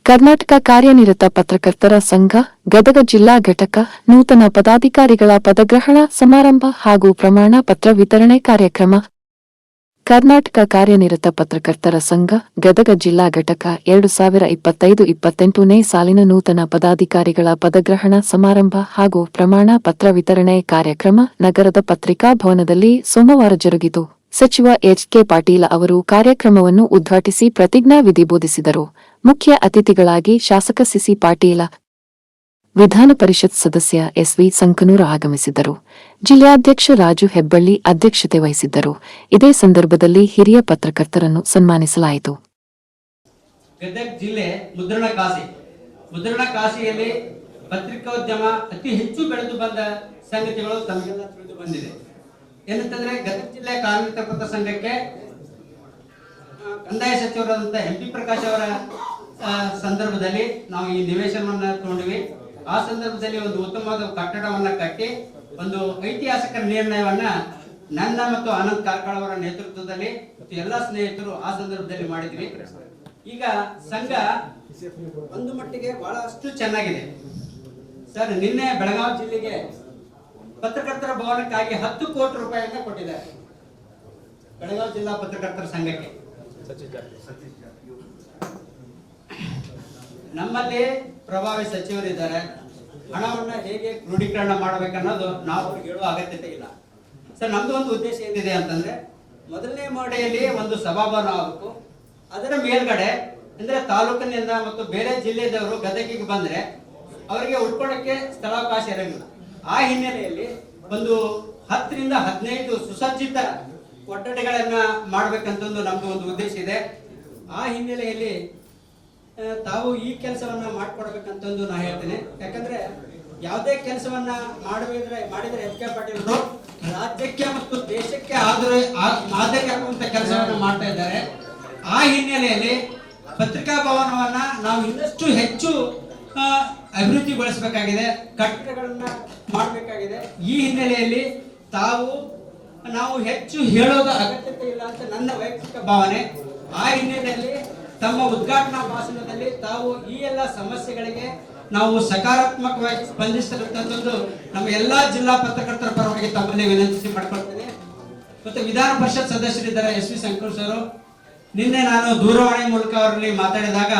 ಕರ್ನಾಟಕ ಕಾರ್ಯನಿರತ ಪತ್ರಕರ್ತರ ಸಂಘ ಗದಗ ಜಿಲ್ಲಾ ಘಟಕ ನೂತನ ಪದಾಧಿಕಾರಿಗಳ ಪದಗ್ರಹಣ ಸಮಾರಂಭ ಹಾಗೂ ಪ್ರಮಾಣ ಪತ್ರ ವಿತರಣೆ ಕಾರ್ಯಕ್ರಮ. ಕರ್ನಾಟಕ ಕಾರ್ಯನಿರತ ಪತ್ರಕರ್ತರ ಸಂಘ ಗದಗ ಜಿಲ್ಲಾ ಘಟಕ 2025-28ನೇ ಸಾಲಿನ ನೂತನ ಪದಾಧಿಕಾರಿಗಳ ಪದಗ್ರಹಣ ಸಮಾರಂಭ ಹಾಗೂ ಪ್ರಮಾಣ ಪತ್ರ ವಿತರಣೆ ಕಾರ್ಯಕ್ರಮ ನಗರದ ಪತ್ರಿಕಾ ಭವನದಲ್ಲಿ ಸೋಮವಾರ ಜರುಗಿತು. ಸಚಿವ ಎಚ್.ಕೆ. ಪಾಟೀಲ ಅವರು ಕಾರ್ಯಕ್ರಮವನ್ನು ಉದ್ಘಾಟಿಸಿ ಪ್ರತಿಜ್ಞಾ ವಿಧಿ ಬೋಧಿಸಿದರು. ಮುಖ್ಯ ಅತಿಥಿಗಳಾಗಿ ಶಾಸಕ ಸಿ.ಸಿ. ಪಾಟೀಲ, ವಿಧಾನ ಪರಿಷತ್ ಸದಸ್ಯ ಎಸ್.ವಿ. ಸಂಕನೂರ ಆಗಮಿಸಿದ್ದರು. ಜಿಲ್ಲಾಧ್ಯಕ್ಷ ರಾಜು ಹೆಬ್ಬಳ್ಳಿ ಅಧ್ಯಕ್ಷತೆ ವಹಿಸಿದ್ದರು. ಇದೇ ಸಂದರ್ಭದಲ್ಲಿ ಹಿರಿಯ ಪತ್ರಕರ್ತರನ್ನು ಸನ್ಮಾನಿಸಲಾಯಿತು. ಗದಗ ಜಿಲ್ಲೆ ಮುದ್ರಣ ಕಾಶಿಯಲ್ಲಿ ಪತ್ರಿಕೋದ್ಯಮ ಅತಿ ಹೆಚ್ಚು ಬೆಳೆದು ಬಂದ ಸಂಗತಿಗಳು ತಮಗೆಲ್ಲ ತಿಳಿದು ಬಂದಿದೆ. ಏನಂತಂದ್ರೆ ಗದಗ ಜಿಲ್ಲೆ ಕಾರ್ಮಿಕ ಪತ್ರ ಸಂಘಕ್ಕೆ ಕಂದಾಯ ಸಚಿವರಾದಂತ ಎಂ.ಪಿ. ಪ್ರಕಾಶ್ ಅವರ ಸಂದರ್ಭದಲ್ಲಿ ನಾವು ಈ ನಿವೇಶನವನ್ನ ತಗೊಂಡ್ವಿ. ಆ ಸಂದರ್ಭದಲ್ಲಿ ಒಂದು ಉತ್ತಮವಾದ ಕಟ್ಟಡವನ್ನ ಕಟ್ಟಿ ಒಂದು ಐತಿಹಾಸಿಕ ನಿರ್ಣಯವನ್ನ ನನ್ನ ಮತ್ತು ಆನಂದ್ ಕಾರ್ಕಳ ಅವರ ನೇತೃತ್ವದಲ್ಲಿ ಮತ್ತು ಎಲ್ಲಾ ಸ್ನೇಹಿತರು ಆ ಸಂದರ್ಭದಲ್ಲಿ ಮಾಡಿದ್ವಿ. ಈಗ ಸಂಘ ಒಂದು ಮಟ್ಟಿಗೆ ಬಹಳಷ್ಟು ಚೆನ್ನಾಗಿದೆ ಸರ್. ನಿನ್ನೆ ಬೆಳಗಾವಿ ಜಿಲ್ಲೆಗೆ ಪತ್ರಕರ್ತರ ಭವನಕ್ಕಾಗಿ 10 ಕೋಟಿ ರೂಪಾಯಿಯನ್ನ ಕೊಟ್ಟಿದ್ದಾರೆ ಬೆಳಗಾವಿ ಜಿಲ್ಲಾ ಪತ್ರಕರ್ತರ ಸಂಘಕ್ಕೆ. ನಮ್ಮಲ್ಲಿ ಪ್ರಭಾವಿ ಸಚಿವರಿದ್ದಾರೆ. ಹಣವನ್ನ ಹೇಗೆ ಕ್ರೋಢೀಕರಣ ಮಾಡಬೇಕನ್ನೋದು ನಾವು ಅವ್ರಿಗೆ ಹೇಳುವ ಅಗತ್ಯತೆ ಇಲ್ಲ ಸರ್. ನಮ್ದು ಒಂದು ಉದ್ದೇಶ ಏನಿದೆ ಅಂತಂದ್ರೆ, ಮೊದಲನೇ ಮಹಡಿಯಲ್ಲಿ ಒಂದು ಸಭಾಭವನ ಆಗಬೇಕು. ಅದರ ಮೇಲ್ಗಡೆ ಅಂದ್ರೆ ತಾಲೂಕಿನಿಂದ ಮತ್ತು ಬೇರೆ ಜಿಲ್ಲೆದವರು ಗದಗಿಗೆ ಬಂದ್ರೆ ಅವರಿಗೆ ಉಳ್ಕೊಳ್ಳಕ್ಕೆ ಸ್ಥಳಾವಕಾಶ ಇರಂಗಿಲ್ಲ. ಆ ಹಿನ್ನೆಲೆಯಲ್ಲಿ ಒಂದು 10 ರಿಂದ 15 ಸುಸಜ್ಜಿತ ಕೊಠಡಿಗಳನ್ನ ಮಾಡ್ಬೇಕಂತಂದು ನಮ್ದು ಒಂದು ಉದ್ದೇಶ ಇದೆ. ಆ ಹಿನ್ನೆಲೆಯಲ್ಲಿ ತಾವು ಈ ಕೆಲಸವನ್ನ ಮಾಡ್ಕೊಡ್ಬೇಕಂತಂದು ನಾ ಹೇಳ್ತೇನೆ. ಯಾಕಂದ್ರೆ ಯಾವುದೇ ಕೆಲಸವನ್ನ ಮಾಡಿದ್ರೆ ಎಚ್.ಕೆ. ಪಾಟೀಲ್ ಅವರು ರಾಜ್ಯಕ್ಕೆ ಮತ್ತು ದೇಶಕ್ಕೆ ಮಾದರಿ ಆಗುವಂತ ಕೆಲಸವನ್ನ ಮಾಡ್ತಾ ಇದ್ದಾರೆ. ಆ ಹಿನ್ನೆಲೆಯಲ್ಲಿ ಪತ್ರಿಕಾ ಭವನವನ್ನ ನಾವು ಇನ್ನಷ್ಟು ಹೆಚ್ಚು ಅಭಿವೃದ್ಧಿಗೊಳಿಸಬೇಕಾಗಿದೆ, ಕಟ್ಟಡಗಳನ್ನ ಮಾಡಬೇಕಾಗಿದೆ. ಈ ಹಿನ್ನೆಲೆಯಲ್ಲಿ ನಾವು ಹೆಚ್ಚು ಹೇಳೋದ ಅಗತ್ಯತೆ ಇಲ್ಲ ಅಂತ ನನ್ನ ವೈಯಕ್ತಿಕ ಭಾವನೆ. ಆ ಹಿನ್ನೆಲೆಯಲ್ಲಿ ತಮ್ಮ ಉದ್ಘಾಟನಾ ಭಾಷಣದಲ್ಲಿ ತಾವು ಈ ಎಲ್ಲ ಸಮಸ್ಯೆಗಳಿಗೆ ನಾವು ಸಕಾರಾತ್ಮಕವಾಗಿ ಸ್ಪಂದಿಸತಕ್ಕಂಥದ್ದು ನಮ್ಮ ಎಲ್ಲಾ ಜಿಲ್ಲಾ ಪತ್ರಕರ್ತರ ಪರವಾಗಿ ತಮ್ಮಲ್ಲಿ ವಿನಂತಿಸಿ ಮಾಡ್ಕೊಳ್ತೇನೆ. ಮತ್ತು ವಿಧಾನ ಪರಿಷತ್ ಸದಸ್ಯರಿದ್ದಾರೆ ಎಸ್.ವಿ. ಸಂಕನೂರ ಸರ್. ನಿನ್ನೆ ನಾನು ದೂರವಾಣಿ ಮೂಲಕ ಅವರಲ್ಲಿ ಮಾತಾಡಿದಾಗ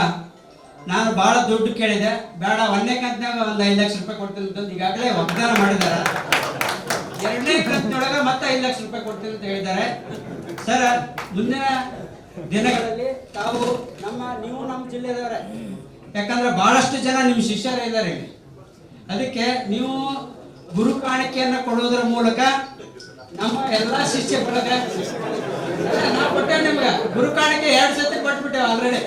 ನಾನು ಬಹಳ ದುಡ್ಡು ಕೇಳಿದೆ. ಬೇಡ, 1ನೇ ಕಂತಿನಾಗ ಒಂದು 5 ಲಕ್ಷ ರೂಪಾಯಿ ಕೊಡ್ತೀನಿ ಅಂತಂದು ಈಗಾಗಲೇ ವಾಗ್ದಾನ ಮಾಡಿದ್ದಾರೆ. 2ನೇ ಕಂತಿನೊಳಗ ಮತ್ತೆ 5 ಲಕ್ಷ ರೂಪಾಯಿ ಕೊಡ್ತೀನಿ ಅಂತ ಹೇಳಿದ್ದಾರೆ ಸರ್. ಮುಂದಿನ ದಿನಗಳಲ್ಲಿ ತಾವು ನೀವು ನಮ್ಮ ಜಿಲ್ಲೆದವರೇ, ಯಾಕಂದ್ರೆ ಬಹಳಷ್ಟು ಜನ ನಿಮ್ಮ ಶಿಷ್ಯರೇ ಇದ್ದಾರೆ. ಅದಕ್ಕೆ ನೀವು ಗುರು ಕಾಣಿಕೆಯನ್ನ ಕೊಡುವುದರ ಮೂಲಕ ನಮ್ಮ ಎಲ್ಲಾ ಶಿಷ್ಯ ಬಳಗ ನಾವು ಕೊಟ್ಟೇವೆ. ನಿಮ್ಗೆ ಗುರು ಕಾಣಿಕೆ 2 ಸತಿ ಕೊಟ್ಬಿಟ್ಟೇವೆ ಆಲ್ರೆಡಿ.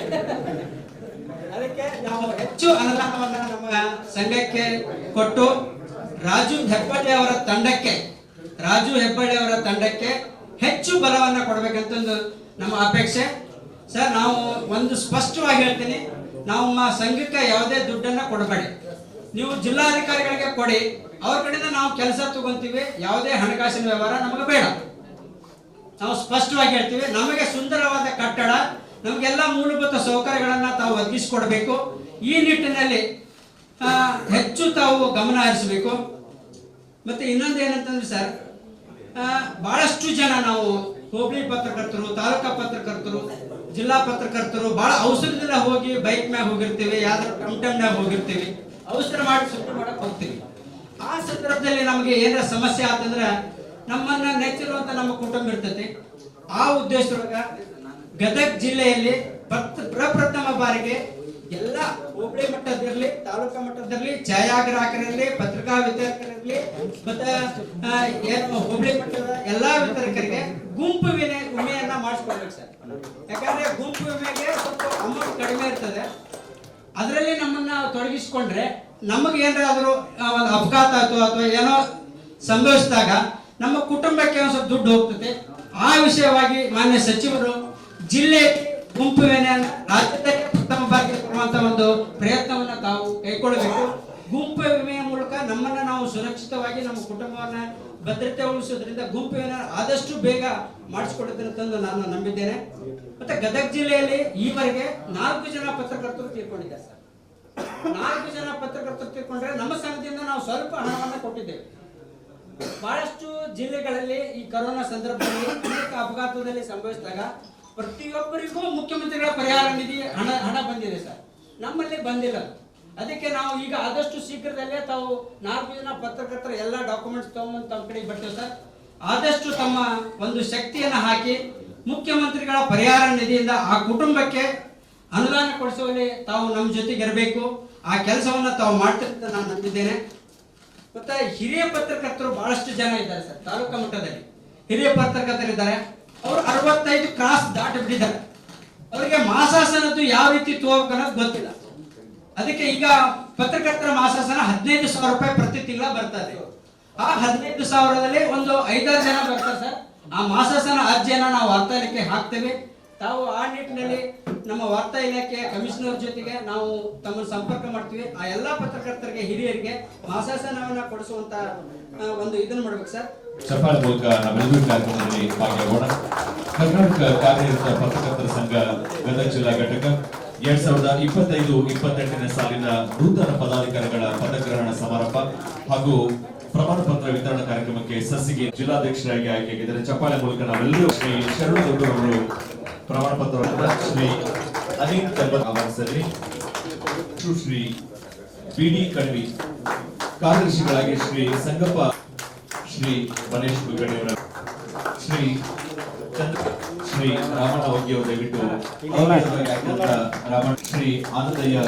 ಅದಕ್ಕೆ ನಾವು ಹೆಚ್ಚು ಅನುದಾನವನ್ನ ನಮ್ಮ ಸಂಘಕ್ಕೆ ಕೊಟ್ಟು ರಾಜು ಹೆಬ್ಬಳ್ಳಿ ಅವರ ತಂಡಕ್ಕೆ ಹೆಚ್ಚು ಬಲವನ್ನ ಕೊಡ್ಬೇಕಂತಂದು ನಮ್ಮ ಅಪೇಕ್ಷೆ ಸರ್. ನಾವು ಒಂದು ಸ್ಪಷ್ಟವಾಗಿ ಹೇಳ್ತೀನಿ, ನಮ್ಮ ಸಂಘಕ್ಕೆ ಯಾವುದೇ ದುಡ್ಡನ್ನ ಕೊಡಬೇಡಿ. ನೀವು ಜಿಲ್ಲಾಧಿಕಾರಿಗಳಿಗೆ ಕೊಡಿ, ಅವ್ರ ಕಡೆಯಿಂದ ನಾವು ಕೆಲಸ ತಗೊಂತೀವಿ. ಯಾವುದೇ ಹಣಕಾಸಿನ ವ್ಯವಹಾರ ನಮಗೆ ಬೇಡ. ನಾವು ಸ್ಪಷ್ಟವಾಗಿ ಹೇಳ್ತೀವಿ, ನಮಗೆ ಸುಂದರವಾದ ಕಟ್ಟಡ, ನಮಗೆಲ್ಲ ಮೂಲಭೂತ ಸೌಕರ್ಯಗಳನ್ನ ತಾವು ಒದಗಿಸಿಕೊಡ್ಬೇಕು. ಈ ನಿಟ್ಟಿನಲ್ಲಿ ಹೆಚ್ಚು ತಾವು ಗಮನ ಹರಿಸಬೇಕು. ಮತ್ತೆ ಇನ್ನೊಂದು ಏನಂತಂದ್ರೆ ಸರ್, ಬಹಳಷ್ಟು ಜನ ನಾವು ಹೋಬಳಿ ಪತ್ರಕರ್ತರು, ತಾಲೂಕಾ ಪತ್ರಕರ್ತರು, ಜಿಲ್ಲಾ ಪತ್ರಕರ್ತರು ಬಹಳ ಅವಸರದಿಂದ ಹೋಗಿ ಬೈಕ್ ಮ್ಯಾಗ ಹೋಗಿರ್ತೀವಿ, ಯಾವ್ದಾದ್ರು ಟಮ್ಟಮ್ನಾಗ ಹೋಗಿರ್ತೀವಿ, ಅವಸರ ಮಾಡಿ ಸುಟ್ಟು ಮಾಡಕ್ ಹೋಗ್ತೀವಿ. ಆ ಸಂದರ್ಭದಲ್ಲಿ ನಮಗೆ ಏನಾರ ಸಮಸ್ಯೆ ಆತಂದ್ರೆ ನಮ್ಮನ್ನ ನೆಚ್ಚಿರುವಂತ ನಮ್ಮ ಕುಟುಂಬ ಇರ್ತೈತಿ. ಆ ಉದ್ದೇಶದೊಳಗ ಗದಗ ಜಿಲ್ಲೆಯಲ್ಲಿ ಪ್ರಪ್ರಥಮ ಬಾರಿಗೆ ಎಲ್ಲ ಹೋಬಳಿ ಮಟ್ಟದಿರಲಿ, ತಾಲೂಕಾ ಮಟ್ಟದಿರಲಿ, ಛಾಯಾಗ್ರಾಹಕರಿರಲಿ, ಪತ್ರಿಕಾ ವಿತರಕರಿರಲಿ, ಮತ್ತೆ ಹೋಬಳಿ ಮಟ್ಟದ ಎಲ್ಲಾ ವಿತರಕರಿಗೆ ಗುಂಪು ವಿಮೆಯನ್ನ ಮಾಡಿಸ್ಕೊಡ್ಬೇಕು ಸರ್. ಯಾಕಂದ್ರೆ ಗುಂಪು ವಿಮೆಗೆ ಸ್ವಲ್ಪ ಅಮೌಂಟ್ ಕಡಿಮೆ ಇರ್ತದೆ. ಅದರಲ್ಲಿ ನಮ್ಮನ್ನ ತೊಡಗಿಸಿಕೊಂಡ್ರೆ ನಮಗೆ ಏನಾದ್ರೂ ಒಂದು ಅಪಘಾತ ಅಥವಾ ಏನೋ ಸಂಭವಿಸಿದಾಗ ನಮ್ಮ ಕುಟುಂಬಕ್ಕೆ ಒಂದು ಸ್ವಲ್ಪ ದುಡ್ಡು ಹೋಗ್ತದೆ. ಆ ವಿಷಯವಾಗಿ ಮಾನ್ಯ ಸಚಿವರು ಜಿಲ್ಲೆ ಗುಂಪು ವಿಮೆಯನ್ನು ರಾಜ್ಯದಲ್ಲಿ ಪ್ರಥಮ ಬಾರಿಗೆ ಕೊಡುವಂತ ಒಂದು ಪ್ರಯತ್ನವನ್ನ ತಾವು ಕೈಗೊಳ್ಳಬೇಕು. ಗುಂಪು ವಿಮೆಯ ಮೂಲಕ ನಮ್ಮ ನಮ್ಮನ್ನ ನಾವು ಸುರಕ್ಷಿತವಾಗಿ ನಮ್ಮ ಕುಟುಂಬವನ್ನ ಭದ್ರತೆ ಉಳಿಸೋದ್ರಿಂದ ಗುಂಪಿನ ಆದಷ್ಟು ಬೇಗ ಮಾಡಿಸ್ಕೊಡುತ್ತೆ ಅಂತಂದು ನಾನು ನಂಬಿದ್ದೇನೆ. ಮತ್ತೆ ಗದಗ ಜಿಲ್ಲೆಯಲ್ಲಿ ಈವರೆಗೆ 4 ಜನ ಪತ್ರಕರ್ತರು ತೀರ್ಕೊಂಡಿದ್ದಾರೆ ಸರ್. 4 ಜನ ಪತ್ರಕರ್ತರು ತೀರ್ಕೊಂಡ್ರೆ ನಮ್ಮ ಸಂಘದಿಂದ ನಾವು ಸ್ವಲ್ಪ ಹಣವನ್ನ ಕೊಟ್ಟಿದ್ದೇವೆ. ಬಹಳಷ್ಟು ಜಿಲ್ಲೆಗಳಲ್ಲಿ ಈ ಕೊರೋನಾ ಸಂದರ್ಭದಲ್ಲಿ ಅನೇಕ ಅಪಘಾತದಲ್ಲಿ ಸಂಭವಿಸಿದಾಗ ಪ್ರತಿಯೊಬ್ಬರಿಗೂ ಮುಖ್ಯಮಂತ್ರಿಗಳ ಪರಿಹಾರ ನಿಧಿ ಹಣ ಬಂದಿದೆ ಸರ್. ನಮ್ಮಲ್ಲಿ ಬಂದಿಲ್ಲ. ಅದಕ್ಕೆ ನಾವು ಈಗ ಆದಷ್ಟು ಶೀಘ್ರದಲ್ಲೇ ತಾವು 4 ಜನ ಪತ್ರಕರ್ತರ ಎಲ್ಲ ಡಾಕ್ಯುಮೆಂಟ್ಸ್ ತಗೊಂಡು ತಮ್ಮ ಕಡೆಗೆ ಬರ್ತೇವೆ ಸರ್. ಆದಷ್ಟು ತಮ್ಮ ಒಂದು ಶಕ್ತಿಯನ್ನು ಹಾಕಿ ಮುಖ್ಯಮಂತ್ರಿಗಳ ಪರಿಹಾರ ನಿಧಿಯಿಂದ ಆ ಕುಟುಂಬಕ್ಕೆ ಅನುದಾನ ಕೊಡಿಸುವಲ್ಲಿ ತಾವು ನಮ್ಮ ಜೊತೆಗೆ ಇರಬೇಕು. ಆ ಕೆಲಸವನ್ನ ತಾವು ಮಾಡ್ತಿರ್ತ ನಾನು ನಂಬಿದ್ದೇನೆ. ಮತ್ತೆ ಹಿರಿಯ ಪತ್ರಕರ್ತರು ಬಹಳಷ್ಟು ಜನ ಇದ್ದಾರೆ ಸರ್. ತಾಲೂಕಾ ಮಟ್ಟದಲ್ಲಿ ಹಿರಿಯ ಪತ್ರಕರ್ತರಿದ್ದಾರೆ. ಅವರು 65 ಕ್ರಾಸ್ ದಾಟಿ ಬಿಟ್ಟಿದ್ದಾರೆ. ಅವರಿಗೆ ಮಾಸಾಸನದ್ದು ಯಾವ ರೀತಿ ತಗೋಬೇಕು ಅನ್ನೋದು ಗೊತ್ತಿಲ್ಲ. ಅದಕ್ಕೆ ಈಗ ಪತ್ರಕರ್ತರ ಮಾಸಾಸನ 15,000 ರೂಪಾಯಿ ಪ್ರತಿ ತಿಂಗಳ ಬರ್ತದೆ. ಆ 15,000ದಲ್ಲಿ ಒಂದು 5-6 ಜನ ಬರ್ತಾರೆ ಸರ್. ಆ ಮಾಸಾಸನ ಅರ್ಜಿಯನ್ನ ನಾವು ವಾರ್ತಾ ಇಲಾಖೆ ಹಾಕ್ತೇವೆ. ತಾವು ಆ ನಿಟ್ಟಿನಲ್ಲಿ ನಮ್ಮ ವಾರ್ತಾ ಇಲಾಖೆ ಕಮಿಷನರ್ ಜೊತೆಗೆ ನಾವು ತಮ್ಮನ್ನು ಸಂಪರ್ಕ ಮಾಡ್ತೀವಿ. ಆ ಎಲ್ಲಾ ಪತ್ರಕರ್ತರಿಗೆ ಹಿರಿಯರಿಗೆ ಮಾಸಾಸನವನ್ನ ಕೊಡಿಸುವಂತ ಒಂದು ಇದನ್ನು ಮಾಡ್ಬೇಕು ಸರ್. ಚಪ್ಪಾಳೆ ಮೂಲಕ ನಾವೆಲ್ಲರೂ ಕಾರ್ಯಕ್ರಮದಲ್ಲಿ ಭಾಗಿಯಾಗೋಣ. ಕರ್ನಾಟಕ ಕಾರ್ಯನಿರತ ಪತ್ರಕರ್ತರ ಸಂಘ ಗದಗ ಜಿಲ್ಲಾ ಘಟಕ 2025-28ನೇ ಸಾಲಿನ ನೂತನ ಪದಾಧಿಕಾರಿಗಳ ಪದಗ್ರಹಣ ಸಮಾರಂಭ ಹಾಗೂ ಪ್ರಮಾಣ ಪತ್ರ ವಿತರಣಾ ಕಾರ್ಯಕ್ರಮಕ್ಕೆ ಸಸಿಗೆ ಜಿಲ್ಲಾಧ್ಯಕ್ಷರಾಗಿ ಆಯ್ಕೆಯಾಗಿದ್ದಾರೆ. ಚಪ್ಪಾಳೆ ಮೂಲಕ ನಾವೆಲ್ಲರೂ ಶ್ರೀ ಶರಣ ದೊಡ್ಡವರು ಪ್ರಮಾಣ ಪತ್ರವನ್ನು ಶ್ರೀ ಅನಿಲ್ ತರ್ಬತ್ ಆವರಿಸಲಿ. ಶ್ರೀ ಬಿಡಿ ಕಣ್ವಿ ಕಾರ್ಯದರ್ಶಿಗಳಾಗಿ ಶ್ರೀ ಸಂಗಪ್ಪ, ಶ್ರೀ ಮನೇಶ್ ಕುಲಕರ್ಣಿಯವರ, ಶ್ರೀ ಶ್ರೀ ರಾಮಣ್ಣ ವಗ್ಗಿಯವರು ದಯವಿಟ್ಟು ರಾಮಣ್ಣ, ಶ್ರೀ ಆನಂದಯ್ಯ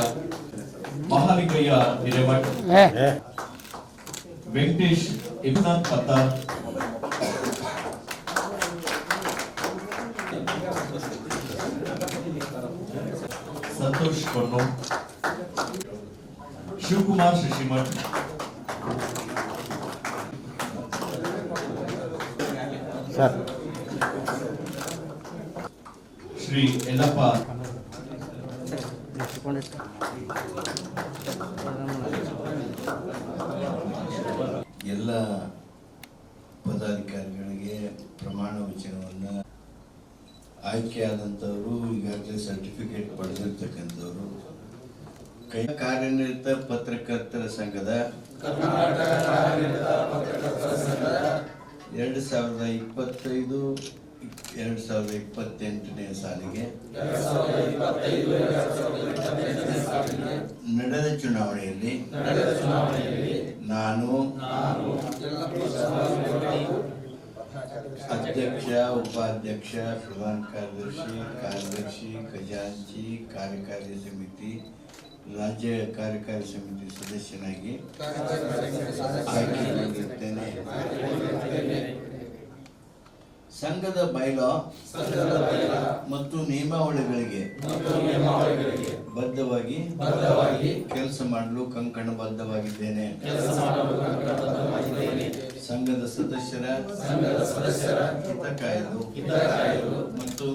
ಮಹಾಲಿಂಗಯ್ಯ ಹಿರೇಮಠ್, ವೆಂಕಟೇಶ್ ಇಬ್ನಾಥ್ ಪತ್ತಾರ್, ಸಂತೋಷ್ ಕೊನ್ನು, ಶಿವಕುಮಾರ್ ಶಶಿಮಠ್, ಶ್ರೀ ಯಲ್ಲಪ್ಪ, ಎಲ್ಲ ಪದಾಧಿಕಾರಿಗಳಿಗೆ ಪ್ರಮಾಣ ವಚನವನ್ನು ಆಯ್ಕೆಯಾದಂಥವರು, ಈಗಾಗಲೇ ಸರ್ಟಿಫಿಕೇಟ್ ಪಡೆದಿರ್ತಕ್ಕಂಥವರು, ಕಾರ್ಯನಿರತ ಪತ್ರಕರ್ತರ ಸಂಘದ 2025-2028ನೇ ಸಾಲಿಗೆ ನಡೆದ ಚುನಾವಣೆಯಲ್ಲಿ ನಾನು ಅಧ್ಯಕ್ಷ, ಉಪಾಧ್ಯಕ್ಷ, ಪ್ರಧಾನ ಕಾರ್ಯದರ್ಶಿ, ಖಜಾಂಚಿ, ಕಾರ್ಯಕಾರಿ ಸಮಿತಿ, ರಾಜ್ಯ ಕಾರ್ಯಕಾರಿ ಸಮಿತಿ ಸದಸ್ಯನಾಗಿ ಆಯ್ಕೆಯಾಗಿರುತ್ತೇನೆ. ಸಂಘದ ಬೈಲಾ ಮತ್ತು ನಿಯಮಾವಳಿಗಳಿಗೆ ಬದ್ಧವಾಗಿ ಕೆಲಸ ಮಾಡಲು ಕಂಕಣಬದ್ಧವಾಗಿದ್ದೇನೆ. ಸಂಘದ ಸದಸ್ಯರ ಹಿತ ಕಾಯಲು ಮತ್ತು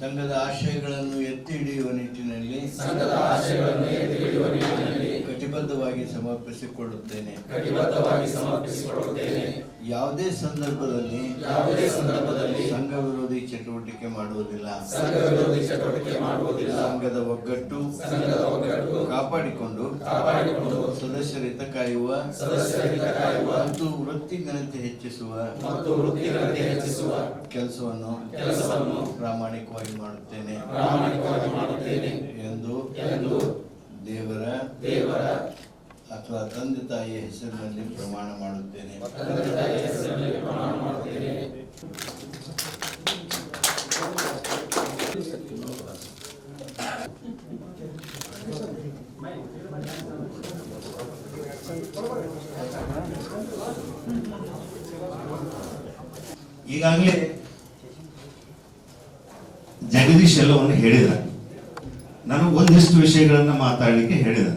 ಸಂಘದ ಆಶಯಗಳನ್ನು ಎತ್ತಿ ಹಿಡಿಯುವ ನಿಟ್ಟಿನಲ್ಲಿ ಕಟಿಬದ್ಧವಾಗಿ ಸಮರ್ಪಿಸಿಕೊಳ್ಳುತ್ತೇನೆ. ಯಾವುದೇ ಸಂದರ್ಭದಲ್ಲಿ ಸಂಘ ವಿರೋಧಿ ಚಟುವಟಿಕೆ ಮಾಡುವುದಿಲ್ಲ. ಸಂಘದ ಒಗ್ಗಟ್ಟು ಕಾಪಾಡಿಕೊಂಡು ಸದಸ್ಯರ ಹಿತ ಕಾಯುವ ಮತ್ತು ವೃತ್ತಿ ಘನತೆ ಹೆಚ್ಚಿಸುವ ಕೆಲಸವನ್ನು ಪ್ರಾಮಾಣಿಕವಾಗಿ ಮಾಡುತ್ತೇನೆ ಎಂದು ದೇವರ ಅಥವಾ ತಂದೆ ತಾಯಿಯ ಹೆಸರಿನಲ್ಲಿ ಪ್ರಮಾಣ ಮಾಡುತ್ತೇನೆ. ಈಗಾಗಲೇ ಜಗದೀಶ್ ಎಲ್ಲವನ್ನು ಹೇಳಿದ, ನಾನು ಒಂದಿಷ್ಟು ವಿಷಯಗಳನ್ನ ಮಾತಾಡಲಿಕ್ಕೆ ಹೇಳಿದ.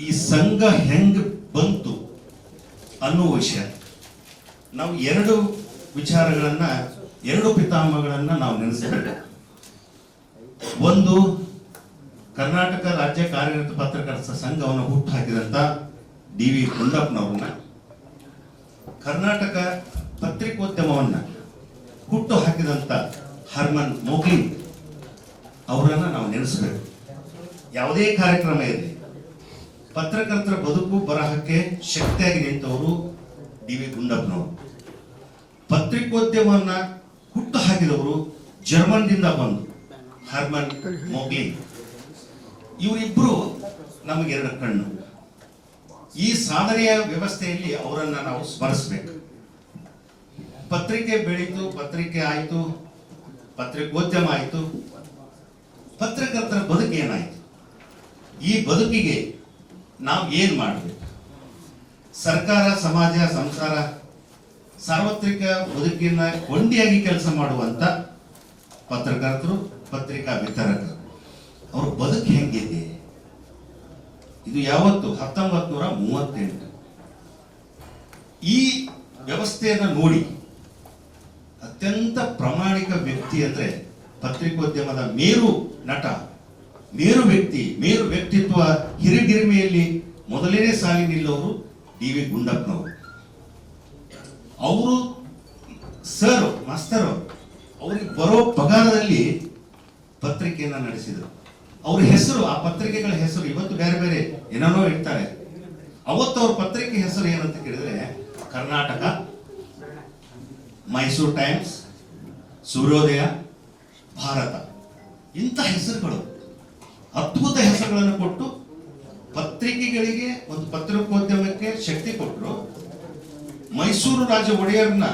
ಈ ಸಂಘ ಹೆಂಗ್ ಬಂತು ಅನ್ನುವ ವಿಷಯ, ನಾವು 2 ವಿಚಾರಗಳನ್ನ, 2 ಪಿತಾಮಹಗಳನ್ನ ನಾವು ನೆನೆಸಬೇಕು. ಒಂದು ಕರ್ನಾಟಕ ರಾಜ್ಯ ಕಾರ್ಯನಿರತ ಪತ್ರಕರ್ತರ ಸಂಘವನ್ನು ಹುಟ್ಟು ಹಾಕಿದಂತ ಡಿ.ವಿ. ಗುಂಡಪ್ಪನವ್ರನ್ನ, ಕರ್ನಾಟಕ ಪತ್ರಿಕೋದ್ಯಮವನ್ನ ಹುಟ್ಟು ಹಾಕಿದಂತ ಹರ್ಮನ್ ಮೋಗ್ಲಿ ಅವರನ್ನ ನಾವು ನೆನೆಸಬೇಕು. ಯಾವುದೇ ಕಾರ್ಯಕ್ರಮ ಇರಲಿ, ಪತ್ರಕರ್ತರ ಬದುಕು ಬರಹಕ್ಕೆ ಶಕ್ತಿಯಾಗಿ ನಿಂತವರು ಡಿ.ವಿ. ಗುಂಡಪ್ಪನವರು. ಪತ್ರಿಕೋದ್ಯಮವನ್ನ ಹುಟ್ಟು ಹಾಕಿದವರು ಜರ್ಮನ್ದಿಂದ ಬಂದು ಹರ್ಮನ್ ಮೋಗ್ಲಿ. ಇವರಿಬ್ರು ನಮಗೆರಡು ಕಣ್ಣು. ಈ ಸಾಧನೆಯ ವ್ಯವಸ್ಥೆಯಲ್ಲಿ ಅವರನ್ನ ನಾವು ಸ್ಮರಿಸಬೇಕು. ಪತ್ರಿಕೆ ಬೆಳೀತು, ಪತ್ರಿಕೆ ಆಯಿತು, ಪತ್ರಿಕೋದ್ಯಮ ಆಯಿತು, ಪತ್ರಕರ್ತರ ಬದುಕು ಏನಾಯಿತು? ಈ ಬದುಕಿಗೆ ನಾವು ಏನು ಮಾಡಬೇಕು? ಸರ್ಕಾರ, ಸಮಾಜ, ಸಂಸಾರ, ಸಾರ್ವತ್ರಿಕ ಬದುಕಿನ ಕೊಂಡಿಯಾಗಿ ಕೆಲಸ ಮಾಡುವಂತ ಪತ್ರಕರ್ತರು, ಪತ್ರಿಕಾ ವಿತರಕರು, ಅವ್ರ ಬದುಕು ಹೆಂಗಿದೆ? ಇದು ಯಾವತ್ತು 1938. ಈ ವ್ಯವಸ್ಥೆಯನ್ನು ನೋಡಿ ಅತ್ಯಂತ ಪ್ರಾಮಾಣಿಕ ವ್ಯಕ್ತಿ ಅಂದ್ರೆ ಪತ್ರಿಕೋದ್ಯಮದ ಮೇರು ನಟ, ಮೇರು ವ್ಯಕ್ತಿ, ಮೇರು ವ್ಯಕ್ತಿತ್ವ, ಹಿರಿಗಿರಿಮೆಯಲ್ಲಿ ಮೊದಲನೇ ಸಾಲಿ ನಿಲ್ಲೋರು ಡಿ.ವಿ. ಗುಂಡಪ್ಪನವರು. ಅವರು ಸರ್, ಮಾಸ್ತರ್, ಅವ್ರಿಗೆ ಬರೋ ಪಗಾರದಲ್ಲಿ ಪತ್ರಿಕೆಯನ್ನ ನಡೆಸಿದರು. ಅವ್ರ ಹೆಸರು, ಆ ಪತ್ರಿಕೆಗಳ ಹೆಸರು ಇವತ್ತು ಬೇರೆ ಬೇರೆ ಏನೇನೋ ಇಡ್ತಾರೆ. ಅವತ್ತು ಅವ್ರ ಪತ್ರಿಕೆ ಹೆಸರು ಏನಂತ ಕೇಳಿದ್ರೆ ಕರ್ನಾಟಕ, ಮೈಸೂರು ಟೈಮ್ಸ್, ಸೂರ್ಯೋದಯ, ಭಾರತ, ಇಂಥ ಹೆಸರುಗಳು, ಅದ್ಭುತ ಹೆಸರುಗಳನ್ನು ಕೊಟ್ಟು ಪತ್ರಿಕೆಗಳಿಗೆ, ಒಂದು ಪತ್ರಿಕೋದ್ಯಮಕ್ಕೆ ಶಕ್ತಿ ಕೊಟ್ಟರು. ಮೈಸೂರು ರಾಜ ಒಡೆಯರ್ನ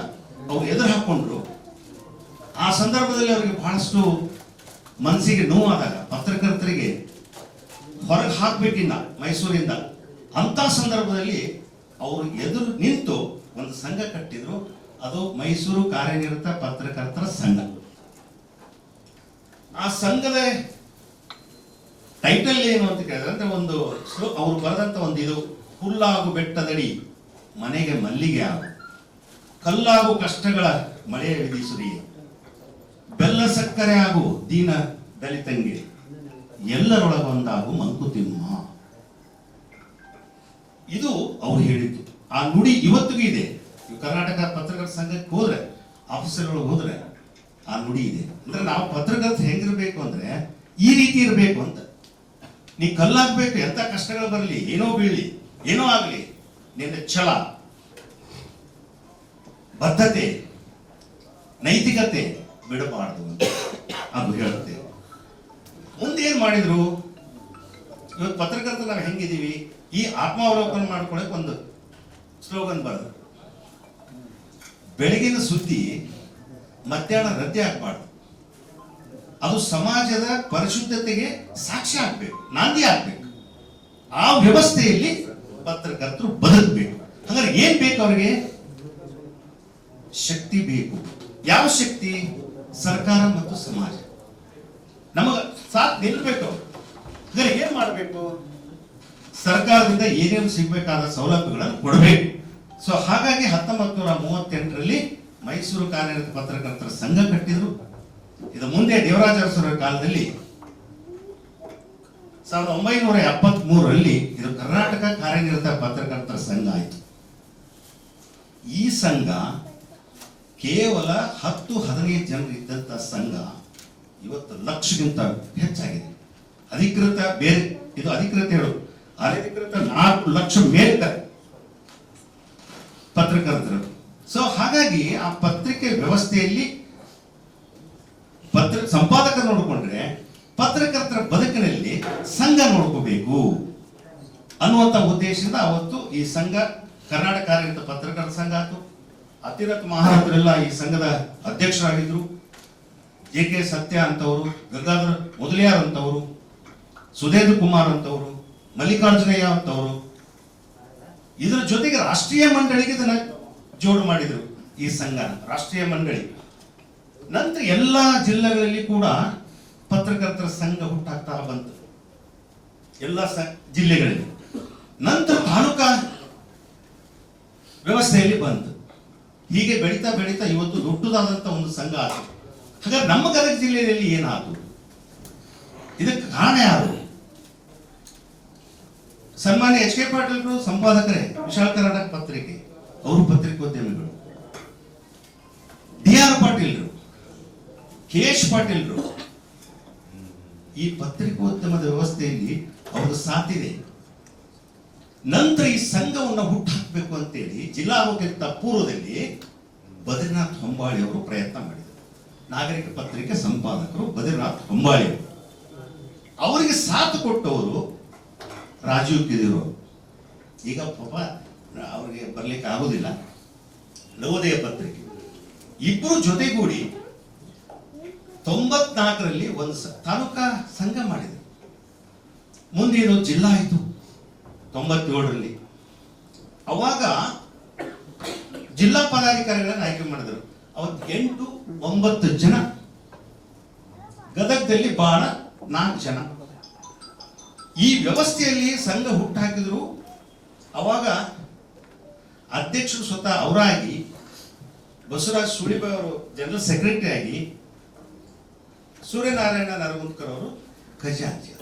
ಅವ್ರು ಎದುರು ಹಾಕೊಂಡ್ರು. ಆ ಸಂದರ್ಭದಲ್ಲಿ ಅವರಿಗೆ ಬಹಳಷ್ಟು ಮನಸ್ಸಿಗೆ ನೋವಾದಾಗ ಪತ್ರಕರ್ತರಿಗೆ ಹೊರಗೆ ಹಾಕ್ಬೇಕಿನ್ನ ಮೈಸೂರಿಂದ, ಅಂತ ಸಂದರ್ಭದಲ್ಲಿ ಅವರು ಎದುರು ನಿಂತು ಒಂದು ಸಂಘ ಕಟ್ಟಿದ್ರು. ಅದು ಮೈಸೂರು ಕಾರ್ಯನಿರತ ಪತ್ರಕರ್ತರ ಸಂಘ. ಆ ಸಂಘದ ಟೈಟಲ್ ಏನು ಅಂತ ಕೇಳಿದ್ರೆ, ಅಂದ್ರೆ ಒಂದು ಅವರು ಬರೆದಂತ ಒಂದು ಇದು, ಹುಲ್ಲಾಗು ಬೆಟ್ಟದಡಿ ಮನೆಗೆ ಮಲ್ಲಿಗೆ ಆಗು, ಕಲ್ಲಾಗು ಕಷ್ಟಗಳ ಮಳೆ ವಿಧಿಸುರಿ, ಬೆಲ್ಲ ಸಕ್ಕರೆ ಆಗು ದೀನ ದಲಿತಂಗೆ, ಎಲ್ಲರೊಳಗೊಂದಾಗು ಮಂಕುತಿಮ್ಮ. ಇದು ಅವ್ರು ಹೇಳಿದ್ದು. ಆ ನುಡಿ ಇವತ್ತಿಗೂ ಇದೆ. ಕರ್ನಾಟಕ ಪತ್ರಕರ್ತರ ಸಂಘಕ್ಕೆ ಹೋದ್ರೆ, ಆಫೀಸರ್ಗಳಿಗೆ ಹೋದ್ರೆ ಆ ನುಡಿ ಇದೆ. ಅಂದ್ರೆ ನಾವು ಪತ್ರಕರ್ತರು ಹೆಂಗಿರ್ಬೇಕು ಅಂದ್ರೆ ಈ ರೀತಿ ಇರಬೇಕು ಅಂತ. ನೀ ಕಲ್ಲಾಗ್ಬೇಕು, ಎಂತ ಕಷ್ಟಗಳು ಬರಲಿ, ಏನೋ ಬೀಳಲಿ, ಏನೋ ಆಗ್ಲಿ, ನಿನ್ನ ಛಲ, ಬದ್ಧತೆ, ನೈತಿಕತೆ ಬಿಡಬಾರ್ದು ಅಂತ ಅದು ಹೇಳುತ್ತೆ. ಮುಂದೇನ್ ಮಾಡಿದ್ರು? ಇವತ್ತು ಪತ್ರಕರ್ತರು ನಾವು ಹೆಂಗಿದೀವಿ, ಈ ಆತ್ಮಾವಲೋಕನ ಮಾಡ್ಕೊಳಕ್ ಒಂದು ಸ್ಲೋಗನ್ ಬರೆದು, ಬೆಳಗಿನ ಸುದ್ದಿ ಮಧ್ಯಾಹ್ನ ರದ್ದೆ ಆಗ್ಬಾರ್ದು, ಅದು ಸಮಾಜದ ಪರಿಶುದ್ಧತೆಗೆ ಸಾಕ್ಷಿ ಆಗ್ಬೇಕು, ನಾಂದಿ ಆಗ್ಬೇಕು. ಆ ವ್ಯವಸ್ಥೆಯಲ್ಲಿ ಪತ್ರಕರ್ತರು ಬದುಕಬೇಕು. ಹಾಗಾದ್ರೆ ಏನ್ ಬೇಕು ಅವ್ರಿಗೆ? ಶಕ್ತಿ ಬೇಕು. ಯಾವ ಶಕ್ತಿ? ಸರ್ಕಾರ ಮತ್ತು ಸಮಾಜ ನಮಗ ಸಾಥ್ ನಿಲ್ಬೇಕು. ಹಾಗಾದ್ರೆ ಏನ್ ಮಾಡಬೇಕು? ಸರ್ಕಾರದಿಂದ ಏನೇನು ಸಿಗ್ಬೇಕಾದ ಸೌಲಭ್ಯಗಳನ್ನು ಕೊಡಬೇಕು. ಸೊ ಹಾಗಾಗಿ 1938ರಲ್ಲಿ ಮೈಸೂರು ಕಾರ್ಯನಿರತ ಪತ್ರಕರ್ತರ ಸಂಘ ಕಟ್ಟಿದ್ರು. ಇದು ಮುಂದೆ ದೇವರಾಜ ಅರಸರ ಕಾಲದಲ್ಲಿ 1973ರಲ್ಲಿ ಇದು ಕರ್ನಾಟಕ ಕಾರ್ಯನಿರತ ಪತ್ರಕರ್ತರ ಸಂಘ ಆಯಿತು. ಈ ಸಂಘ ಕೇವಲ 10-15 ಜನರು ಇದ್ದಂತ ಸಂಘ ಇವತ್ತು ಲಕ್ಷಕ್ಕಿಂತ ಹೆಚ್ಚಾಗಿದೆ. ಅಧಿಕೃತ ಬೇರೆ, ಇದು ಅಧಿಕೃತ ಹೇಳು, ಅನಧಿಕೃತ 4 ಲಕ್ಷ ಮೇಲಿದ್ದಾರೆ ಪತ್ರಕರ್ತರು. ಸೊ ಹಾಗಾಗಿ ಆ ಪತ್ರಿಕೆ ವ್ಯವಸ್ಥೆಯಲ್ಲಿ ಸಂಪಾದಕ ನೋಡಿಕೊಂಡ್ರೆ ಪತ್ರಕರ್ತರ ಬದುಕಿನಲ್ಲಿ ಸಂಘ ನೋಡ್ಕೋಬೇಕು ಅನ್ನುವಂತ ಉದ್ದೇಶದಿಂದ ಅವತ್ತು ಈ ಸಂಘ ಕರ್ನಾಟಕ ಕಾರ್ಯನಿರತ ಪತ್ರಕರ್ತರ ಸಂಘ ಆಯ್ತು. ಅತಿರಥ ಮಹಾರಾಜರೆಲ್ಲ ಈ ಸಂಘದ ಅಧ್ಯಕ್ಷರಾಗಿದ್ರು. ಜೆ.ಕೆ. ಸತ್ಯ ಅಂತವರು, ಗಂಗಾಧರ ಮೊದಲಿಯಾರ್ ಅಂತವರು, ಸುಧೇಂದ್ರ ಕುಮಾರ್ ಅಂತವರು, ಮಲ್ಲಿಕಾರ್ಜುನಯ್ಯ ಅಂತವರು. ಇದರ ಜೊತೆಗೆ ರಾಷ್ಟ್ರೀಯ ಮಂಡಳಿಗೆ ಇದನ್ನ ಜೋಡು ಮಾಡಿದ್ರು ಈ ಸಂಘ, ರಾಷ್ಟ್ರೀಯ ಮಂಡಳಿ. ನಂತರ ಎಲ್ಲಾ ಜಿಲ್ಲೆಗಳಲ್ಲಿ ಕೂಡ ಪತ್ರಕರ್ತರ ಸಂಘ ಹುಟ್ಟಾಗ್ತಾ ಬಂತು, ಎಲ್ಲ ಜಿಲ್ಲೆಗಳಲ್ಲಿ. ನಂತರ ತಾಲೂಕಾ ವ್ಯವಸ್ಥೆಯಲ್ಲಿ ಬಂತು. ಹೀಗೆ ಬೆಳೀತಾ ಬೆಳೀತಾ ಇವತ್ತು ದೊಡ್ಡದಾದಂತ ಒಂದು ಸಂಘ ಆಯಿತು. ಹಾಗಾದ್ರೆ ನಮ್ಮ ಗದಗ ಜಿಲ್ಲೆಯಲ್ಲಿ ಏನಾಯ್ತು? ಇದಕ್ಕೆ ಕಾರಣ ಯಾರು? ಸನ್ಮಾನ್ಯ ಎಚ್ ಕೆ ಪಾಟೀಲ್ರು ಸಂಪಾದಕರೇ ವಿಶಾಲ ಕರ್ನಾಟಕ ಪತ್ರಿಕೆ, ಅವರು ಪತ್ರಿಕೋದ್ಯಮಿಗಳು. ಡಿ ಆರ್ ಪಾಟೀಲ್ರು, ಕೆ ಎಚ್ ಪಾಟೀಲ್ರು, ಈ ಪತ್ರಿಕೋದ್ಯಮದ ವ್ಯವಸ್ಥೆಯಲ್ಲಿ ಅವ್ರದ್ದು ಸಾಥಿದೆ. ನಂತರ ಈ ಸಂಘವನ್ನು ಹುಟ್ಟಾಕಬೇಕು ಅಂತೇಳಿ ಜಿಲ್ಲಾಡಳಿತ ಪೂರ್ವದಲ್ಲಿ ಬದ್ರಿನಾಥ್ ಹೊಂಬಾಳಿ ಅವರು ಪ್ರಯತ್ನ ಮಾಡಿದರು. ನಾಗರಿಕ ಪತ್ರಿಕೆ ಸಂಪಾದಕರು ಬದ್ರಿನಾಥ್ ಹೊಂಬಾಳಿ ಅವರು. ಅವರಿಗೆ ಸಾಥ್ ಕೊಟ್ಟವರು ರಾಜೀವ್ ಕಿದಿರು. ಈಗ ಪಾಪ ಅವರಿಗೆ ಬರ್ಲಿಕ್ಕೆ ಆಗೋದಿಲ್ಲ. ನವೋದಯ ಪತ್ರಿಕೆ ಇಬ್ಬರು ಜೊತೆಗೂಡಿ 94ರಲ್ಲಿ ಒಂದು ತಾಲೂಕಾ ಸಂಘ ಮಾಡಿದರು. ಮುಂದೇನು ಜಿಲ್ಲಾ ಆಯಿತು 97ರಲ್ಲಿ. ಅವಾಗ ಜಿಲ್ಲಾ ಪದಾಧಿಕಾರಿಗಳನ್ನು ಆಯ್ಕೆ ಮಾಡಿದರು. ಅವತ್ತು 8-9 ಜನ, ಗದಗದಲ್ಲಿ ಬಹಳ 4 ಜನ. ಈ ವ್ಯವಸ್ಥೆಯಲ್ಲಿ ಸಂಘ ಹುಟ್ಟಾಕಿದ್ರು. ಅವಾಗ ಅಧ್ಯಕ್ಷರು ಸ್ವತಃ ಅವರಾಗಿ, ಬಸವರಾಜ್ ಸುಳಿಬಾಯಿ ಅವರು ಜನರಲ್ ಸೆಕ್ರೆಟರಿ ಆಗಿ, ಸೂರ್ಯನಾರಾಯಣ ನರಗುಂದ್ಕರ್ ಅವರು ಖಜಾಂಚಿ.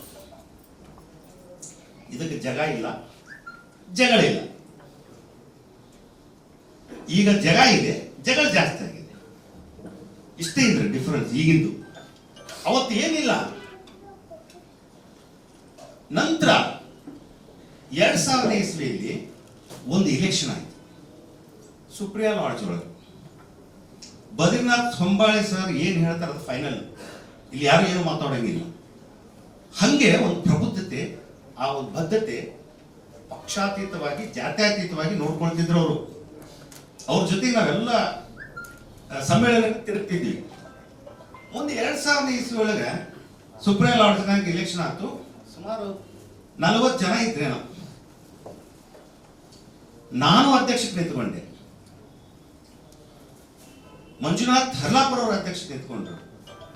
ಇದಕ್ಕೆ ಜಗಳ ಇಲ್ಲ. ಈಗ ಜಗ ಇದೆ, ಜಗಳ ಜಾಸ್ತಿ ಆಗಿದೆ. ಇಷ್ಟೇ ಇದ್ರೆ ಡಿಫರೆನ್ಸ್ ಈಗಿಂದು. ಅವತ್ತು ಏನಿಲ್ಲ. ನಂತರ 2000 ಇಸ್ವಿಯಲ್ಲಿ ಒಂದು ಇಲೆಕ್ಷನ್ ಆಯಿತು ಸುಪ್ರಿಯಾ ಲಾಡ್ಜ್ ಒಳಗೆ. ಬದ್ರಿನಾಥ್ ಹೊಂಬಾಳೆ ಸರ್ ಏನ್ ಹೇಳ್ತಾರೆ ಅದು ಫೈನಲ್. ಇಲ್ಲಿ ಯಾರು ಏನು ಮಾತಾಡೋಂಗಿಲ್ಲ. ಹಂಗೆ ಒಂದು ಪ್ರಬುದ್ಧತೆ, ಆ ಒಂದು ಬದ್ಧತೆ ಪಕ್ಷಾತೀತವಾಗಿ, ಜಾತ್ಯತೀತವಾಗಿ ನೋಡ್ಕೊಳ್ತಿದ್ರು ಅವರು. ಅವ್ರ ಜೊತೆಗೆ ನಾವೆಲ್ಲ ಸಮ್ಮೇಳನಕ್ಕೆ ತಿರುಗ್ತಿದ್ವಿ. ಒಂದು 2000 ಇಸ್ವಿ ಒಳಗೆ ಸುಪ್ರಿಯಾ ಲಾಡ್ಜ್ನಾಗ ಇಲೆಕ್ಷನ್ ಆಯ್ತು. ಸುಮಾರು 40 ಜನ ಇದ್ರೇನೋ. ನಾನು ಅಧ್ಯಕ್ಷಕ್ಕೆ ನಿಂತ್ಕೊಂಡೆ. ಮಂಜುನಾಥ್ ಹರ್ಲಾಪುರ ಅವರು ಅಧ್ಯಕ್ಷತೆ ನಿಂತ್ಕೊಂಡ್ರು.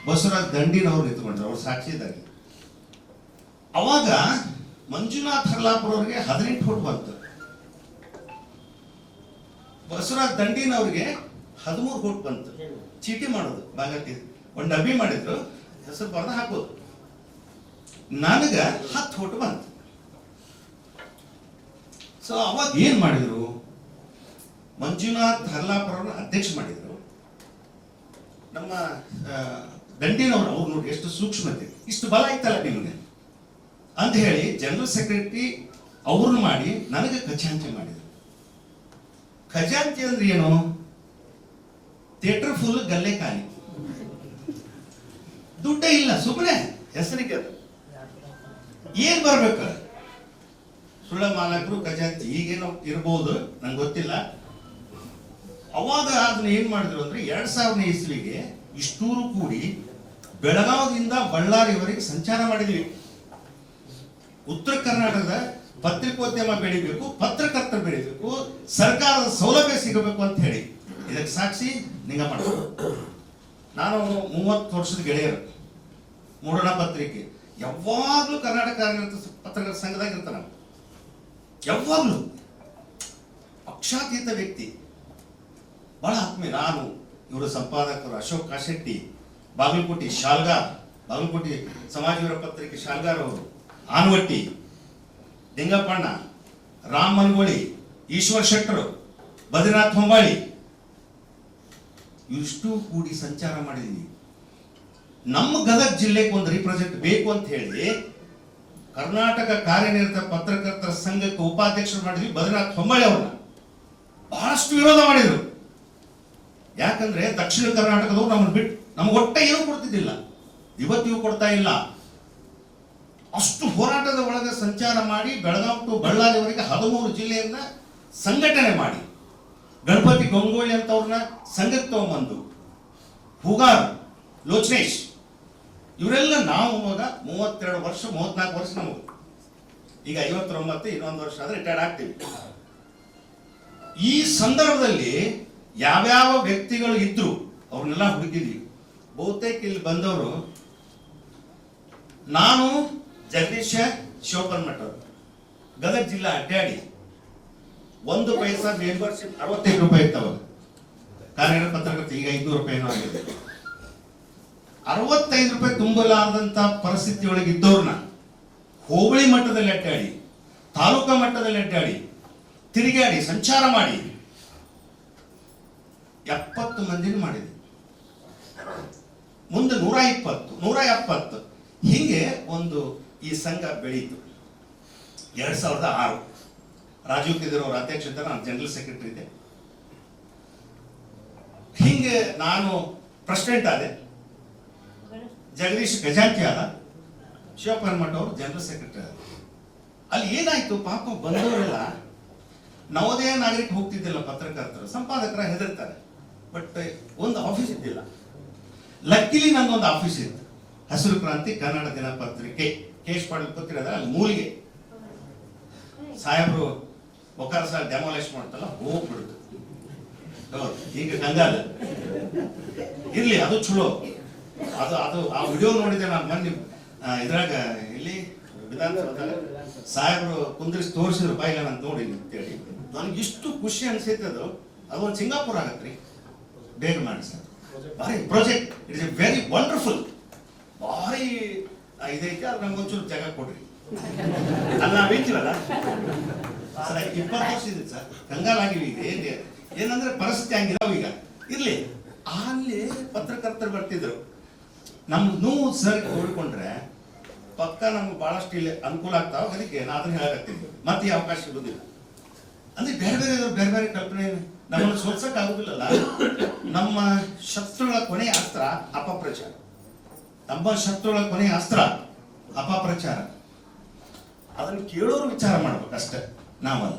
ಬಸವರಾಜ್ ದಂಡಿನವರು ನಿಂತ್ಕೊಂಡ್ರು, ಅವ್ರು ಸಾಕ್ಷಿದಾಗಿ. ಅವಾಗ ಮಂಜುನಾಥ್ ಹರ್ಲಾಪುರ ಅವರಿಗೆ 18 ವೋಟ್ ಬಂತು. ಬಸವರಾಜ್ ದಂಡಿನವ್ರಿಗೆ 13 ವೋಟ್ ಬಂತು. ಚೀಟಿ ಮಾಡೋದು ಭಾಗಕ್ಕೆ ಒಂದು ಡಬ್ಬಿ ಮಾಡಿದ್ರು, ಹೆಸರು ಬರೆದು ಹಾಕೋದು. ನನಗ 10 ವೋಟ್ ಬಂತು. ಸೊ ಅವಾಗ ಏನ್ ಮಾಡಿದ್ರು, ಮಂಜುನಾಥ್ ಹರ್ಲಾಪುರ ಅಧ್ಯಕ್ಷ ಮಾಡಿದ್ರು. ನಮ್ಮ ದಂಡಿನವರು ಅವ್ರು ನೋಡಿ ಎಷ್ಟು ಸೂಕ್ಷ್ಮತೆ, ಇಷ್ಟು ಬಲ ಇತ್ತಲ್ಲ ನಿಮಗೆ ಅಂತ ಹೇಳಿ ಜನರಲ್ ಸೆಕ್ರೆಟರಿ ಅವ್ರನ್ನ ಮಾಡಿ ನನಗೆ ಖಜಾಂಚಿ ಮಾಡಿದ್ರು. ಖಜಾಂಚಿ ಅಂದ್ರೆ ಏನು? ಥಿಯೇಟರ್ ಫುಲ್ ಗಲ್ಲೆ ಖಾಲಿ, ದುಡ್ಡೇ ಇಲ್ಲ, ಸುಮ್ಮನೆ ಹೆಸರಿಗೆ. ಏನ್ ಬರ್ಬೇಕ? ಸುಳ್ಳ ಮಾಲಕರು ಖಜಾಂಚಿ ಈಗೇನೋ ಇರ್ಬೋದು, ನಂಗೆ ಗೊತ್ತಿಲ್ಲ. ಅವಾಗ ಅದನ್ನ ಏನ್ ಮಾಡಿದ್ರು ಅಂದ್ರೆ 2000 ಇಸ್ವಿಗೆ ಇಷ್ಟೂರು ಕೂಡಿ ಬೆಳಗಾವಿಯಿಂದ ಬಳ್ಳಾರಿವರೆಗೆ ಸಂಚಾರ ಮಾಡಿದ್ವಿ. ಉತ್ತರ ಕರ್ನಾಟಕದ ಪತ್ರಿಕೋದ್ಯಮ ಬೆಳಿಬೇಕು, ಪತ್ರಕರ್ತರು ಬೆಳಿಬೇಕು, ಸರ್ಕಾರದ ಸೌಲಭ್ಯ ಸಿಗಬೇಕು ಅಂತ ಹೇಳಿ. ಇದಕ್ಕೆ ಸಾಕ್ಷಿ ನಿಂಗಮ್ಮ. ನಾನು 30 ವರ್ಷದ ಗೆಳೆಯರು. ಮೂಡಣ ಪತ್ರಿಕೆ ಯಾವಾಗ್ಲೂ ಕರ್ನಾಟಕ ಪತ್ರಕರ್ತರ ಸಂಘದಾಗ ಇರ್ತಾನ. ಯಾವಾಗ್ಲೂ ಪಕ್ಷಾತೀತ ವ್ಯಕ್ತಿ, ಬಹಳ ಆತ್ಮೀಯ. ನಾನು, ಇವರು ಸಂಪಾದಕರು ಅಶೋಕ್ ಕಾಶೆಟ್ಟಿ, ಬಾಗಲಕೋಟೆ ಶಾಲ್ಗಾರ್, ಬಾಗಲಕೋಟೆ ಸಮಾಜ ವಿರೋಧ ಪತ್ರಿಕೆ ಶಾಲ್ಗಾರ್ ಅವರು, ಆನವಟ್ಟಿ, ದಿಂಗಪ್ಪಣ್ಣ, ರಾಮ್ ಮನಗೋಳಿ, ಈಶ್ವರ್ ಶೆಟ್ಟರು, ಬದ್ರಿನಾಥ್ ಹೊಂಬಾಳಿ, ಇಷ್ಟು ಕೂಡಿ ಸಂಚಾರ ಮಾಡಿದ್ವಿ. ನಮ್ಮ ಗದಗ ಜಿಲ್ಲೆಗೆ ಒಂದು ರಿಪ್ರೆಸೆಂಟ್ ಬೇಕು ಅಂತ ಹೇಳಿ ಕರ್ನಾಟಕ ಕಾರ್ಯನಿರತ ಪತ್ರಕರ್ತರ ಸಂಘಕ್ಕೆ ಉಪಾಧ್ಯಕ್ಷರು ಮಾಡಿದ್ವಿ ಬದ್ರಿನಾಥ್ ಹೊಂಬಾಳಿ ಅವ್ರನ್ನ. ಬಹಳಷ್ಟು ವಿರೋಧ ಮಾಡಿದ್ರು. ಯಾಕಂದ್ರೆ ದಕ್ಷಿಣ ಕರ್ನಾಟಕದವ್ರು ನಮ್ಮನ್ನು ಬಿಟ್ಟು ನಮ್ಗೆ ಒಟ್ಟ ಏನೂ ಕೊಡ್ತಿದ್ದಿಲ್ಲ, ಇವತ್ತಿಗೂ ಕೊಡ್ತಾ ಇಲ್ಲ. ಅಷ್ಟು ಹೋರಾಟದ ಒಳಗೆ ಸಂಚಾರ ಮಾಡಿ ಬೆಳಗಾವಿ ಟು ಬಳ್ಳಾರಿವರೆಗೆ 13 ಜಿಲ್ಲೆಯನ್ನ ಸಂಘಟನೆ ಮಾಡಿ ಗಣಪತಿ ಗಂಗೋಳಿ ಅಂತವ್ರನ್ನ ಸಂಘಕ್ಕೆ ತಗೊಂಬಂದು, ಹೂಗಾರ್, ಲೋಚನೇಶ್, ಇವರೆಲ್ಲ ನಾವು ಅವಾಗ 32 ವರ್ಷ 34 ವರ್ಷ ನಮಗೆ. ಈಗ 59, ಇನ್ನೊಂದು ವರ್ಷ ಆದ್ರೆ ರಿಟೈರ್ಡ್ ಆಗ್ತೀವಿ. ಈ ಸಂದರ್ಭದಲ್ಲಿ ಯಾವ್ಯಾವ ವ್ಯಕ್ತಿಗಳು ಇದ್ರು ಅವ್ರನ್ನೆಲ್ಲ ಹುಡುಕಿದ್ವಿ. ಬಹುತೇಕ ಇಲ್ಲಿ ಬಂದವರು ನಾನು, ಜಗದೀಶ ಶಿವಪನ್ಮಠ ಅವರು ಗದಗ ಜಿಲ್ಲಾ ಅಡ್ಡಾಡಿ 1 ಪೈಸಾ ಮೆಂಬರ್ಶಿಪ್ 65 ರೂಪಾಯಿ ಇತ್ತವ. ಕಾರ್ಯನಿರತ ಪತ್ರಕರ್ತ ಈಗ 500 ರೂಪಾಯಿನೂ ಆಗಿದೆ. 65 ರೂಪಾಯಿ ತುಂಬಲಾರದಂತ ಪರಿಸ್ಥಿತಿ ಒಳಗೆ ಇದ್ದವ್ರನ್ನ ಹೋಬಳಿ ಮಟ್ಟದಲ್ಲಿ ಅಡ್ಡಾಡಿ ತಾಲೂಕಾ ಮಟ್ಟದಲ್ಲಿ ಅಡ್ಡಾಡಿ ತಿರುಗಾಡಿ ಸಂಚಾರ ಮಾಡಿ 70 ಮಂದಿನ ಮಾಡಿದ್ವಿ. ಮುಂದೆ 120, 170 ಹೀಗೆ ಒಂದು ಈ ಸಂಘ ಬೆಳೀತು. 2006 ರಾಜೀವ್ ಕೆದಿರ್ ಅವರ ಅಧ್ಯಕ್ಷತೆ, ನಾನು ಜನರಲ್ ಸೆಕ್ರೆಟರಿ ಇದ್ದೆ. ಹಿಂಗೆ ನಾನು ಪ್ರೆಸಿಡೆಂಟ್ ಆದೆ, ಜಗದೀಶ್ ಗಜಾಂತಿ ಆದ, ಶಿವಪ್ಪ ಮಠ ಅವರು ಜನರಲ್ ಸೆಕ್ರೆಟರಿ ಆದ. ಅಲ್ಲಿ ಏನಾಯ್ತು, ಪಾಪ ಬಂದವರೆಲ್ಲ ನವೋದಯ ನಾಗರಿಕ ಹೋಗ್ತಿದ್ದಿಲ್ಲ, ಪತ್ರಕರ್ತರು ಸಂಪಾದಕರ ಹೆದರ್ತಾರೆ, ಬಟ್ ಒಂದು ಆಫೀಸ್ ಇದ್ದಿಲ್ಲ. ಲಕ್ಕಿಲಿ ನಂದೊಂದು ಆಫೀಸ್ ಇತ್ತು, ಹಸಿರು ಕ್ರಾಂತಿ ಕನ್ನಡ ದಿನಪತ್ರಿಕೆ, ಕೇಶ್ ಪಾಟೀಲ್ ಗೊತ್ತಿರೋದ, ಅಲ್ಲಿ ಮೂಲಿಗೆ ಸಾಹೇಬ್ರು ಒಕ್ಕಾರ ಸಾಲ ಡೆಮಾಲಿಶ್ ಮಾಡ್ತಲ್ಲ, ಹೋಗ್ಬಿಡುದು. ಈಗ ಕಂಗಾಲ ಇರ್ಲಿ, ಅದು ಚಲೋ. ಅದು ಆ ವಿಡಿಯೋ ನೋಡಿದೆ ನಾನು ಮೊನ್ನೆ ಇದ್ರಾಗ, ಇಲ್ಲಿ ವಿಧಾನಸೌಧದಾಗ ಸಾಹೇಬ್ರು ಕುಂದ್ರಿಸಿ ತೋರಿಸಿದ್ರು, ಬಾಯಿಲ್ಲ ನಾನು ನೋಡಿ ಅಂತೇಳಿ ನನಗೆ ಇಷ್ಟು ಖುಷಿ ಅನ್ಸೈತೆ. ಅದೊಂದು ಸಿಂಗಾಪುರ್ ಆಗತ್ರಿ, ಬೇಗ ಮಾಡಿ ಸರ್. ಭಾರಿ project, it's A very wonderful, ಭಾರಿ ಇದೈತೆ. ಅದು ನಮ್ಗೊಂಚೂರು ಜಾಗ ಕೊಡ್ರಿ. ಅಲ್ಲಿ ನಾವಿಂತೀವಲ್ಲ ಸರ್, 20 ವರ್ಷ ಇದೆ ಸರ್, ಕಂಗಾಲಾಗಿವಿ. ಈಗ ಏನಂದ್ರೆ ಪರಿಸ್ಥಿತಿ ಹಂಗಿದಾವ. ಈಗ ಇರ್ಲಿ, ಅಲ್ಲಿ ಪತ್ರಕರ್ತರು ಬರ್ತಿದ್ರು. ನಮ್ ನೋವು ಸರ್ ನೋಡ್ಕೊಂಡ್ರೆ ಪಕ್ಕ ನಮ್ಗೆ ಬಹಳಷ್ಟು ಇಲ್ಲಿ ಅನುಕೂಲ ಆಗ್ತಾವ. ಅದಕ್ಕೆ ನಾನು ಅದನ್ನ ಹೇಳಕತ್ತೀನಿ, ಮತ್ತೆ ಈ ಅವಕಾಶ ಇರುವುದಿಲ್ಲ. ಅಂದ್ರೆ ಬೇರೆ ಬೇರೆ ಕಲ್ಪನೆ ನಮ್ಮನ್ನು ಸೋಲ್ಸಕ್ ಆಗುದಿಲ್ಲಲ್ಲ. ನಮ್ಮ ಶತ್ರುಗಳ ಕೊನೆಯ ಅಸ್ತ್ರ ಅಪಪ್ರಚಾರ. ನಮ್ಮ ಶತ್ರುಗಳ ಕೊನೆಯ ಅಸ್ತ್ರ ಅಪಪ್ರಚಾರ. ಅದನ್ನು ಕೇಳೋರು ವಿಚಾರ ಮಾಡ್ಬೇಕಷ್ಟೇ, ನಾವಲ್ಲ.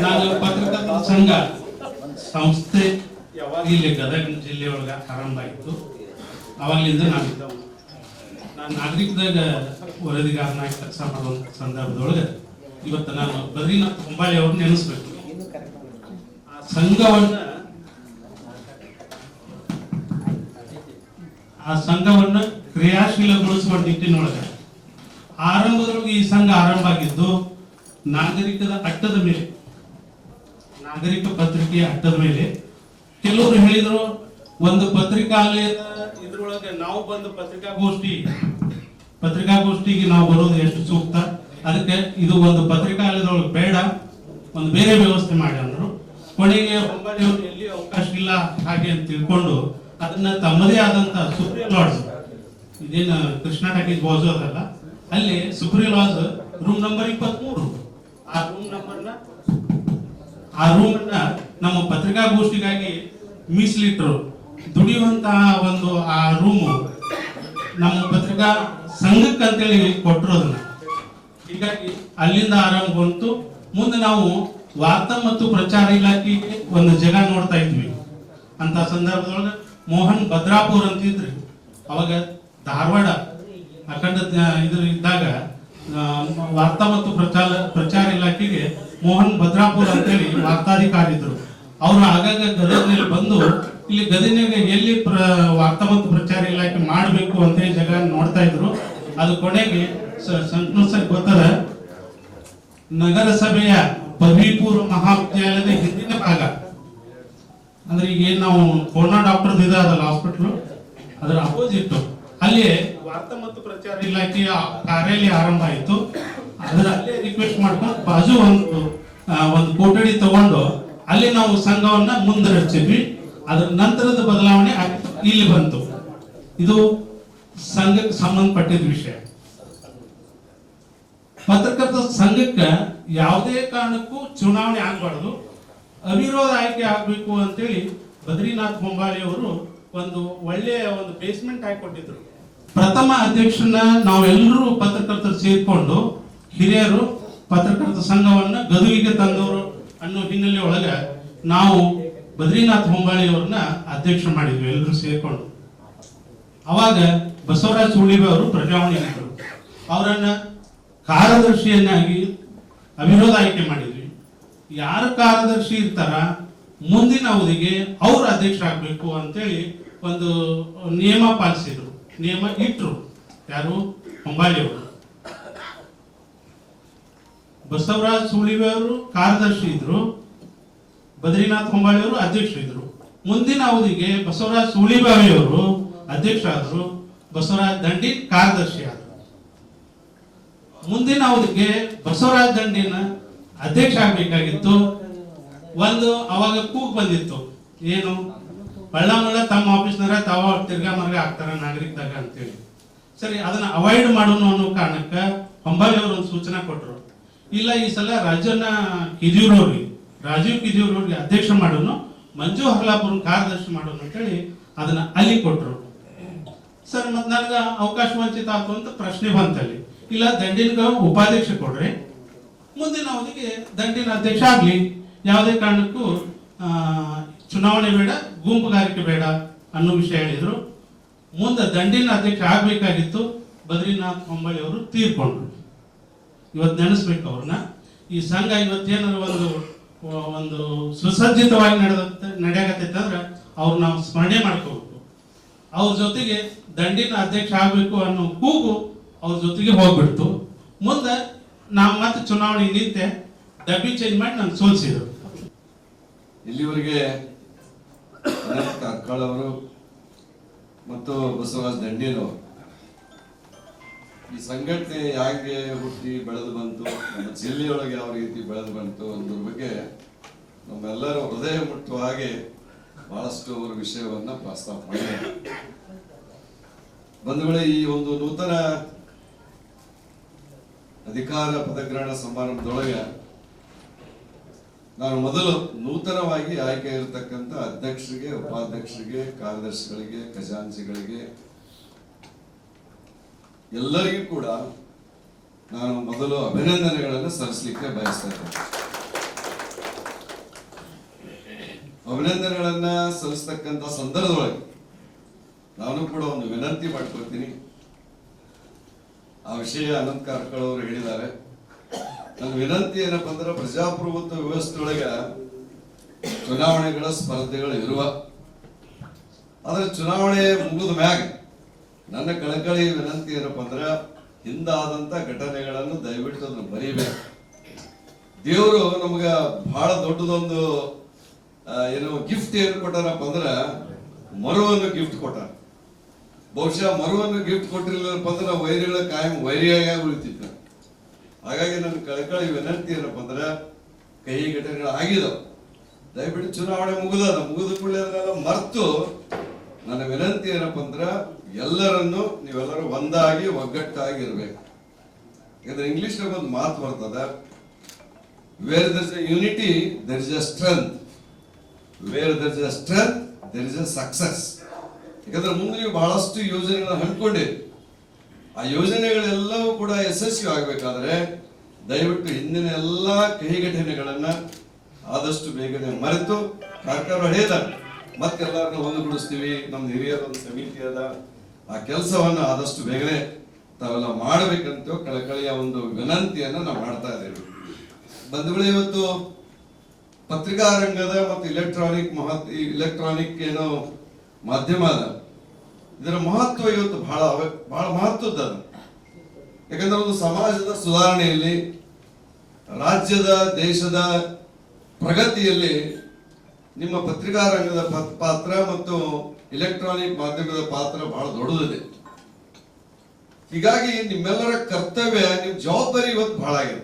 ನಾನು ಪತ್ರಕರ್ತರ ಸಂಘ ಸಂಸ್ಥೆ ಯಾವಾಗ ಇಲ್ಲಿ ಗದಗ ಜಿಲ್ಲೆಯೊಳಗ ಆರಂಭ ಆಯಿತು, ಅವಾಗಲಿಂದ ನಾವಿದ್ದವು. ನಾನು ನಾಗರಿಕದಾಗ ವರದಿಗಾರನಾಗಿ ಕೆಲಸ ಮಾಡೋ ಸಂದರ್ಭದೊಳಗೆ ಇವತ್ತು ನಾನು ಬದ್ರಿನಾಥ್ ಹೊಂಬಾಳಿ ಅವ್ರನ್ನ ನೆನೆಸ್ಬೇಕು. ಆ ಸಂಘವನ್ನ ಕ್ರಿಯಾಶೀಲಗೊಳಿಸುವ ನಿಟ್ಟಿನೊಳಗೆ ಆರಂಭದೊಳಗೆ ಈ ಸಂಘ ಆರಂಭ ಆಗಿದ್ದು ನಾಗರಿಕದ ಅಟ್ಟದ ಮೇಲೆ, ನಾಗರಿಕ ಪತ್ರಿಕೆಯ ಅಟ್ಟದ ಮೇಲೆ. ಕೆಲವರು ಹೇಳಿದ್ರು ಒಂದು ಪತ್ರಿಕಾಲಯದ ಇದ್ರೊಳಗೆ ನಾವು ಬಂದು ಪತ್ರಿಕಾಗೋಷ್ಠಿಗೆ ನಾವು ಬರೋದು ಎಷ್ಟು ಸೂಕ್ತ, ಅದಕ್ಕೆ ಇದು ಒಂದು ಪತ್ರಿಕಾಲಯದೊಳಗೆ ಬೇಡ, ಒಂದು ಬೇರೆ ವ್ಯವಸ್ಥೆ ಮಾಡಿ ಅಂದ್ರು. ಕೊನೆಗೆ ಹೊಂಬಾಳಿಯವರು ಎಲ್ಲಿ ಅವಕಾಶ ಇಲ್ಲ ಹಾಗೆ ಅಂತ ತಿಳ್ಕೊಂಡು ಅದನ್ನ ತಮ್ಮದೇ ಆದಂತ ಸುಪ್ರೀಂ ಲಾಡ್ಜ್, ಇದೇನು ಕೃಷ್ಣಾ ಟಾಕೀಸ್ ಬಾಜು ಅದಲ್ಲ, ಅಲ್ಲಿ ಸುಪ್ರೀಂ ಲಾಡ್ಜ್ ರೂಮ್ ನಂಬರ್ 23, ಆ ರೂಮ್ ಅನ್ನ ನಮ್ಮ ಪತ್ರಿಕಾಗೋಷ್ಠಿಗಾಗಿ ಮೀಸಲಿಟ್ಟರು. ದುಡಿಯುವಂತಹ ಒಂದು ಆ ರೂಮು ನಮ್ಮ ಪತ್ರಿಕಾ ಸಂಘಕ್ಕೆ ಅಂತೇಳಿ ಕೊಟ್ಟರು ಅದನ್ನ. ಹೀಗಾಗಿ ಅಲ್ಲಿಂದ ಆರಂಭ ಬಂತು. ಮುಂದೆ ನಾವು ವಾರ್ತಾ ಮತ್ತು ಪ್ರಚಾರ ಇಲಾಖೆಗೆ ಒಂದು ಜಾಗ ನೋಡ್ತಾ ಇದ್ವಿ. ಅಂತ ಸಂದರ್ಭದೊಳಗೆ ಮೋಹನ್ ಭದ್ರಾಪುರ್ ಅಂತ ಇದ್ರಿ, ಅವಾಗ ಧಾರವಾಡ ಅಖಂಡ ಇದ್ರ ಇದ್ದಾಗ ವಾರ್ತಾ ಮತ್ತು ಪ್ರಚಾರ ಇಲಾಖೆಗೆ ಮೋಹನ್ ಭದ್ರಾಪುರ್ ಅಂತೇಳಿ ವಾರ್ತಾಧಿಕಾರಿ ಇದ್ರು. ಅವರು ಆಗಾಗ ಗದಗಿನಲ್ಲಿ ಬಂದು ಇಲ್ಲಿ ಗದಗಿನಾಗ ಎಲ್ಲಿ ವಾರ್ತಾ ಮತ್ತು ಪ್ರಚಾರ ಇಲಾಖೆ ಮಾಡಬೇಕು ಅಂತ ಜಾಗ ನೋಡ್ತಾ ಇದ್ರು. ಅದು ಕೊನೆಗೆ ಸಂತೋಷ ಗೊತ್ತದ, ನಗರಸಭೆಯ ಪದವಿ ಪೂರ್ವ ಮಹಾವಿದ್ಯಾಲಯದ ಹಿಂದಿನ ಭಾಗ, ಅಂದ್ರೆ ಈಗ ಏನ್ ನಾವು ಕೊರೋನಾ ಡಾಕ್ಟರ್ ಇದೆ ಅದಲ್ಲ ಹಾಸ್ಪಿಟಲ್, ಅದರ ಅಪೋಸಿಟ್ ಅಲ್ಲಿ ವಾರ್ತಾ ಮತ್ತು ಪ್ರಚಾರ ಇಲಾಖೆಯ ಕಾರ್ಯಾಲಯ ಆರಂಭ ಆಯಿತು. ಅದರ ಅಲ್ಲೇ ರಿಕ್ವೆಸ್ಟ್ ಮಾಡ್ಕೊಂಡು ಬಾಜು ಒಂದು ಕೊಠಡಿ ತಗೊಂಡು ಅಲ್ಲಿ ನಾವು ಸಂಘವನ್ನ ಮುಂದುವರಿಸಿದ್ವಿ. ಅದರ ನಂತರದ ಬದಲಾವಣೆ ಇಲ್ಲಿ ಬಂತು. ಇದು ಸಂಘಕ್ಕೆ ಸಂಬಂಧಪಟ್ಟಿದ ವಿಷಯ. ಪತ್ರಕರ್ತರ ಸಂಘಕ್ಕೆ ಯಾವುದೇ ಕಾರಣಕ್ಕೂ ಚುನಾವಣೆ ಆಗಬಾರ್ದು, ಅವಿರೋಧ ಆಯ್ಕೆ ಆಗಬೇಕು ಅಂತೇಳಿ ಬದ್ರಿನಾಥ್ ಹೊಂಬಾಳಿ ಅವರು ಒಂದು ಒಳ್ಳೆಯ ಒಂದು ಬೇಸ್ಮೆಂಟ್ ಹಾಕಿಕೊಟ್ಟಿದ್ರು. ಪ್ರಥಮ ಅಧ್ಯಕ್ಷನ ನಾವೆಲ್ಲರೂ ಪತ್ರಕರ್ತರು ಸೇರ್ಕೊಂಡು ಹಿರಿಯರು ಪತ್ರಕರ್ತರ ಸಂಘವನ್ನ ಗದುಗಿಗೆ ತಂದವರು ಅನ್ನೋ ಹಿನ್ನೆಲೆ ಒಳಗ ನಾವು ಬದ್ರಿನಾಥ್ ಹೊಂಬಾಳಿ ಅವ್ರನ್ನ ಅಧ್ಯಕ್ಷ ಮಾಡಿದ್ವಿ ಎಲ್ಲರೂ ಸೇರ್ಕೊಂಡು. ಅವಾಗ ಬಸವರಾಜ್ ಸುಳಿಬೆ ಅವರು ಪ್ರಜಾವಾಣಿ ಆಗಿದ್ರು, ಅವರನ್ನ ಕಾರ್ಯದರ್ಶಿಯನ್ನಾಗಿ ಅವಿರೋಧ ಆಯ್ಕೆ ಮಾಡಿದ್ವಿ. ಯಾರು ಕಾರ್ಯದರ್ಶಿ ಇರ್ತಾರ ಮುಂದಿನ ಅವಧಿಗೆ ಅವ್ರ ಅಧ್ಯಕ್ಷ ಆಗ್ಬೇಕು ಅಂತೇಳಿ ಒಂದು ನಿಯಮ ಪಾಲಿಸಿದ್ರು, ನಿಯಮ ಇಟ್ರು. ಯಾರು? ಹೊಂಬಾಳಿ ಅವರು. ಬಸವರಾಜ್ ಸುಳಿವೆ ಅವರು ಕಾರ್ಯದರ್ಶಿ ಇದ್ರು, ಬದ್ರಿನಾಥ್ ಹೊಂಬಾಳಿ ಅವರು ಅಧ್ಯಕ್ಷರಿದ್ರು. ಮುಂದಿನ ಅವಧಿಗೆ ಬಸವರಾಜ್ ಸುಳಿಬಾವಿ ಅವರು ಅಧ್ಯಕ್ಷ ಆದ್ರು, ಬಸವರಾಜ್ ದಂಡಿ ಕಾರ್ಯದರ್ಶಿ ಆದ್ರು. ಮುಂದಿನ ಅವಧಿಗೆ ಬಸವರಾಜ ದಂಡಿನ ಅಧ್ಯಕ್ಷ ಆಗ್ಬೇಕಾಗಿತ್ತು. ಒಂದು ಅವಾಗ ಕೂಗ್ ಬಂದಿತ್ತು, ಏನು ಬಳ್ಳಮಳ್ಳ ತಮ್ಮ ಆಫೀಸ್ನಾರ ತಾವ ತಿರ್ಗಾ ಮರ್ಗ ಆಗ್ತಾರ ನಾಗರಿಕದಾಗ ಅಂತೇಳಿ. ಸರಿ, ಅದನ್ನ ಅವಾಯ್ಡ್ ಮಾಡೋಣ ಅನ್ನೋ ಕಾರಣಕ್ಕೆ ಹೊಂಬಾಲಿ ಅವರು ಒಂದು ಸೂಚನೆ ಕೊಟ್ಟರು. ಇಲ್ಲ, ಈ ಸಲ ರಾಜೀವ್ ಕಿದಿಯೂರವ್ರಿಗೆ ಅಧ್ಯಕ್ಷ ಮಾಡೋನು, ಮಂಜು ಹರ್ಲಾಪುರ ಕಾರ್ಯದರ್ಶಿ ಮಾಡೋನು ಅಂತೇಳಿ ಅದನ್ನ ಅಲ್ಲಿ ಕೊಟ್ಟರು. ಸರ್, ಮತ್ತೆ ನನಗೆ ಅವಕಾಶ ವಂಚಿತ ಆಯ್ತು ಅಂತ ಪ್ರಶ್ನೆ ಬಂತಲ್ಲಿ. ಇಲ್ಲ, ದಂಡಿನ ಉಪಾಧ್ಯಕ್ಷ ಕೊಡ್ರಿ, ಮುಂದಿನ ಅವಧಿಗೆ ದಂಡಿನ ಅಧ್ಯಕ್ಷ ಆಗ್ಲಿ, ಯಾವುದೇ ಕಾರಣಕ್ಕೂ ಚುನಾವಣೆ ಬೇಡ, ಗುಂಪುಗಾರಿಕೆ ಬೇಡ ಅನ್ನೋ ವಿಷಯ ಹೇಳಿದ್ರು. ಮುಂದೆ ದಂಡಿನ ಅಧ್ಯಕ್ಷ ಆಗ್ಬೇಕಾಗಿತ್ತು, ಬದ್ರಿನಾಥ್ ಹೊಂಬಾಳಿ ಅವರು ತೀರ್ಕೊಂಡ್ರು. ಇವತ್ತು ನೆನೆಸ್ಬೇಕು ಅವ್ರನ್ನ. ಈ ಸಂಘ ಇವತ್ತೇನಾದ್ರು ಒಂದು ಸುಸಜ್ಜಿತವಾಗಿ ನಡೆಯಕತ್ತೈತೆ ಅಂದ್ರೆ ಅವ್ರು ನಾವು ಸ್ಮರಣೆ ಮಾಡ್ಕೋಬೇಕು. ಅವ್ರ ಜೊತೆಗೆ ದಂಡಿನ ಅಧ್ಯಕ್ಷ ಆಗ್ಬೇಕು ಅನ್ನೋ ಕೂಗು ಅವ್ರ ಜೊತೆಗೆ ಹೋಗ್ಬಿಡ್ತು. ಮುಂದೆ ನಾವು ಮತ್ತೆ ಚುನಾವಣೆ ನಿಂತೆ ಡಬ್ಬಿ ಚೇಂಜ್ ಮಾಡಿ ನಾನು ಸೋಲಿಸಿದ್ರು. ಇಲ್ಲಿವರೆಗೆ ಅನಂತ್ ಕಾರ್ಕಳ ಅವರು ಮತ್ತು ಬಸವರಾಜ್ ದಂಡೇನವರು ಈ ಸಂಘಟನೆ ಹೇಗೆ ಹುಟ್ಟಿ ಬೆಳೆದು ಬಂತು, ನಮ್ಮ ಜಿಲ್ಲೆಯೊಳಗೆ ಯಾವ ರೀತಿ ಬೆಳೆದು ಬಂತು ಅನ್ನೋದ್ರ ಬಗ್ಗೆ ನಮ್ಮೆಲ್ಲರ ಹೃದಯ ಮುಟ್ಟುವ ಹಾಗೆ ಬಹಳಷ್ಟು ಅವರ ವಿಷಯವನ್ನ ಪ್ರಸ್ತಾಪ ಮಾಡಿದ್ದಾರೆ. ಬಂಧುಗಳೇ, ಈ ಒಂದು ನೂತನ ಅಧಿಕಾರ ಪದಗ್ರಹಣ ಸಮಾರಂಭದೊಳಗೆ ನಾನು ಮೊದಲು ನೂತನವಾಗಿ ಆಯ್ಕೆ ಇರತಕ್ಕಂಥ ಅಧ್ಯಕ್ಷರಿಗೆ, ಉಪಾಧ್ಯಕ್ಷರಿಗೆ, ಕಾರ್ಯದರ್ಶಿಗಳಿಗೆ, ಖಜಾಂಚಿಗಳಿಗೆ ಎಲ್ಲರಿಗೂ ಕೂಡ ನಾನು ಮೊದಲು ಅಭಿನಂದನೆಗಳನ್ನು ಸಲ್ಲಿಸಲಿಕ್ಕೆ ಬಯಸ್ತಾ ಇದ್ದೇನೆ. ಅಭಿನಂದನೆಗಳನ್ನ ಸಲ್ಲಿಸ್ತಕ್ಕಂಥ ಸಂದರ್ಭದೊಳಗೆ ನಾನು ಕೂಡ ಒಂದು ವಿನಂತಿ ಮಾಡ್ಕೊಳ್ತೀನಿ. ಆ ವಿಷಯ ಅನಂತ್ ಕಾರ್ಕಳ ಅವರು ಹೇಳಿದ್ದಾರೆ. ನನ್ನ ವಿನಂತಿ ಏನಪ್ಪಾ ಅಂದ್ರೆ, ಪ್ರಜಾಪ್ರಭುತ್ವ ವ್ಯವಸ್ಥೆಯೊಳಗೆ ಚುನಾವಣೆಗಳ ಸ್ಪರ್ಧೆಗಳು ಇರುವ, ಆದ್ರೆ ಚುನಾವಣೆ ಮುಗಿದ ಮ್ಯಾಗ ನನ್ನ ಕಳಕಳಿ ವಿನಂತಿ ಏನಪ್ಪಾ ಅಂದ್ರೆ, ಹಿಂದಾದಂತ ಘಟನೆಗಳನ್ನು ದಯವಿಟ್ಟು ಅದನ್ನ ಬರೀಬೇಕು. ದೇವರು ನಮ್ಗ ಬಹಳ ದೊಡ್ಡದೊಂದು ಏನು ಗಿಫ್ಟ್ ಏನು ಕೊಟ್ಟಾರಪ್ಪ ಅಂದ್ರೆ, ಮರುವನ್ನು ಗಿಫ್ಟ್ ಕೊಟ್ಟಾರ. ಬಹುಶಃ ಮರುವನ್ನು ಗಿಫ್ಟ್ ಕೊಟ್ಟಿರ್ಲಿಲ್ಲಪ್ಪ ಅಂದ್ರೆ ವೈರಿಗಳ ಕಾಯಂ ವೈರಿಯಾಗಿ ಉಳಿತಿದ್ದ. ಹಾಗಾಗಿ ನನ್ನ ಕಳಕಳಿ ವಿನಂತಿ ಏನಪ್ಪ ಅಂದ್ರೆ, ಕಹಿ ಘಟನೆಗಳು ಆಗಿದಾವ, ದಯವಿಟ್ಟು ಚುನಾವಣೆ ಮುಗಿದ ಕೂಡಲೇ ಅದನ್ನೆಲ್ಲ ಮರ್ತು ನನ್ನ ವಿನಂತಿ ಏನಪ್ಪ ಅಂದ್ರೆ, ಎಲ್ಲರನ್ನು ನೀವೆಲ್ಲರೂ ಒಂದಾಗಿ ಒಗ್ಗಟ್ಟಾಗಿ ಇರ್ಬೇಕು. ಯಾಕಂದ್ರೆ ಇಂಗ್ಲಿಷ್ ನಾಗ ಒಂದು ಮಾತು ಬರ್ತದ, where there is a unity there is a strength, where there is a strength there is a success. ಯಾಕಂದ್ರೆ ಮುಂದೆ ನೀವು ಬಹಳಷ್ಟು ಯೋಜನೆಗಳನ್ನ ಹಂಚ್ಕೊಂಡಿರಿ. ಆ ಯೋಜನೆಗಳೆಲ್ಲವೂ ಕೂಡ ಯಶಸ್ವಿ ಆಗ್ಬೇಕಾದ್ರೆ ದಯವಿಟ್ಟು ಹಿಂದಿನ ಎಲ್ಲಾ ಕಹಿ ಘಟನೆಗಳನ್ನ ಆದಷ್ಟು ಬೇಗನೆ ಮರೆತು, ಕಾರ್ಕಳ ಹೇಳಿದ್ದಾರೆ, ಮತ್ತೆಲ್ಲರನ್ನ ಒಂದುಗೂಡಿಸ್ತೀವಿ, ನಮ್ದು ಹಿರಿಯರ ಒಂದು ಸಮಿತಿ ಅದ, ಆ ಕೆಲಸವನ್ನ ಆದಷ್ಟು ಬೇಗನೆ ತಾವೆಲ್ಲ ಮಾಡಬೇಕಂತ ಕಳಕಳಿಯ ಒಂದು ವಿನಂತಿಯನ್ನ ನಾವು ಮಾಡ್ತಾ ಇದ್ದೇವೆ. ಬಂಧುಗಳೇ, ಇವತ್ತು ಪತ್ರಿಕಾ ರಂಗದ ಮತ್ತು ಇಲೆಕ್ಟ್ರಾನಿಕ್ ಏನೋ ಮಾಧ್ಯಮ ಅದ, ಇದರ ಮಹತ್ವ ಇವತ್ತು ಬಹಳ ಮಹತ್ವದ. ಯಾಕಂದ್ರೆ ಒಂದು ಸಮಾಜದ ಸುಧಾರಣೆಯಲ್ಲಿ, ರಾಜ್ಯದ ದೇಶದ ಪ್ರಗತಿಯಲ್ಲಿ ನಿಮ್ಮ ಪತ್ರಿಕಾ ರಂಗದ ಪಾತ್ರ ಮತ್ತು ಇಲೆಕ್ಟ್ರಾನಿಕ್ ಮಾಧ್ಯಮದ ಪಾತ್ರ ಬಹಳ ದೊಡ್ಡದಿದೆ. ಹೀಗಾಗಿ ನಿಮ್ಮೆಲ್ಲರ ಕರ್ತವ್ಯ, ನಿಮ್ ಜವಾಬ್ದಾರಿ ಇವತ್ತು ಬಹಳ ಆಗಿದೆ.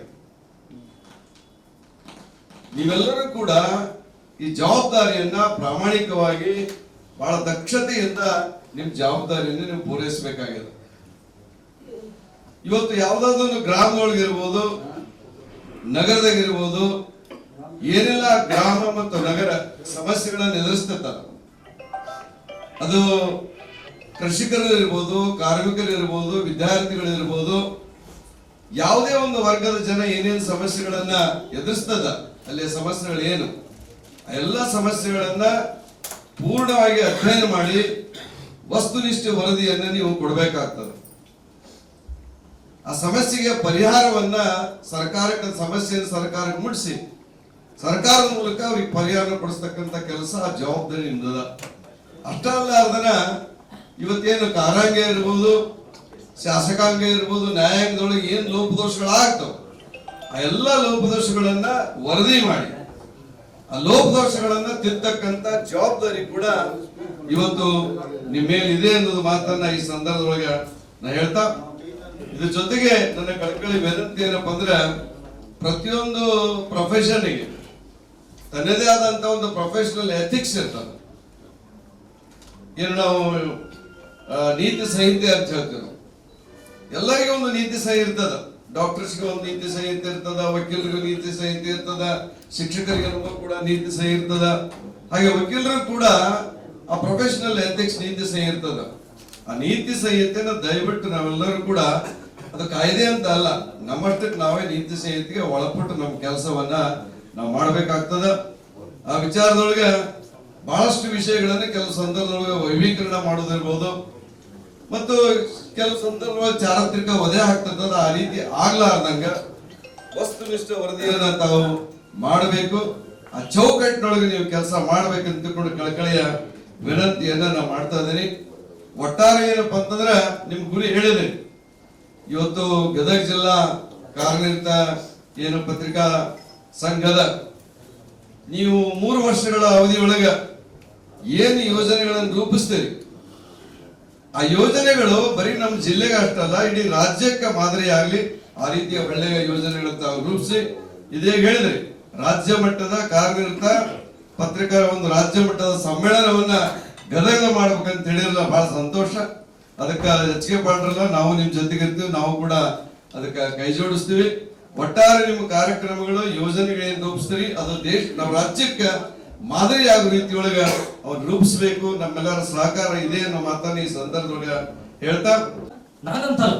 ನೀವೆಲ್ಲರೂ ಕೂಡ ಈ ಜವಾಬ್ದಾರಿಯನ್ನ ಪ್ರಾಮಾಣಿಕವಾಗಿ ಬಹಳ ದಕ್ಷತೆಯಿಂದ ನಿಮ್ ಜವಾಬ್ದಾರಿಯನ್ನು ನೀವು ಪೂರೈಸಬೇಕಾಗಿದೆ. ಇವತ್ತು ಯಾವುದಾದ್ರೂ ಗ್ರಾಮದೊಳಗಿರ್ಬೋದು, ನಗರದಾಗಿರ್ಬೋದು, ಏನೆಲ್ಲ ಗ್ರಾಮ ಮತ್ತು ನಗರ ಸಮಸ್ಯೆಗಳನ್ನು ಎದುರಿಸ್ತಿರ್ತಾರೆ, ಅದು ಕೃಷಿಕರು ಇರ್ಬೋದು, ಕಾರ್ಮಿಕರು ಇರ್ಬೋದು, ವಿದ್ಯಾರ್ಥಿಗಳಿರ್ಬೋದು, ಯಾವುದೇ ಒಂದು ವರ್ಗದ ಜನ ಏನೇನು ಸಮಸ್ಯೆಗಳನ್ನ ಎದುರಿಸ್ತದ, ಅಲ್ಲಿ ಸಮಸ್ಯೆಗಳು ಏನು, ಆ ಎಲ್ಲ ಸಮಸ್ಯೆಗಳನ್ನ ಪೂರ್ಣವಾಗಿ ಅಧ್ಯಯನ ಮಾಡಿ ವಸ್ತುನಿಷ್ಠ ವರದಿಯನ್ನ ನೀವು ಕೊಡಬೇಕಾಗ್ತದೆ. ಆ ಸಮಸ್ಯೆಗೆ ಪರಿಹಾರವನ್ನ ಸಮಸ್ಯೆಯನ್ನು ಸರ್ಕಾರಕ್ಕೆ ಮುಟ್ಟಿಸಿ ಸರ್ಕಾರದ ಮೂಲಕ ಅವ್ರಿಗೆ ಪರಿಹಾರ ಕೊಡಿಸ್ತಕ್ಕಂಥ ಕೆಲಸ, ಆ ಜವಾಬ್ದಾರಿ ನಿಮ್ದದ. ಅಷ್ಟಲ್ಲಾರ್ದನ ಇವತ್ತೇನು ಕಾರಾಂಗ ಇರ್ಬೋದು, ಶಾಸಕಾಂಗ ಇರ್ಬೋದು, ನ್ಯಾಯಾಂಗದೊಳಗೆ ಏನ್ ಲೋಪದೋಷಗಳಾಗ್ತಾವ, ಆ ಎಲ್ಲ ಲೋಪದೋಷಗಳನ್ನ ವರದಿ ಮಾಡಿ ಆ ಲೋಪದೋಷಗಳನ್ನ ತಿದ್ದಕ್ಕಂತ ಜವಾಬ್ದಾರಿ ಕೂಡ ಇವತ್ತು ನಿಮ್ಮ ಮೇಲಿದೆ ಅನ್ನೋದು ಮಾತನ್ನ ಈ ಸಂದರ್ಭದೊಳಗೆ ನಾ ಹೇಳ್ತಾ, ಇದ್ರ ಜೊತೆಗೆ ನನ್ನ ಕಳಕಳಿ ವಿನಂತಿ ಏನಪ್ಪಾ ಅಂದ್ರೆ ಪ್ರತಿಯೊಂದು ಪ್ರೊಫೆಷನ್ಗೆ ತನ್ನದೇ ಆದಂತ ಒಂದು ಪ್ರೊಫೆಷನಲ್ ಎಥಿಕ್ಸ್ ಇರ್ತದೆ. ಏನು ನಾವು ನೀತಿ ಸಂಹಿತೆ ಅಂತ ಹೇಳ್ತೇವೆ. ಎಲ್ಲರಿಗೂ ಒಂದು ನೀತಿ ಸಂಹಿತೆ ಇರ್ತದ. ಡಾಕ್ಟರ್ಸ್ಗೆ ಒಂದು ನೀತಿ ಸಂಹಿತೆ ಇರ್ತದ, ವಕೀಲರಿಗೂ ನೀತಿ ಸಂಹಿತೆ ಇರ್ತದ, ಶಿಕ್ಷಕರಿಗೂ ಕೂಡ ನೀತಿ ಸಂಹಿತೆ ಇರ್ತದ. ಹಾಗೆ ವಕೀಲರು ಕೂಡ ಆ ಪ್ರೊಫೆಷನಲ್ ಎಥಿಕ್ಸ್ ನೀತಿ ಸಂಹಿತೆ ಇರ್ತದ. ಆ ನೀತಿ ಸಂಹಿತೆನ ದಯವಿಟ್ಟು ನಾವೆಲ್ಲರೂ ಕೂಡ, ಅದು ಕಾಯ್ದೆ ಅಂತ ಅಲ್ಲ, ನಮ್ಮಷ್ಟಕ್ಕೆ ನಾವೇ ನೀತಿ ಸಂಹಿತೆಗೆ ಒಳಪಟ್ಟು ನಮ್ಮ ಕೆಲಸವನ್ನ ನಾವು ಮಾಡ್ಬೇಕಾಗ್ತದ. ಆ ವಿಚಾರದೊಳಗೆ ಬಹಳಷ್ಟು ವಿಷಯಗಳನ್ನ ಕೆಲವು ಸಂದರ್ಭದೊಳಗೆ ವೈವೀಕರಣ ಮಾಡೋದಿರ್ಬೋದು, ಮತ್ತು ಕೆಲವು ಸಂದರ್ಭಗಳಲ್ಲಿ ಚಾರಿತ್ರಿಕ ವಧೆ ಆಗ್ತದ. ಆ ರೀತಿ ಆಗ್ಲಾರ್ದಂಗ ವಸ್ತುನಿಷ್ಠ ವರದಿಯನ್ನ ತಾವು ಮಾಡಬೇಕು. ಆ ಚೌಕಟ್ಟಿನೊಳಗೆ ನೀವು ಕೆಲಸ ಮಾಡ್ಬೇಕಂತ ತಿಳ್ಕೊಂಡು ಕಳಕಳಿಯ ವಿನಂತಿಯನ್ನ ನಾವು ಮಾಡ್ತಾ ಇದ್ದೀನಿ. ಒಟ್ಟಾರೆ ಏನಪ್ಪಾ ಅಂತಂದ್ರೆ ನಿಮ್ ಗುರಿ ಹೇಳಿದೆ. ಇವತ್ತು ಗದಗ ಜಿಲ್ಲಾ ಕಾರ್ಯನಿರತ ಏನು ಪತ್ರಿಕಾ ಸಂಘದ ನೀವು 3 ವರ್ಷಗಳ ಅವಧಿಯೊಳಗ ಏನು ಯೋಜನೆಗಳನ್ನು ರೂಪಿಸ್ತೀರಿ, ಆ ಯೋಜನೆಗಳು ಬರೀ ನಮ್ಮ ಜಿಲ್ಲೆಗೆ ಅಷ್ಟಲ್ಲ, ಇಡೀ ರಾಜ್ಯಕ್ಕೆ ಮಾದರಿ ಆಗ್ಲಿ. ಆ ರೀತಿಯ ಒಳ್ಳೆಯ ಯೋಜನೆಗಳನ್ನು ತಾವು ರೂಪಿಸಿ, ಇದೇ ಹೇಳಿದ್ರಿ, ರಾಜ್ಯ ಮಟ್ಟದ ಕಾರ್ಯನಿರತ ಪತ್ರಿಕಾ ಒಂದು ರಾಜ್ಯ ಮಟ್ಟದ ಸಮ್ಮೇಳನವನ್ನ ಗದಗ ಮಾಡ್ಬೇಕಂತ ಹೇಳಿರಲ್ಲ, ಬಹಳ ಸಂತೋಷ. ಅದಕ್ಕೆ ಹೆಚ್ಚಿಗೆ ಪಾಡ್ರಲ್ಲ, ನಾವು ನಿಮ್ ಜೊತೆಗಿರ್ತೀವಿ, ನಾವು ಕೂಡ ಅದಕ್ಕೆ ಕೈ ಜೋಡಿಸ್ತೀವಿ. ಒಟ್ಟಾರೆ ನಿಮ್ಮ ಕಾರ್ಯಕ್ರಮಗಳು ಯೋಜನೆಗಳೇನು ರೂಪಿಸ್ತೀರಿ ಅದು ನಮ್ಮ ರಾಜ್ಯಕ್ಕೆ ಮಾದರಿ ಆಗೋ ರೀತಿಯೊಳಗ ಅವ್ರು ರೂಪಿಸ್ಬೇಕು. ನಮ್ಮೆಲ್ಲರ ಸಹಕಾರ ಇದೆ ಅನ್ನೋ ಮಾತನ್ನ ಈ ಸಂದರ್ಭದೊಳಗ ಹೇಳ್ತಾ, ನಾನಂತಲ್ಲ,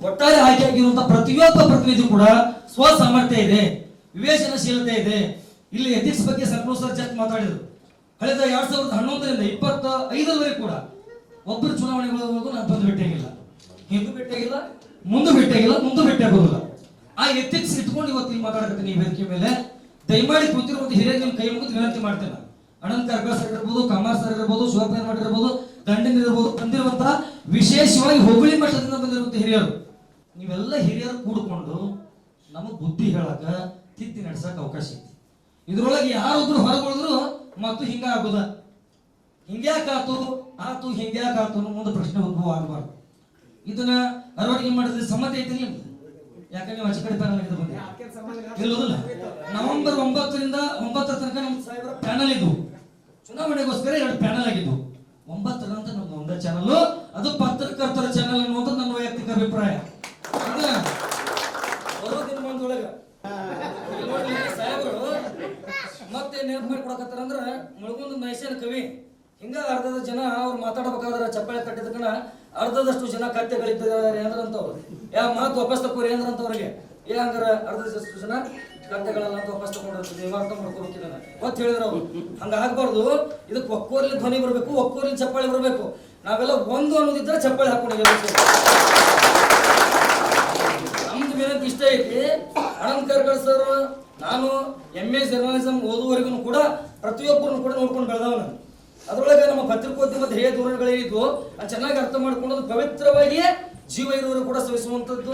ಒಟ್ಟಾರೆ ಆಯ್ಕೆಯಾಗಿರುವಂತಹ ಪ್ರತಿಯೊಬ್ಬ ಪ್ರತಿನಿಧಿ ಕೂಡ ಸ್ವಸಾಮರ್ಥ್ಯ ಇದೆ, ವಿವೇಚನಶೀಲತೆ ಇದೆ. ಇಲ್ಲಿ ಎಥಿಕ್ಸ್ ಬಗ್ಗೆ ಸಂತೋಷ್ ಸರ್ ಜಸ್ಟ್ ಮಾತಾಡಿದ್ರು. ಕಳೆದ 2011ರಿಂದ 2025 ಕೂಡ ಒಬ್ಬರು ಚುನಾವಣೆಗಳವರೆಗೂ ನಾನು ಬಂದು ಭೇಟಿಯಾಗಿಲ್ಲ, ಹಿಂದೂ ಭೇಟಿಯಾಗಿಲ್ಲ, ಮುಂದೆ ಭೇಟಿಯಾಗಿಲ್ಲ, ಮುಂದೆ ಭೇಟಿಯಾಗೋದಿಲ್ಲ. ಆ ಎಥಿಕ್ಸ್ ಇಟ್ಕೊಂಡು ಇವತ್ತು ಇಲ್ಲಿ ಮಾತಾಡಕತ್ತೀನಿ ಈ ವೇದಿಕೆ ಮೇಲೆ. ದಯಮಾಡಿ ಕೂತಿರುವಂತ ಹಿರಿಯರು ನಿಮ್ ಕೈ ಮುಗಿದು ವಿನಂತಿ ಮಾಡ್ತೇನೆ. ಅನಂತ ಕಾರ್ಕಳ ಸರ್ ಇರ್ಬೋದು, ಕಮಾರ್ ಸರ್ ಇರ್ಬೋದು, ಶಿವಪ್ಪ ಮಠ ಇರ್ಬೋದು, ದಂಡಿನ ಇರ್ಬೋದು, ಬಂದಿರುವಂತಹ ವಿಶೇಷವಾಗಿ ಹುಬ್ಬಳ್ಳಿ ಮಠದಿಂದ ಬಂದಿರುವಂತ ಹಿರಿಯರು, ನೀವೆಲ್ಲ ಹಿರಿಯರು ಕೂಡ್ಕೊಂಡು ನಮಗ್ ಬುದ್ಧಿ ಹೇಳಕ, ತಿದ್ದಿ ನಡ್ಸಕ್ ಅವಕಾಶ ಐತಿ. ಇದ್ರೊಳಗೆ ಯಾರೊಬ್ರು ಹೊರಗೊಳಿದ್ರು ಮತ್ತು ಹಿಂಗ ಆಗುದ, ಹಿಂಗ್ಯಾಕಾತು ಆತು ಹಿಂಗ್ಯಾಕಾತು ಅನ್ನೋ ಮುಂದೆ ಪ್ರಶ್ನೆ ಉದ್ಭವ ಆಗಬಾರ್ದು. ಇದನ್ನ ಅರವಣಿಗೆ ಮಾಡಿದ್ರೆ ಸಮ್ಮತಿ ಐತಿ ನಿಮ್ದು? ಯಾಕಂದ್ರೆ ನೀವು ಅಚ್ಚ ಕಡೆ ಪ್ಯಾನಲ್ ಆಗಿದ್ದು ಬಂದೆ ಇಲ್ಲೋದಿಲ್ಲ. ನವೆಂಬರ್ 9ರಿಂದ 9 ತನಕ ನಮ್ಮ ಸಾಹೇಬರ ಪ್ಯಾನಲ್ ಇದ್ವು, ಚುನಾವಣೆಗೋಸ್ಕರ 2 ಪ್ಯಾನಲ್ ಆಗಿದ್ವು. 9 ನಂತರ ನಮ್ದು ಒಂದೇ ಚಾನಲ್, ಅದು ಪತ್ರಕರ್ತರ ಚಾನಲ್ ಅನ್ನುವಂಥದ್ದು ನನ್ನ ವೈಯಕ್ತಿಕ ಅಭಿಪ್ರಾಯ. ಬರೋ ದಿನಮಾನದೊಳಗ ಸಾಹೇಬರು ಮತ್ತೆ ನೆನಪು ಮಾಡಿಕೊಡಕತ್ತಾರ ಅಂದ್ರೆ ಮುಳುಗುಂದ ಮಹೇಶನ ಕವಿ ಹಿಂಗ ಅರ್ಧದ ಜನ ಅವ್ರು ಮಾತಾಡಬೇಕಾದ್ರೆ ಚಪ್ಪಾಳೆ ತಟ್ಟಿದಕ್ಕನ ಅರ್ಧದಷ್ಟು ಜನ ಕತ್ತೆಗಳಿದ್ದಾರೆ ಅಂದ್ರಂತವ್ರು. ಯಾವ ಮಾತು ವಾಪಸ್ ತಕೋರಿ ಅಂದ್ರಂತವ್ರಿಗೆ ಏ ಹಂಗಾರ ಅರ್ಧದಷ್ಟು ಜನ ಕತ್ತೆಗಳಲ್ಲ ಅಂತ ವಾಪಸ್ ತಗೊಂಡಿರ್ತೀವಿ, ಅರ್ಥ ಮಾಡ್ಕೋಬೇಕಿಲ್ಲ ಮತ್ತೆ ಹೇಳಿದ್ರು ಅವ್ರು. ಹಂಗ ಆಗ್ಬಾರ್ದು. ಇದಕ್ಕೆ ಒಕ್ಕೋರ್ಲಿ ಧ್ವನಿ ಬರಬೇಕು, ಒಕ್ಕೋರ್ಲಿ ಚಪ್ಪಾಳೆ ಬರಬೇಕು. ನಾವೆಲ್ಲ ಒಂದು ಅನ್ನೋದಿದ್ರೆ ಚಪ್ಪಾಳೆ ಹಾಕೊಂಡಿರ್ಬೇಕು. ನಮ್ದು ವಿನಂತಿ ಇಷ್ಟ ಐತಿ. ಅನಂತ ಕಾರ್ಕಳ ಸರ್, ನಾನು MA ಜರ್ನಲಿಸಂ ಓದುವವರೆಗೂ ಕೂಡ ಪ್ರತಿಯೊಬ್ಬರನ್ನು ಕೂಡ ನೋಡ್ಕೊಂಡು ಬೆಳೆದವನು. ಅದರೊಳಗೆ ನಮ್ಮ ಪತ್ರಿಕೋದ್ಯಮದ ಹೇಗೆ ಧೋರಣೆಗಳೇನಿದ್ವು ಅದು ಚೆನ್ನಾಗಿ ಅರ್ಥ ಮಾಡ್ಕೊಂಡು ಅದು ಪವಿತ್ರವಾಗಿಯೇ ಜೀವ ಇರುವವರು ಕೂಡ ಸವಿಸುವಂಥದ್ದು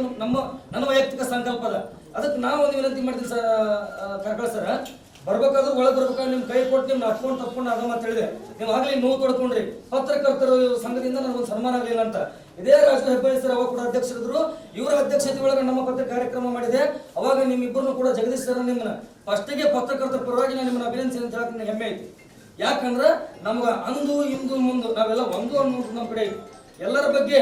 ನನ್ನ ವೈಯಕ್ತಿಕ ಸಂಕಲ್ಪದ. ಅದಕ್ಕೆ ನಾವು ಒಂದು ವಿನಂತಿ ಮಾಡ್ತೀವಿ ಸರ್, ಕಾರ್ಕಳ ಸರ್, ಬರ್ಬೇಕಾದ್ರೂ ಒಳಗೆ ಬರ್ಬೇಕಾದ್ರೆ ನಿಮ್ ಕೈ ಕೊಟ್ಟು ನಿಮ್ನ ತಪ್ಕೊಂಡು ಅದ ಮಾತು ಹೇಳಿದೆ. ನೀವು ಆಗ್ಲಿ ನೋವು ತೊಡ್ಕೊಂಡ್ರಿ, ಪತ್ರಕರ್ತರ ಸಂಘದಿಂದ ನನಗೊಂದು ಸನ್ಮಾನ ಆಗಲಿಲ್ಲ ಅಂತ. ಇದೇ ರಾಜಕೀಯ ಹೆಬ್ಬಳ್ಳಿ ಸರ್ ಅವಾಗ ಕೂಡ ಅಧ್ಯಕ್ಷರಿದ್ರು. ಇವರ ಅಧ್ಯಕ್ಷತೆ ಒಳಗೆ ನಮ್ಮ ಪತ್ರಿಕೆ ಕಾರ್ಯಕ್ರಮ ಮಾಡಿದೆ. ಅವಾಗ ನಿಮ್ಮಿಬ್ಬರನ್ನು ಕೂಡ ಜಗದೀಶ್ ಸರ್ ನಿಮ್ಮನ್ನ ಫಸ್ಟಿಗೆ ಪತ್ರಕರ್ತರ ಪರವಾಗಿ ನಾನು ನಿಮ್ಮನ್ನ ಅಭಿನಂದಿಸಿ ಅಂತ ಹೇಳಕ್ ನನಗೆ ಹೆಮ್ಮೆ ಐತಿ. ಯಾಕಂದ್ರೆ ನಮ್ಗ ಅಂದು ಇಂದು ಮುಂದು ನಾವೆಲ್ಲ ಒಂದು ಅನ್ನೋದು ನಮ್ಮ ಕಡೆ ಐತಿ. ಎಲ್ಲರ ಬಗ್ಗೆ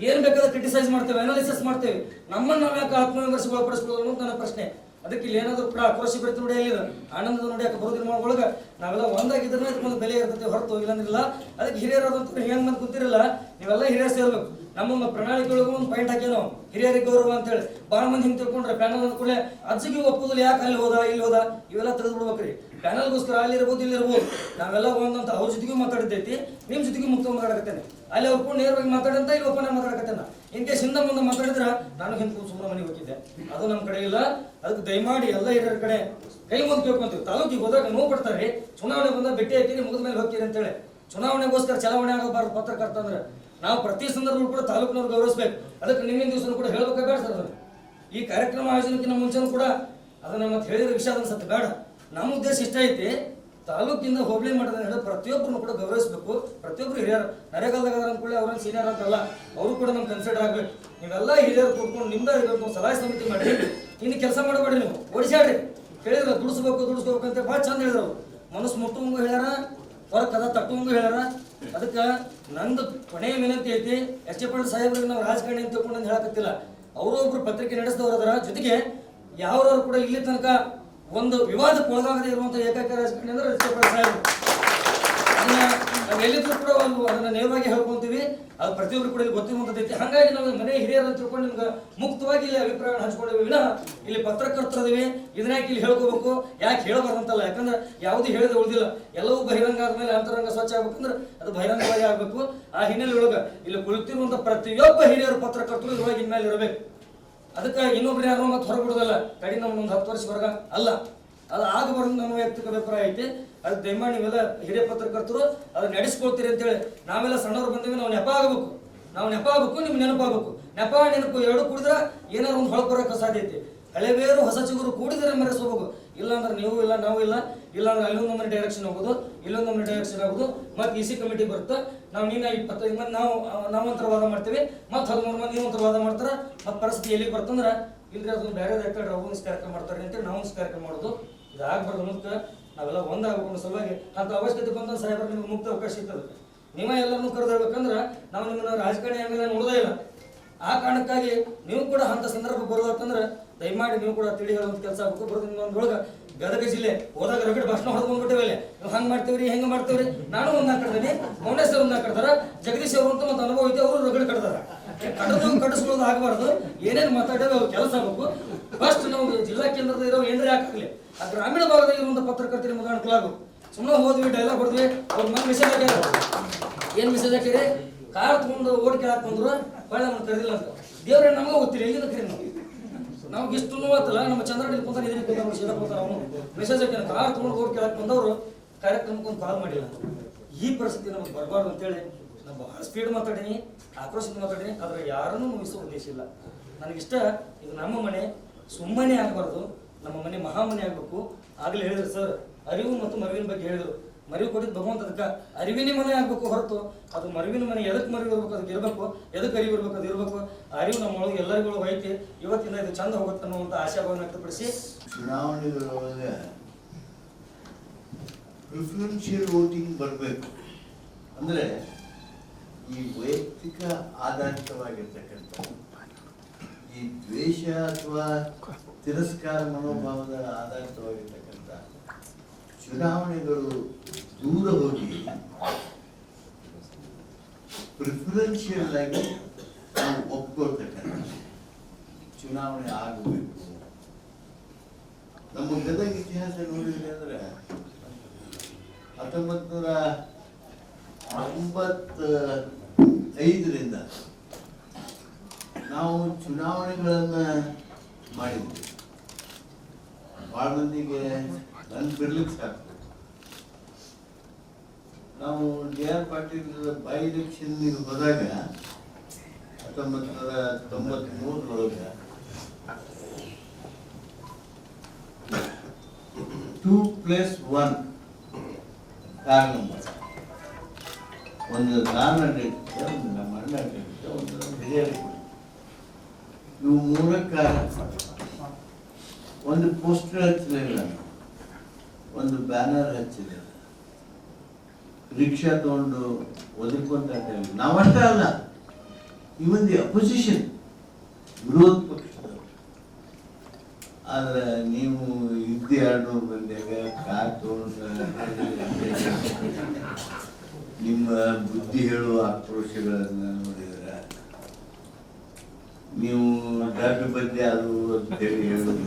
ಏನ್ ಬೇಕಾದ್ರೆ ಕ್ರಿಟಿಸೈಸ್ ಮಾಡ್ತೇವೆ, ಅನಾಲಿಸಿಸ್ ಮಾಡ್ತೇವೆ. ನಮ್ಮನ್ನ ನಾವು ಯಾಕೆ ಆತ್ಮವಿಮರ್ಶೆ ಒಳಪಡಿಸ್ಕೊಳ್ಳೋದು ಅನ್ನೋದು ನನ್ನ ಪ್ರಶ್ನೆ. ಅದಕ್ಕೆ ಇಲ್ಲಿ ಏನಾದ್ರು ಕೂಡ ಆಕ್ರೋಶ ಬೆರೆತು ನೋಡಿ ಎಲ್ಲಿದೆ ಆನಂದದ ನೋಡಿ ಯಾಕೆ ಬರೋದಿನ ಒಳಗೆ ನಾವೆಲ್ಲ ಒಂದಾಗಿದ್ರೆ ಅದಕ್ಕೊಂದು ಬೆಲೆ ಇರ್ತದೆ, ಹೊರತು ಇಲ್ಲಂದ್ರಿಲ್ಲ. ಅದಕ್ಕೆ ಹಿರಿಯರಾದಂತ ಹೆಂಗ್ ಬಂದು ಕೂತಿರಲ್ಲ, ನೀವೆಲ್ಲ ಹಿರಿಯರು ಸೇರ್ಬೇಕು. ನಮ್ಮ ಪ್ರಣಾಳಿಕೆಯೊಳಗೂ ಒಂದು ಪಾಯಿಂಟ್ ಹಾಕಿ ನಾವು ಹಿರಿಯರಿಗೆ ಗೌರವ ಅಂತ ಹೇಳಿ ಭಾಳ ಮಂದಿ ಹಿಂಗೆ ತಿಳ್ಕೊಂಡ್ರೆ ಪ್ಯಾನಲ್ ಅಂದ್ಕೊಳ್ಳೆ ಅಜ್ಜಿಗೆ ಒಪ್ಪುದಿಲ್ಲ, ಯಾಕೆ ಅಲ್ಲಿ ಹೋದ ಇಲ್ಲಿ ಹೋದ ಇವೆಲ್ಲ ತೆಗೆದು ಬಿಡ್ಬೇಕ್ರಿ. ಪ್ಯಾನಲ್ಗೋಸ್ಕರ ಅಲ್ಲಿ ಇರ್ಬೋದು ಇಲ್ಲಿ ಇರ್ಬೋದು, ನಾವೆಲ್ಲ ಒಂದಂತ ಅವ್ರ ಜೊತೆಗೂ ಮಾತಾಡಿದ್ದೈತಿ, ನಿಮ್ಮ ಜೊತೆಗೂ ಮುಕ್ತ ಮಾತಾಡಕತ್ತೇನೆ. ಅಲ್ಲಿ ಅವ್ರು ಕೂಡ ನೇರವಾಗಿ ಮಾತಾಡಂತ ಇಲ್ಲಿ ಒಪ್ಪನ ಮಾತಾಡಕತ್ತೇನೆ. ಇನ್ ಕೇಸ್ ಹಿಂದೆ ಮುಂದೆ ಮಾತಾಡಿದ್ರೆ ನಾನು ಹಿಂದೆ ಸುಮ್ಮನೆ ಮನೆಗೆ ಹೋಗಿದ್ದೆ, ಅದು ನಮ್ಮ ಕಡೆ ಇಲ್ಲ. ಅದಕ್ಕೆ ದಯಮಾಡಿ ಎಲ್ಲ ಹಿರಿಯರ ಕಡೆ ಕೈ ಮುಗಿದು ಕೇಳ್ಕೊಂತೀವಿ. ತಾಲೂಕಿಗೆ ಹೋದಾಗ ನೋವು ಪಡ್ತಾರೆ, ಚುನಾವಣೆ ಬಂದಾಗ ಭೇಟಿ ಹಾಕಿರಿ ಮುಗಿದ ಮೇಲೆ ಹೋಗ್ತೀರಿ ಅಂತೇಳಿ. ಚುನಾವಣೆಗೋಸ್ಕರ ಚಲಾವಣೆ ಆಗಬಾರ್ದು ಪತ್ರಕರ್ತ ಅಂದ್ರೆ. ನಾವು ಪ್ರತಿ ಸಂದರ್ಭಗಳು ಕೂಡ ತಾಲೂಕಿನವ್ರು ಗೌರವಿಸ್ಬೇಕು. ಅದಕ್ಕೆ ನಿಮ್ಮಿನ ದಿವಸ ಕೂಡ ಹೇಳ್ಬೇಕಾ ಬೇಡ ಸರ್. ಅದನ್ನು ಈ ಕಾರ್ಯಕ್ರಮ ಆಯೋಜನಕ್ಕಿಂತ ಮುಂಚೆನೂ ಕೂಡ ಅದನ್ನ ಮತ್ತೆ ಹೇಳಿರೋ ವಿಷಯ ಅನ್ಸುತ್ತೆ ಬೇಡ. ನಮ್ಮ ಉದ್ದೇಶ ಇಷ್ಟ ಐತಿ, ತಾಲೂಕಿಂದ ಹೋಬಳಿ ಮಟ್ಟದ ಹಿಡಿದು ಪ್ರತಿಯೊಬ್ಬರನ್ನು ಕೂಡ ಗೌರವಿಸಬೇಕು. ಪ್ರತಿಯೊಬ್ಬರು ಹಿರಿಯರು ನರೇಗಾಲದಾಗ ಅಂದ್ಕೊಳ್ಳಿ ಅವ್ರನ್ನ ಸೀನಿಯರ್ ಅಂತಲ್ಲ, ಅವರು ಕೂಡ ನಮ್ಗೆ ಕನ್ಸಿಡರ್ ಆಗ್ಬೇಕು. ನೀವೆಲ್ಲ ಹಿರಿಯರು ಕೂತ್ಕೊಂಡು ನಿಮ್ದ ಇರೋದು ಸಲಹೆ ಸಮಿತಿ ಮಾಡಿ ಇನ್ನು ಕೆಲಸ ಮಾಡಬೇಡಿ, ನೀವು ಓಡಿಸಾಡ್ರಿ. ಹೇಳಿದ್ರು ದುಡಿಸ್ಬೇಕು ಅಂತ ಭಾಳ ಚಂದ ಹೇಳಿದ್ರು. ಮನಸ್ಸು ಮುಟ್ಟುವಂಗೂ ಹೇಳ್ಯಾರ, ಹೊರ ಕದ ತಟ್ಟುವಂಗೂ ಹೇಳ್ಯಾರ. ಅದಕ್ಕೆ ನಂದು ಕೊನೆಯ ವಿನಂತಿ ಐತಿ, ಎಸ್ ಕೆ ಪಾಟೀಲ್ ಸಾಹೇಬ್ರಿಗೆ ನಾವು ರಾಜಕಾರಣಿ ಅಂತ ತಿಳ್ಕೊಂಡು ಹೇಳಕತ್ತಿಲ್ಲ. ಅವರೊಬ್ರು ಪತ್ರಿಕೆ ನಡೆಸಿದವರು ಅದರ ಜೊತೆಗೆ ಯಾವ್ದಾದ್ರು ಕೂಡ ಇಲ್ಲಿ ತನಕ ಒಂದು ವಿವಾದಕ್ಕೆ ಒಳಗಾಗದೇ ಇರುವಂತ ಏಕೈಕ ರಾಜಕಾರಣಿ ಅಂದ್ರೆ ಎಸ್ ಕೆ ಪಾಟೀಲ್ ಸಾಹೇಬ್ರು. ನಾವು ಎಲ್ಲಿದ್ರು ಕೂಡ ಅದನ್ನ ನೇರವಾಗಿ ಹೇಳ್ಕೊಂತೀವಿ. ಅದು ಪ್ರತಿಯೊಬ್ಬರು ಕೂಡ ಇಲ್ಲಿ ಗೊತ್ತಿರುವಂತೈತಿ. ಹಾಗಾಗಿ ನಾವು ಮನೆ ಹಿರಿಯರು ಅಂತ ತಿಳ್ಕೊಂಡು ನಿಮ್ಗೆ ಮುಕ್ತವಾಗಿ ಇಲ್ಲಿ ಅಭಿಪ್ರಾಯ ಹಂಚ್ಕೊಂಡಿವಿ ವಿನಃ ಇಲ್ಲಿ ಪತ್ರಕರ್ತರದಿವಿ ಇದನ್ನ ಇಲ್ಲಿ ಹೇಳ್ಕೋಬೇಕು, ಯಾಕೆ ಹೇಳಬಾರ್ದಂತಲ್ಲ. ಯಾಕಂದ್ರೆ ಯಾವ್ದು ಹೇಳಿದ್ರೆ ಉಳಿದಿಲ್ಲ, ಎಲ್ಲವೂ ಬಹಿರಂಗ ಆದ್ಮೇಲೆ ಅಂತರಂಗ ಸ್ವಚ್ಛ ಆಗ್ಬೇಕಂದ್ರೆ ಅದು ಬಹಿರಂಗವಾಗಿ ಆಗ್ಬೇಕು. ಆ ಹಿನ್ನೆಲೆ ಒಳಗ ಇಲ್ಲಿ ಕುಳಿತಿರುವಂತ ಪ್ರತಿಯೊಬ್ಬ ಹಿರಿಯರು ಪತ್ರಕರ್ತರು ಇದ್ರೊಳಗೆ ಇನ್ಮೇಲೆ ಇರಬೇಕು. ಅದಕ್ಕೆ ಇನ್ನೊಬ್ರು ಯಾರು ಮತ್ತೆ ಹೊರಬಿಡೋದಲ್ಲ, ಕಡಿ ನಮ್ಗೆ ಒಂದು 10 ವರ್ಷವರೆಗ ಅಲ್ಲ, ಅದು ಆಗಬಾರ್ದು ನನ್ನ ವೈಯಕ್ತಿಕ ಅಭಿಪ್ರಾಯ ಐತಿ. ಅದಕ್ಕೆ ದಯಮಾಡಿ ನೀವೆಲ್ಲ ಹಿರಿಯ ಪತ್ರಕರ್ತರು ಅದನ್ನ ನಡೆಸ್ಕೊಳ್ತೀರಿ ಅಂತೇಳಿ ನಾವೆಲ್ಲ ಸಣ್ಣವ್ರು ಬಂದಿವಿ. ನಾವು ನೆಪ ಆಗಬೇಕು, ನಿಮ್ಗೆ ನೆನಪಾಗಬೇಕು. ನೆನಪು ಎರಡು ಕುಡಿದ್ರೆ ಏನಾದ್ರು ಒಂದು ಹೊಳಪು ಬರೋಕೆ ಸಾಧ್ಯ ಐತಿ. ಹಳೆಬೇರು ಹೊಸ ಚಿಗುರು ಕೂಡಿದ್ರೆ ಮರೆಸೋಬೇಕು. ಇಲ್ಲಾಂದ್ರೆ ನೀವು ಇಲ್ಲ, ನಾವು ಇಲ್ಲ, ಇಲ್ಲಾಂದ್ರೆ ಅಲ್ಲೊಂದು ನಮ್ಮನೆ ಡೈರೆಕ್ಷನ್ ಹೋಗೋದು, ಇಲ್ಲೊಂದು ನಮ್ಮನೆ ಡೈರೆಕ್ಷನ್ ಆಗೋದು. ಮತ್ತೆ ಇ ಸಿ ಕಮಿಟಿ ಬರುತ್ತೆ, ನಾವು ನೀನು 25 ಮಂದಿ ನಾವಂತರ ವಾದ ಮಾಡ್ತೀವಿ, ಮತ್ತೆ 13 ಮಂದಿ ನೀವಂತರ ವಾದ ಮಾಡ್ತಾರೆ. ಮತ್ತೆ ಪರಿಸ್ಥಿತಿ ಎಲ್ಲಿಗೆ ಬರ್ತಂದ್ರೆ ಇಲ್ರಿ ಅದೊಂದು ಬೇರೆ ಯಾಕಂದ್ರೆ ಅವ್ರು ಕಾರ್ಯಕ್ರಮ ಮಾಡ್ತಾರೆ ಅಂತೇಳಿ ನಾವು ಕಾರ್ಯಕ್ರಮ ಮಾಡೋದು. ಇದು ಆಗ್ಬಾರ್ದು ಅನ್ನೋದಕ್ಕೆ ನಾವೆಲ್ಲ ಒಂದಾಗಬೇಕು ಸಲುವಾಗಿ ಅಂತ ಅವಶ್ಯಕತೆ ಬಂದ ಸಾಹೇಬ್ರ ನಿಮ್ಗೆ ಮುಕ್ತ ಅವಕಾಶ ಇರ್ತದೆ. ನೀವೇ ಎಲ್ಲರನ್ನೂ ಕರೆದಿರ್ಬೇಕಂದ್ರೆ ನಾವು ನಿಮ್ಮನ್ನ ರಾಜಕಾರಣಿ ಹಂಗೆಲ್ಲ ನೋಡೋದೇ ಇಲ್ಲ. ಆ ಕಾರಣಕ್ಕಾಗಿ ನೀವು ಕೂಡ ಅಂತ ಸಂದರ್ಭ ಬರೋದಕ್ಕಂದ್ರೆ ದಯಮಾಡಿ ನೀವು ಕೂಡ ತಿಳಿ ಹೇಳುವಂತ ಕೆಲಸ ಆಗಬೇಕು. ಬರೋದ್ರೊಳಗೆ ಗದಗ ಜಿಲ್ಲೆ ಹೋದಾಗ ರಗಡ್ ಭಾಷಣ ಹೊಡೆದು ಬಂದ್ಬಿಟ್ಟೇವೆ. ನೀವು ಹಂಗೆ ಮಾಡ್ತೀವ್ರಿ, ಹೆಂಗೆ ಮಾಡ್ತೀವ್ರಿ. ನಾನು ಒಂದ್ ಕಡ್ದೀನಿ, ಮೌನೇಶ್ ಅವ್ರು ಒಂದ್ ಕಡ್ದಾರ, ಜಗದೀಶ್ ಅವರು ಅಂತ ಒಂದು ಅನುಭವ ಐತೆ, ಅವರು ರಗಡ್ ಕಡ್ದಾರ. ಕಡಿಸ್ಕೊಳ್ಳೋದು ಆಗಬಾರ್ದು. ಏನೇನು ಮಾತಾಡೋದು ಅವ್ರು ಕೆಲಸ ಆಗಬೇಕು. ಫಸ್ಟ್ ನಾವು ಜಿಲ್ಲಾ ಕೇಂದ್ರದ ಇರೋ ಏನ್ರಿ ಹಾಕಲಿ ಆ ಗ್ರಾಮೀಣ ಭಾಗದಾಗ ಇರುವಂತ ಪತ್ರಕರ್ತರಿಗೆ ಮೊದಲು ಅನುಕೂಲ ಆಗಬೇಕು. ಸುಮ್ಮನೆ ಹೋದ್ವಿ, ಡೈಲಾಗ್ ಹೊಡೆದ್ವಿ, ಅವ್ರ ಮನೆ ಮೆಸೇಜ್ ಹಾಕ್ಯಾರ. ಏನ್ ಮೆಸೇಜ್ ಹಾಕಿರಿ? ಕಾರ್ ತಗೊಂಡು ಓಡಿ ಕೇಳಕ್ ಬಂದ್ರು, ಒಳ್ಳೆ ನಮ್ಗೆ ಕರೆದಿಲ್ಲ ಅಂತ. ದೇವ್ರೇ ನಮ್ಗೆ ಗೊತ್ತಿಲ್ಲ, ಎಲ್ಲಿಂದ ಕರಿ ನಮ್ಗೆ ಇಷ್ಟು ನೋವತ್ತಲ್ಲ. ನಮ್ಮ ಚಂದ್ರಡಿ ಕುಂತ ಅವನು ಮೆಸೇಜ್ ಹಾಕ್ಯಾನ, ಕಾರ್ ತಗೊಂಡು ಓಡಿ ಕೇಳಕ್ ಬಂದವರು ಕಾರ್ಯಕ್ರಮಕ್ಕೊಂದು ಕಾಲ್ ಮಾಡಿಲ್ಲ. ಈ ಪರಿಸ್ಥಿತಿ ನಮಗೆ ಬರಬಾರ್ದು ಅಂತೇಳಿ ನಾನು ಬಹಳ ಸ್ಪೀಡ್ ಮಾತಾಡೀನಿ, ಆಕ್ರೋಶದಿಂದ ಮಾತಾಡೀನಿ. ಆದ್ರೆ ಯಾರನ್ನೂ ಮುಗಿಸೋ ಉದ್ದೇಶ ಇಲ್ಲ. ನನಗಿಷ್ಟ ಇದು ನಮ್ಮ ಮನೆ, ಸುಮ್ಮನೆ ಆಗಬಾರ್ದು, ನಮ್ಮ ಮನೆ ಮಹಾಮನೆ ಆಗಬೇಕು. ಆಗಲೇ ಹೇಳಿದ್ರು ಸರ್, ಅರಿವು ಮತ್ತು ಮರುವಿನ ಬಗ್ಗೆ ಹೇಳಿದ್ರು. ಮರಿವು ಕೊಟ್ಟಿದ್ದು ಭಗವಂತ, ಅದಕ್ಕೆ ಅರಿವಿನ ಮನೆ ಆಗಬೇಕು ಹೊರತು ಅದು ಮರುವಿನ ಮನೆ ಎದಕ್ಕೆ ಮರಿವು ಇರ್ಬೇಕು ಅದಕ್ಕೆ ಇರಬೇಕು, ಎದಕ್ಕೆ ಅರಿವು ಇರ್ಬೇಕು ಅದು ಇರಬೇಕು. ಅರಿವು ನಮ್ಮೊಳಗೆ ಎಲ್ಲರಿಗೂ ಐತಿ. ಇವತ್ತಿಂದ ಇದು ಚಂದ ಹೋಗುತ್ತೆ ಅನ್ನುವಂಥ ಆಶಾಭಾವನೆ ವ್ಯಕ್ತಪಡಿಸಿ ಚುನಾವಣೆಗಳೊಳಗೆ ಪ್ರಿಫರೆನ್ಷಿಯಲ್ ವೋಟಿಂಗ್ ಬರಬೇಕು. ಅಂದರೆ ಈ ವೈಯಕ್ತಿಕ ಆಧಾರಿತವಾಗಿರ್ತಕ್ಕಂಥ ಈ ದ್ವೇಷ ಅಥವಾ ತಿರಸ್ಕಾರ ಮನೋಭಾವದ ಆಧಾರಿತವಾಗಿರ್ತಕ್ಕಂಥ ಚುನಾವಣೆಗಳು ದೂರ ಹೋಗಿ ಪ್ರಿಫರೆನ್ಷಿಯಲ್ ಆಗಿ ನಾವು ಒಪ್ಕೊಳ್ತಕ್ಕಂಥ ಚುನಾವಣೆ ಆಗಬೇಕು. ನಮ್ಮ ಗದಗ ಇತಿಹಾಸ ನೋಡಿದ್ರೆ ಅಂದ್ರೆ 1995ರಿಂದ ನಾವು ಚುನಾವಣೆಗಳನ್ನ ಮಾಡಿದ್ವಿ. ಭಾಳ ಮಂದಿಗೆ ನನ್ನ ಬಿರ್ಲಿಕ್ಕೆ ಸಾಕು. ನಾವು ಡಿ.ಆರ್. ಪಾಟೀಲ್ ಬೈ ಎಲೆಕ್ಷನ್ ಹೋದಾಗ 1993 2+1 ಕಾರ್ ನಂಬರ್, ಒಂದು ಕಾರ್ ಅಡ್ಡಿಟ್ಟು, ಒಂದು ನಮ್ಮ ಅಣ್ಣ ಅಡ್ಡಿಟ್ಟು, ಒಂದು ಹಿರಿಯರಿಗೆ ಇವು 3 ಕಾರ್. ಒಂದು ಪೋಸ್ಟರ್ ಹಚ್ಚಲಿಲ್ಲ, ಒಂದು ಬ್ಯಾನರ್ ಹಚ್ಚಿಲ್ಲ, ರಿಕ್ಷಾ ತಗೊಂಡು ಒದರ್ಕೊಂತ ನಾವಷ್ಟೇ ಅಲ್ಲ, ಇವನ್ ದಿ ಅಪೋಸಿಷನ್, ವಿರೋಧ ಪಕ್ಷದವರು. ಆದ್ರೆ ನೀವು 200 ಮಂದಿಯಾಗ ಕಾರ್ ತಗೊಂಡು ನಿಮ್ಮ ಬುದ್ಧಿ ಹೇಳುವ ಆಕ್ರೋಶಗಳನ್ನ ನೋಡಿದ್ರೆ ನೀವು ಡಬ್ಬಿ ಬದ್ದೆ ಅದು ಅಂತೇಳಿ ಹೇಳುವುದು,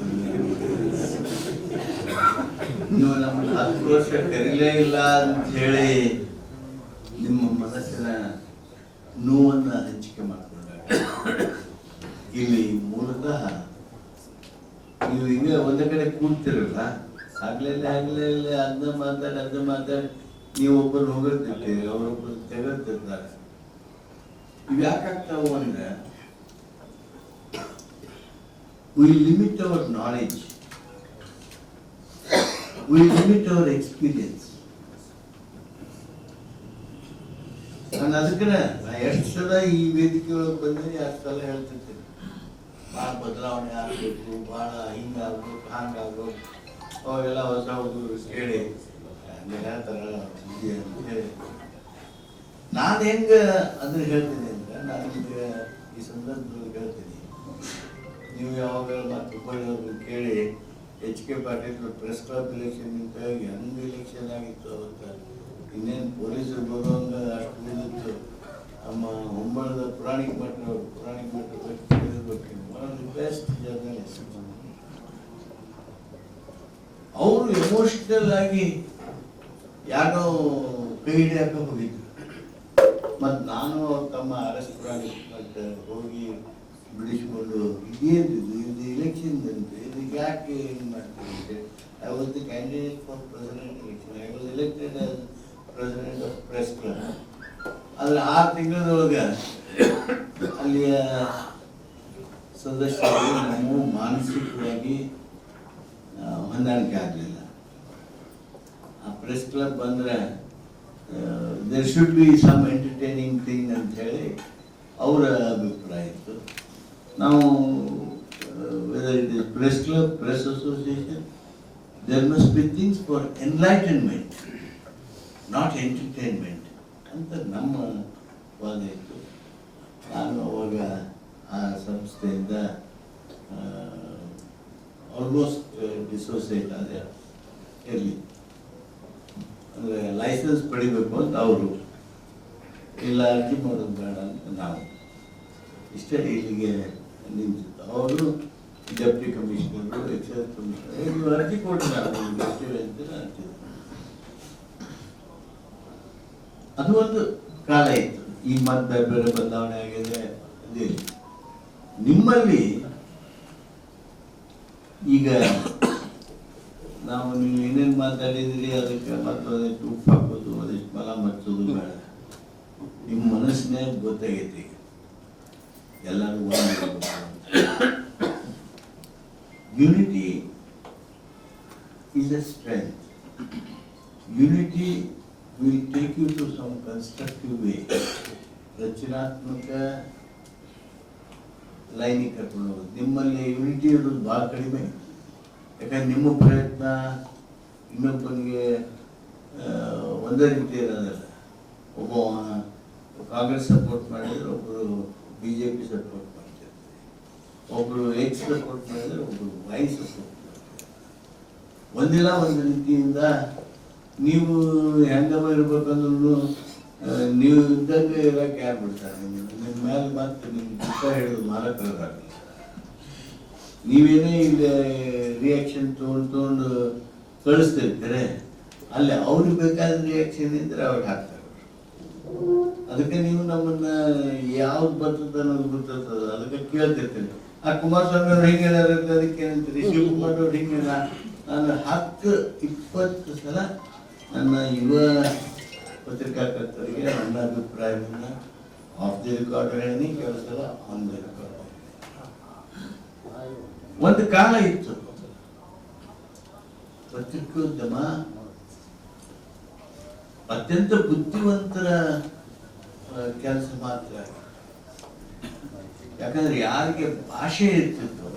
ನೀವು ನಮ್ಮ ಆಕ್ರೋಶ ಕರೀಲೇ ಇಲ್ಲ ಅಂತ ಹೇಳಿ ನಿಮ್ಮ ಮನಸ್ಸಿನ ನೋವನ್ನ ಹಂಚಿಕೆ ಮಾಡಿಕೊಂಡಾಗ ಇಲ್ಲಿ ಮೂಲತಃ ನೀವು ಈಗ ಒಂದೇ ಕಡೆ ಕೂಡ್ತಿರಲ್ಲ, ಆಗ್ಲೇ ಅದನ್ನ ಮಾತಾಡಿ ನೀವು ಒಬ್ಬರು ಹೋಗಿರ್ತಿರ್ತೀರಿ, ಅವರೊಬ್ಬರು ತೆಗೆದಿರ್ತಾರೆ. ಇವು ಯಾಕಾಗ್ತಾವು ಅಂದ್ರೆ we limit our knowledge, we limit our experience. ನಾನು ಅದಕ್ಕೆ ನಾ ಎಷ್ಟು ಸಲ ಈ ವೇದಿಕೆ ಒಳಗೆ ಬಂದರೆ ಅಷ್ಟು ಸಲ ಹೇಳ್ತಿರ್ತೀನಿ, ಭಾಳ ಬದಲಾವಣೆ ಆಗಬೇಕು, ಭಾಳ ಹಿಂಗಾಗ್ಬೇಕು, ಹಂಗಾಗ್ಬೇಕು, ಅವಾಗೆಲ್ಲ ಹೊಸ ಹುಡುಗರು ಕೇಳಿ ಹೇಳ್ತಾರ ಅಂತ ಹೇಳಿ ನಾನು ಹೆಂಗೆ ಅದನ್ನ ಹೇಳ್ತೀನಿ ಅಂದ್ರೆ, ನಾನು ನಿಮಗೆ ಈ ಸಂದರ್ಭದಲ್ಲಿ ಹೇಳ್ತೀನಿ, ನೀವು ಯಾವಾಗ ಮತ್ತೆ ಹುಬ್ಬಳ್ಳಿಯವ್ರನ್ನ ಕೇಳಿ HK Patil press club election ಹೆಂಗ್ ಎಲೆಕ್ಷನ್ ಆಗಿತ್ತು ಅವತ್ತು, ಇನ್ನೇನು ಪೊಲೀಸರು ಬರುವಂಗ ಅಷ್ಟು ಬಿದ್ದಿತ್ತು. ನಮ್ಮ ಹುಬ್ಬಳ್ಳಿದ ಪುರಾಣಿಕ ಭಟ್ರು one of the best journalist. ಅವರು ಎಮೋಷನಲ್ ಆಗಿ ಯಾರೋ ಕೈ ಹಿಡಿಯಾಕ ಹೋಗಿದ್ರು. ಮತ್ತು ನಾನು ತಮ್ಮ ಅರೆಸ್ಟ್ ಪುರಾಣಿಕ ಭಟ್ ಹೋಗಿ ಬಿಡಿಸ್ಕೊಂಡು ಇದೇನಿದು ಇದು ಎಲೆಕ್ಷನ್ ಬಂತು, ಇದಕ್ಕೆ ಯಾಕೆ ಏನು ಮಾಡ್ತೀವಿ? I was the candidate for president election. I was elected as president of press club. ಆದರೆ 6 ತಿಂಗಳೊಳಗೆ ಅಲ್ಲಿಯ ಸದಸ್ಯರು ನಾವು ಮಾನಸಿಕವಾಗಿ ಹೊಂದಾಣಿಕೆ ಆಗಲಿಲ್ಲ. ಆ ಪ್ರೆಸ್ ಕ್ಲಬ್ ಬಂದರೆ there should be some entertaining thing ಅಂತ ಹೇಳಿ ಅವರ ಅಭಿಪ್ರಾಯ ಇತ್ತು. ನಾವು whether it is press club, press association, there must be things for enlightenment, not entertainment ಅಂತ ನಮ್ಮ ವಾದ ಇತ್ತು. ನಾನು ಅವಾಗ ಆ ಸಂಸ್ಥೆಯಿಂದ ಆಲ್ಮೋಸ್ಟ್ ಡಿಸೋಸಿಯೇಟ್ ಆದ. ಇರಲಿ ಅಂದರೆ ಲೈಸೆನ್ಸ್ ಪಡಿಬೇಕು ಅಂತ ಅವರು, ಇಲ್ಲ ಅರ್ಜಿ ಮಾಡೋದು ಬೇಡ ಅಂತ ನಾವು, ಇಷ್ಟೇ ಇಲ್ಲಿಗೆ ನಿಂತಿತ್ತು. ಅವರು ಡೆಪ್ಟಿ ಕಮಿಷನರು, ಎಕ್ಸೈಸ್ ಕಮಿಷನರ್, ನೀವು ಅರ್ಜಿ ಕೊಟ್ಟು ನಾವು ಬರ್ತೀವಿ ಅಂತ ಅಂತಿದ್ರು. ಅದು ಒಂದು ಕಾಲ ಇತ್ತು. ಈಗ ಮತ್ತೆ ಬೇರೆ ಬೇರೆ ಬದಲಾವಣೆ ಆಗಿದೆ. ಅದೇ ನಿಮ್ಮಲ್ಲಿ ಈಗ ನಾವು ನೀವು ಏನೇನು ಮಾತಾಡಿದ್ರಿ ಅದಕ್ಕೆ ಮತ್ತೆ ಅದಕ್ಕೆ ಉಪ್ಪು ಹಾಕೋದು, ಅದಕ್ಕೆ ಮಲ ಮಚ್ಚೋದು ಬೇಡ. ನಿಮ್ಮ ಮನಸ್ಸಿನೇ ಗೊತ್ತಾಗೈತಿ ಎಲ್ಲರೂ ಒಂದು. Unity is a strength. Unity will take you to some constructive way. ರಚನಾತ್ಮಕ ಲೈನಿಗೆ ಕರ್ಕೊಂಡು ಹೋಗೋದು. ನಿಮ್ಮಲ್ಲಿ ಯೂನಿಟಿ ಇರೋದು ಭಾಳ ಕಡಿಮೆ. ಯಾಕಂದ್ರೆ ನಿಮ್ಮ ಪ್ರಯತ್ನ ಇನ್ನೊಬ್ಬನಿಗೆ ಒಂದೇ ರೀತಿ ಇರೋದಿಲ್ಲ. ಒಬ್ಬ ಕಾಂಗ್ರೆಸ್ ಸಪೋರ್ಟ್ ಮಾಡಿದರೆ ಒಬ್ಬರು BJP ಸಪೋರ್ಟ್ ಮಾಡ್ತಿರ್ತಾರೆ, ಒಬ್ಬರು X ಸಪೋರ್ಟ್ ಮಾಡಿದರೆ ಒಬ್ಬರು Y ಸಪೋರ್ಟ್ ಮಾಡ್ತಾರೆ. ಒಂದಿಲ್ಲ ಒಂದು ರೀತಿಯಿಂದ ನೀವು ಹೆಂಗವ ಇರ್ಬೇಕಂದ್ರೂ ನೀವು ಇದ್ದಂಗೆ ಇರೋಕೆ ಯಾರು ಬಿಡ್ತಾರೆ? ನಿಮ್ಮ ಮೇಲೆ ಮತ್ತೆ ನಿಮ್ಮ ಪುಟ್ಟ ಹಿಡಿದು ಮಾಲಕರಾಗಲ್ಲ. ನೀವೇನೇ ಇಲ್ಲಿ ರಿಯಾಕ್ಷನ್ ತೊಗೊಂಡು ಕಳಿಸ್ತಿರ್ತಾರೆ, ಅಲ್ಲಿ ಅವ್ರಿಗೆ ಬೇಕಾದ ರಿಯಾಕ್ಷನ್ ಇದ್ರೆ ಅವ್ರಿಗೆ ಹಾಕ್ತಾರೆ. ಅದಕ್ಕೆ ನೀವು ನಮ್ಮನ್ನ ಯಾವ್ದು ಬರ್ತದೆ ಅನ್ನೋದು ಗೊತ್ತಿರ್ತದೆ, ಅದಕ್ಕೆ ಕೇಳ್ತಿರ್ತೀನಿ. ಆ ಕುಮಾರಸ್ವಾಮಿ ಅವ್ರು ಹಿಂಗೆ ಅದಕ್ಕೆ ಏನಂತೀರಿ, ಶಿವಕುಮಾರ್ ಅವ್ರು ಹಿಂಗೆ. ನಾನು 10-20 ಸಲ ನನ್ನ ಯುವ ಪತ್ರಿಕಾಕರ್ತರಿಗೆ ನನ್ನ ಅಭಿಪ್ರಾಯವನ್ನು ಆಫ್ ದಿ ರೆಕಾರ್ಡ್ ಹೇಳಿ, ಕೆಲವು ಸಲ ಆನ್ ದಿ ರೆಕಾರ್ಡ್. ಒಂದು ಕಾಲ ಇತ್ತು ಪತ್ರಿಕೋದ್ಯಮ ಅತ್ಯಂತ ಬುದ್ಧಿವಂತರ ಕೆಲಸ ಮಾತ್ರ. ಯಾಕಂದ್ರೆ ಯಾರಿಗೆ ಭಾಷೆ ಇರ್ತಿತ್ತೋ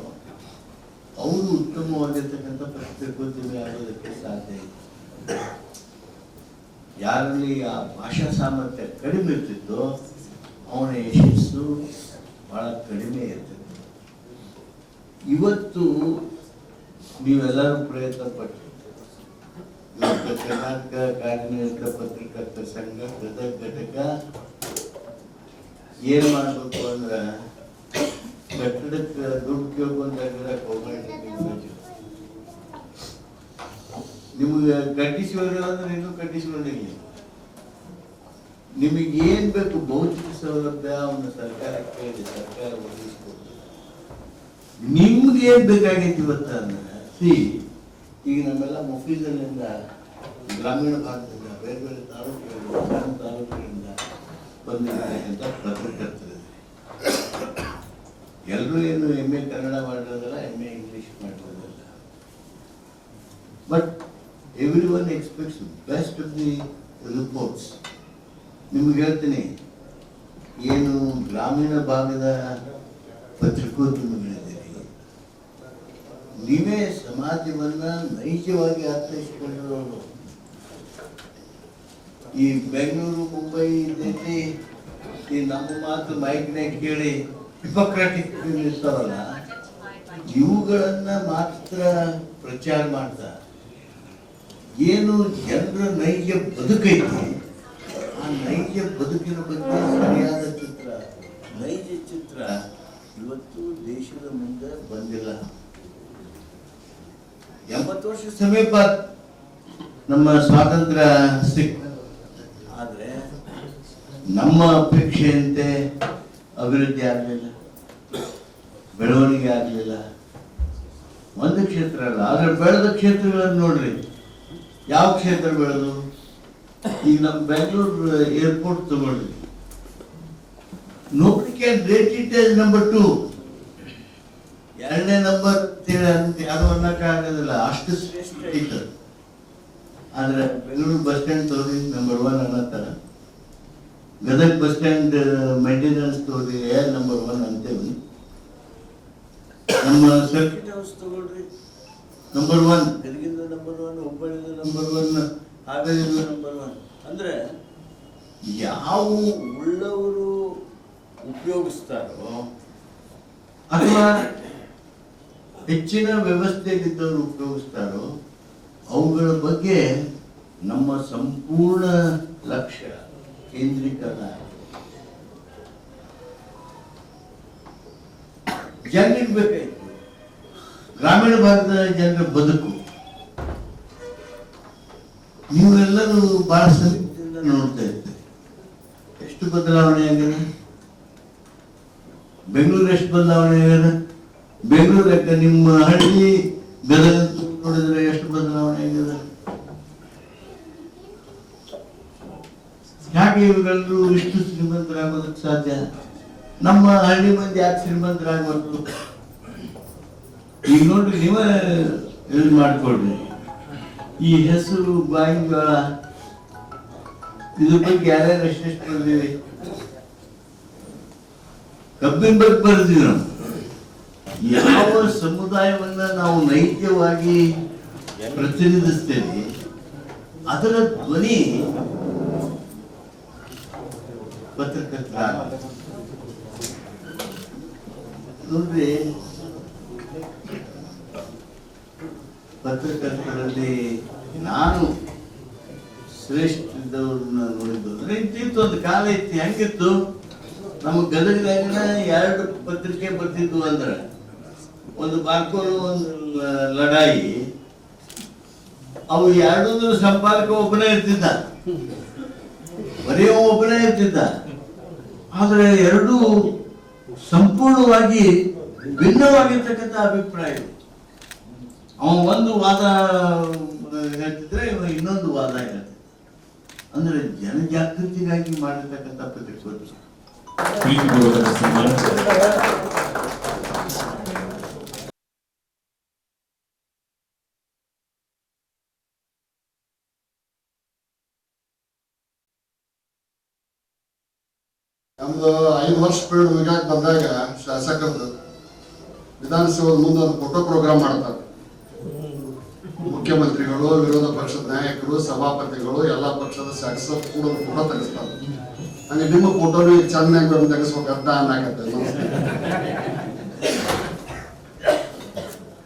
ಅವರು ಉತ್ತಮವಾಗಿರ್ತಕ್ಕಂಥ ಪತ್ರಿಕೋದ್ಯಮಿ ಆಗೋದಕ್ಕೆ ಸಾಧ್ಯ ಇತ್ತು. ಯಾರಲ್ಲಿ ಆ ಭಾಷಾ ಸಾಮರ್ಥ್ಯ ಕಡಿಮೆ ಇರ್ತಿತ್ತೋ ಅವನ ಯಶಸ್ಸು ಬಹಳ ಕಡಿಮೆ ಇರ್ತಿತ್ತು. ಇವತ್ತು ನೀವೆಲ್ಲರೂ ಪ್ರಯತ್ನ ಪಟ್ಟು ಕರ್ನಾಟಕ ಕಾರ್ಯನಿರತ ಪತ್ರಕರ್ತರ ಸಂಘ ಗದಗ ಘಟಕ ಏನ್ ಮಾಡ್ಬೇಕು ಅಂದ್ರೆ ಕಟ್ಟಡಕ್ಕೆ ದುಡ್ಡು ಕೇಳ್ಕೊಂಡಾಗ ಹೋಗ್ಬೇಡಿ. ನಿಮಗೆ ಕಟ್ಟಿಸಿದ್ರೆ ಅಂದ್ರೆ ಇನ್ನೂ ಕಟ್ಟಿಸಿಕೊಂಡಿಲ್ಲ. ನಿಮಗೆ ಏನ್ ಬೇಕು ಭೌತಿಕ ಸೌಲಭ್ಯ ಅವನ್ನ ಸರ್ಕಾರಕ್ಕೆ ಸರ್ಕಾರ ಒದಗಿಸ್ಕೊಡ್ತದೆ. ನಿಮ್ಗೆ ಏನ್ ಬೇಕಾಗೈತಿ ಇವತ್ತ ಅಂದ್ರೆ ಈಗ ನಮ್ಮೆಲ್ಲ ಮುಫೀಸಲ್ಲಿಂದ ಗ್ರಾಮೀಣ ಭಾಗದಿಂದ ಬೇರೆ ಬೇರೆ ತಾಲೂಕುಗಳಿಂದ ಬಂದಿರತಕ್ಕಂಥ ಪತ್ರಕರ್ತರಿದೆ. ಎಲ್ಲರೂ ಏನು MA ಕನ್ನಡ ಮಾಡಿರೋದಲ್ಲ, MA ಇಂಗ್ಲಿಷ್ ಮಾಡಿರೋದಲ್ಲ. But everyone expects best of the reports. ನಿಮ್ಗೆ ಹೇಳ್ತೀನಿ, ಏನು ಗ್ರಾಮೀಣ ಭಾಗದ ಪತ್ರಿಕೋದ್ಯಮಿಗಳಿದ್ದೀರಿ, ನೀವೇ ಸಮಾಜವನ್ನ ನೈಜವಾಗಿ ಅರ್ಥೈಸಿಕೊಂಡಿರೋರು. ಈ ಬೆಂಗಳೂರು ಮುಂಬೈ ದಿಲ್ಲಿ ಈ ನಮ್ಮ ಮಾತು ಮೈಕ್ನಾಗ ಕೇಳಿ ಹಿಪೋಕ್ರಾಟಿಕ್ ಇರ್ತಾವಲ್ಲ, ಇವುಗಳನ್ನ ಮಾತ್ರ ಪ್ರಚಾರ ಮಾಡ್ತಾ ಏನು ಜನರ ನೈಜ ಬದುಕೈತಿ, ಆ ನೈಜ ಬದುಕಿನ ಬಗ್ಗೆ ಸರಿಯಾದ ಚಿತ್ರ, ನೈಜ ಚಿತ್ರ ಇವತ್ತು ದೇಶದ ಮುಂದೆ ಬಂದಿಲ್ಲ. 80 ವರ್ಷ ಸಮೀಪ ನಮ್ಮ ಸ್ವಾತಂತ್ರ್ಯ ಸಿಕ್ಕ, ಆದ್ರೆ ನಮ್ಮ ಅಪೇಕ್ಷೆಯಂತೆ ಅಭಿವೃದ್ಧಿ ಆಗಲಿಲ್ಲ, ಬೆಳವಣಿಗೆ ಆಗಲಿಲ್ಲ. ಒಂದು ಕ್ಷೇತ್ರ ಅಲ್ಲ, ಆದ್ರೆ ಬೆಳೆದ ಕ್ಷೇತ್ರಗಳನ್ನು ನೋಡ್ರಿ. ಯಾವ ಕ್ಷೇತ್ರ ಬೆಳೆದು? ಈಗ ನಮ್ಮ ಬೆಂಗಳೂರು ಏರ್ಪೋರ್ಟ್ ತಗೊಳ್ರಿ, nobody can rate it as number 2. ಎರಡನೇ ನಂಬರ್ ಅಂತ ಯಾರು ಅನ್ನಕ್ಕಾಗೋದಿಲ್ಲ, ಅಷ್ಟು ಶ್ರೇಷ್ಠ ಐತೆ. ಆದ್ರೆ ಬೆಂಗಳೂರು ಬಸ್ ಸ್ಟ್ಯಾಂಡ್ ತೋರಿ ನಂಬರ್ 1 ಅನ್ನತ್ತಾರ, ಗದಗ ಬಸ್ ಸ್ಟ್ಯಾಂಡ್ ಮೇಂಟೆನೆನ್ಸ್ ತೋರಿ ನಂಬರ್ 1 ಅಂತೇವಿ. ನಮ್ಮ ಸರ್ಕಿಟ್ ಹೌಸ್ ತಗೊಳ್ರಿ, ನಂಬರ್ 1, ಗದಗಿಂದ ನಂಬರ್ 1, ಹುಬ್ಬಳ್ಳಿಯಿಂದ ನಂಬರ್ 1, ಹಾವೇರಿಯಿಂದ ನಂಬರ್ 1. ಅಂದ್ರೆ ಯಾವ ಉಳ್ಳವರು ಉಪಯೋಗಿಸ್ತಾರೋ ಅಥವಾ ಹೆಚ್ಚಿನ ವ್ಯವಸ್ಥೆಯಲ್ಲಿದ್ದವರು ಉಪಯೋಗಿಸ್ತಾರೋ ಅವುಗಳ ಬಗ್ಗೆ ನಮ್ಮ ಸಂಪೂರ್ಣ ಲಕ್ಷ್ಯ ಕೇಂದ್ರೀಕರಣ. ಜನರಿಗೆ ಬೇಕಾಯ್ತು ಗ್ರಾಮೀಣ ಭಾಗದ ಜನರ ಬದುಕು. ನೀವೆಲ್ಲರೂ ಬಹಳ ಸಮೀಪದಿಂದ ನೋಡ್ತಾ ಇರ್ತೀರಿ, ಎಷ್ಟು ಬದಲಾವಣೆ ಆಗಿದೆ. ಬೆಂಗಳೂರು ಎಷ್ಟು ಬದಲಾವಣೆ ಆಗಿದೆ. ಬೆಂಗಳೂರು ಯಾಕೆ ನಿಮ್ಮ ಹಳ್ಳಿ ಗದಗ ನೋಡಿದ್ರೆ ಎಷ್ಟು ಬದಲಾವಣೆ ಆಗಿದೆ. ಯಾಕೆ ಇವುಗಳೆಲ್ಲರೂ ಇಷ್ಟು ಶ್ರೀಮಂತರಾಗೋದಕ್ಕೆ ಸಾಧ್ಯ? ನಮ್ಮ ಹಳ್ಳಿ ಮಂದಿ ಯಾಕೆ ಶ್ರೀಮಂತರಾಗಬಾರ್ದು? ಈಗ ನೋಡ್ರಿ, ನೀವೇ ಇದು ಮಾಡ್ಕೊಳ್ರಿ. ಈ ಹೆಸರು ಬಾಯಿಗಳ ಇದ್ರ ಬಗ್ಗೆ ಯಾರ್ಯಾರು ಎಷ್ಟೆಷ್ಟು ಬರ್ತೀವಿ? ಕಬ್ಬಿನ ಬಗ್ಗೆ ಬರ್ತೀವಿ ನಾವು. ಯಾವ ಸಮುದಾಯವನ್ನ ನಾವು ನೈಜವಾಗಿ ಪ್ರತಿನಿಧಿಸ್ತೇವೆ ಅದರ ಧ್ವನಿ ಪತ್ರಕರ್ತರ. ನೋಡ್ರಿ, ಪತ್ರಕರ್ತರಲ್ಲಿ ನಾನು ಶ್ರೇಷ್ಠ ಇದ್ದವ್ರನ್ನ ನೋಡಿದ್ದು ಅಂದ್ರೆ ಇಂತಿತ್ತು. ಒಂದು ಕಾಲ ಇತ್ತು, ಹೆಂಗಿತ್ತು, ನಮ್ಮ ಗದಗದಾಗಿನ 2 ಪತ್ರಿಕೆ ಬರ್ತಿದ್ವು ಅಂದ್ರೆ ಒಂದು ಬಾರ್ಕೋಲು, ಒಂದು ಲಡಾಯಿ. ಅವು 2 ಸಂಪಾದಕ ಒಬ್ಬನೇ ಇರ್ತಿದ್ದ, ಬರೆಯೋ ಒಬ್ಬನೇ ಇರ್ತಿದ್ದ. ಆದ್ರೆ 2 ಸಂಪೂರ್ಣವಾಗಿ ಭಿನ್ನವಾಗಿರ್ತಕ್ಕಂಥ ಅಭಿಪ್ರಾಯ. ಅವ ಒಂದು ವಾದ ಹೇಳ್ತಿದ್ರೆ ಇವ ಇನ್ನೊಂದು ವಾದ ಹೇಳ್ತಿದ್ದ. ಅಂದ್ರೆ ಜನಜಾಗೃತಿಗಾಗಿ ಮಾಡಿರ್ತಕ್ಕಂಥ ಪತ್ರಿಕೆ. ನಮ್ದು 5 ವರ್ಷ ಪೀರಿಯಡ್ ಮುಗಿಯಾಕ ಬಂದಾಗ ಶಾಸಕರು ವಿಧಾನಸೌಧ ಮುಂದೆ ಒಂದು ಫೋಟೋ ಪ್ರೋಗ್ರಾಮ್ ಮಾಡ್ತಾರೆ. ಮುಖ್ಯಮಂತ್ರಿಗಳು, ವಿರೋಧ ಪಕ್ಷದ ನಾಯಕರು, ಸಭಾಪತಿಗಳು, ಎಲ್ಲಾ ಪಕ್ಷದ ಶಾಸಕರು ಕೂಡ ಫೋಟೋ ತೆಗೆಸ್ತಾರೆ. ಹಂಗೆ ನಿಮ್ಮ ಫೋಟೋನು ಈಗ ಚೆನ್ನಾಗಿ ಬಂದು ತೆಗೆಸ್ಬೇಕಂತ ಅನ್ನಕತ್ತೆ.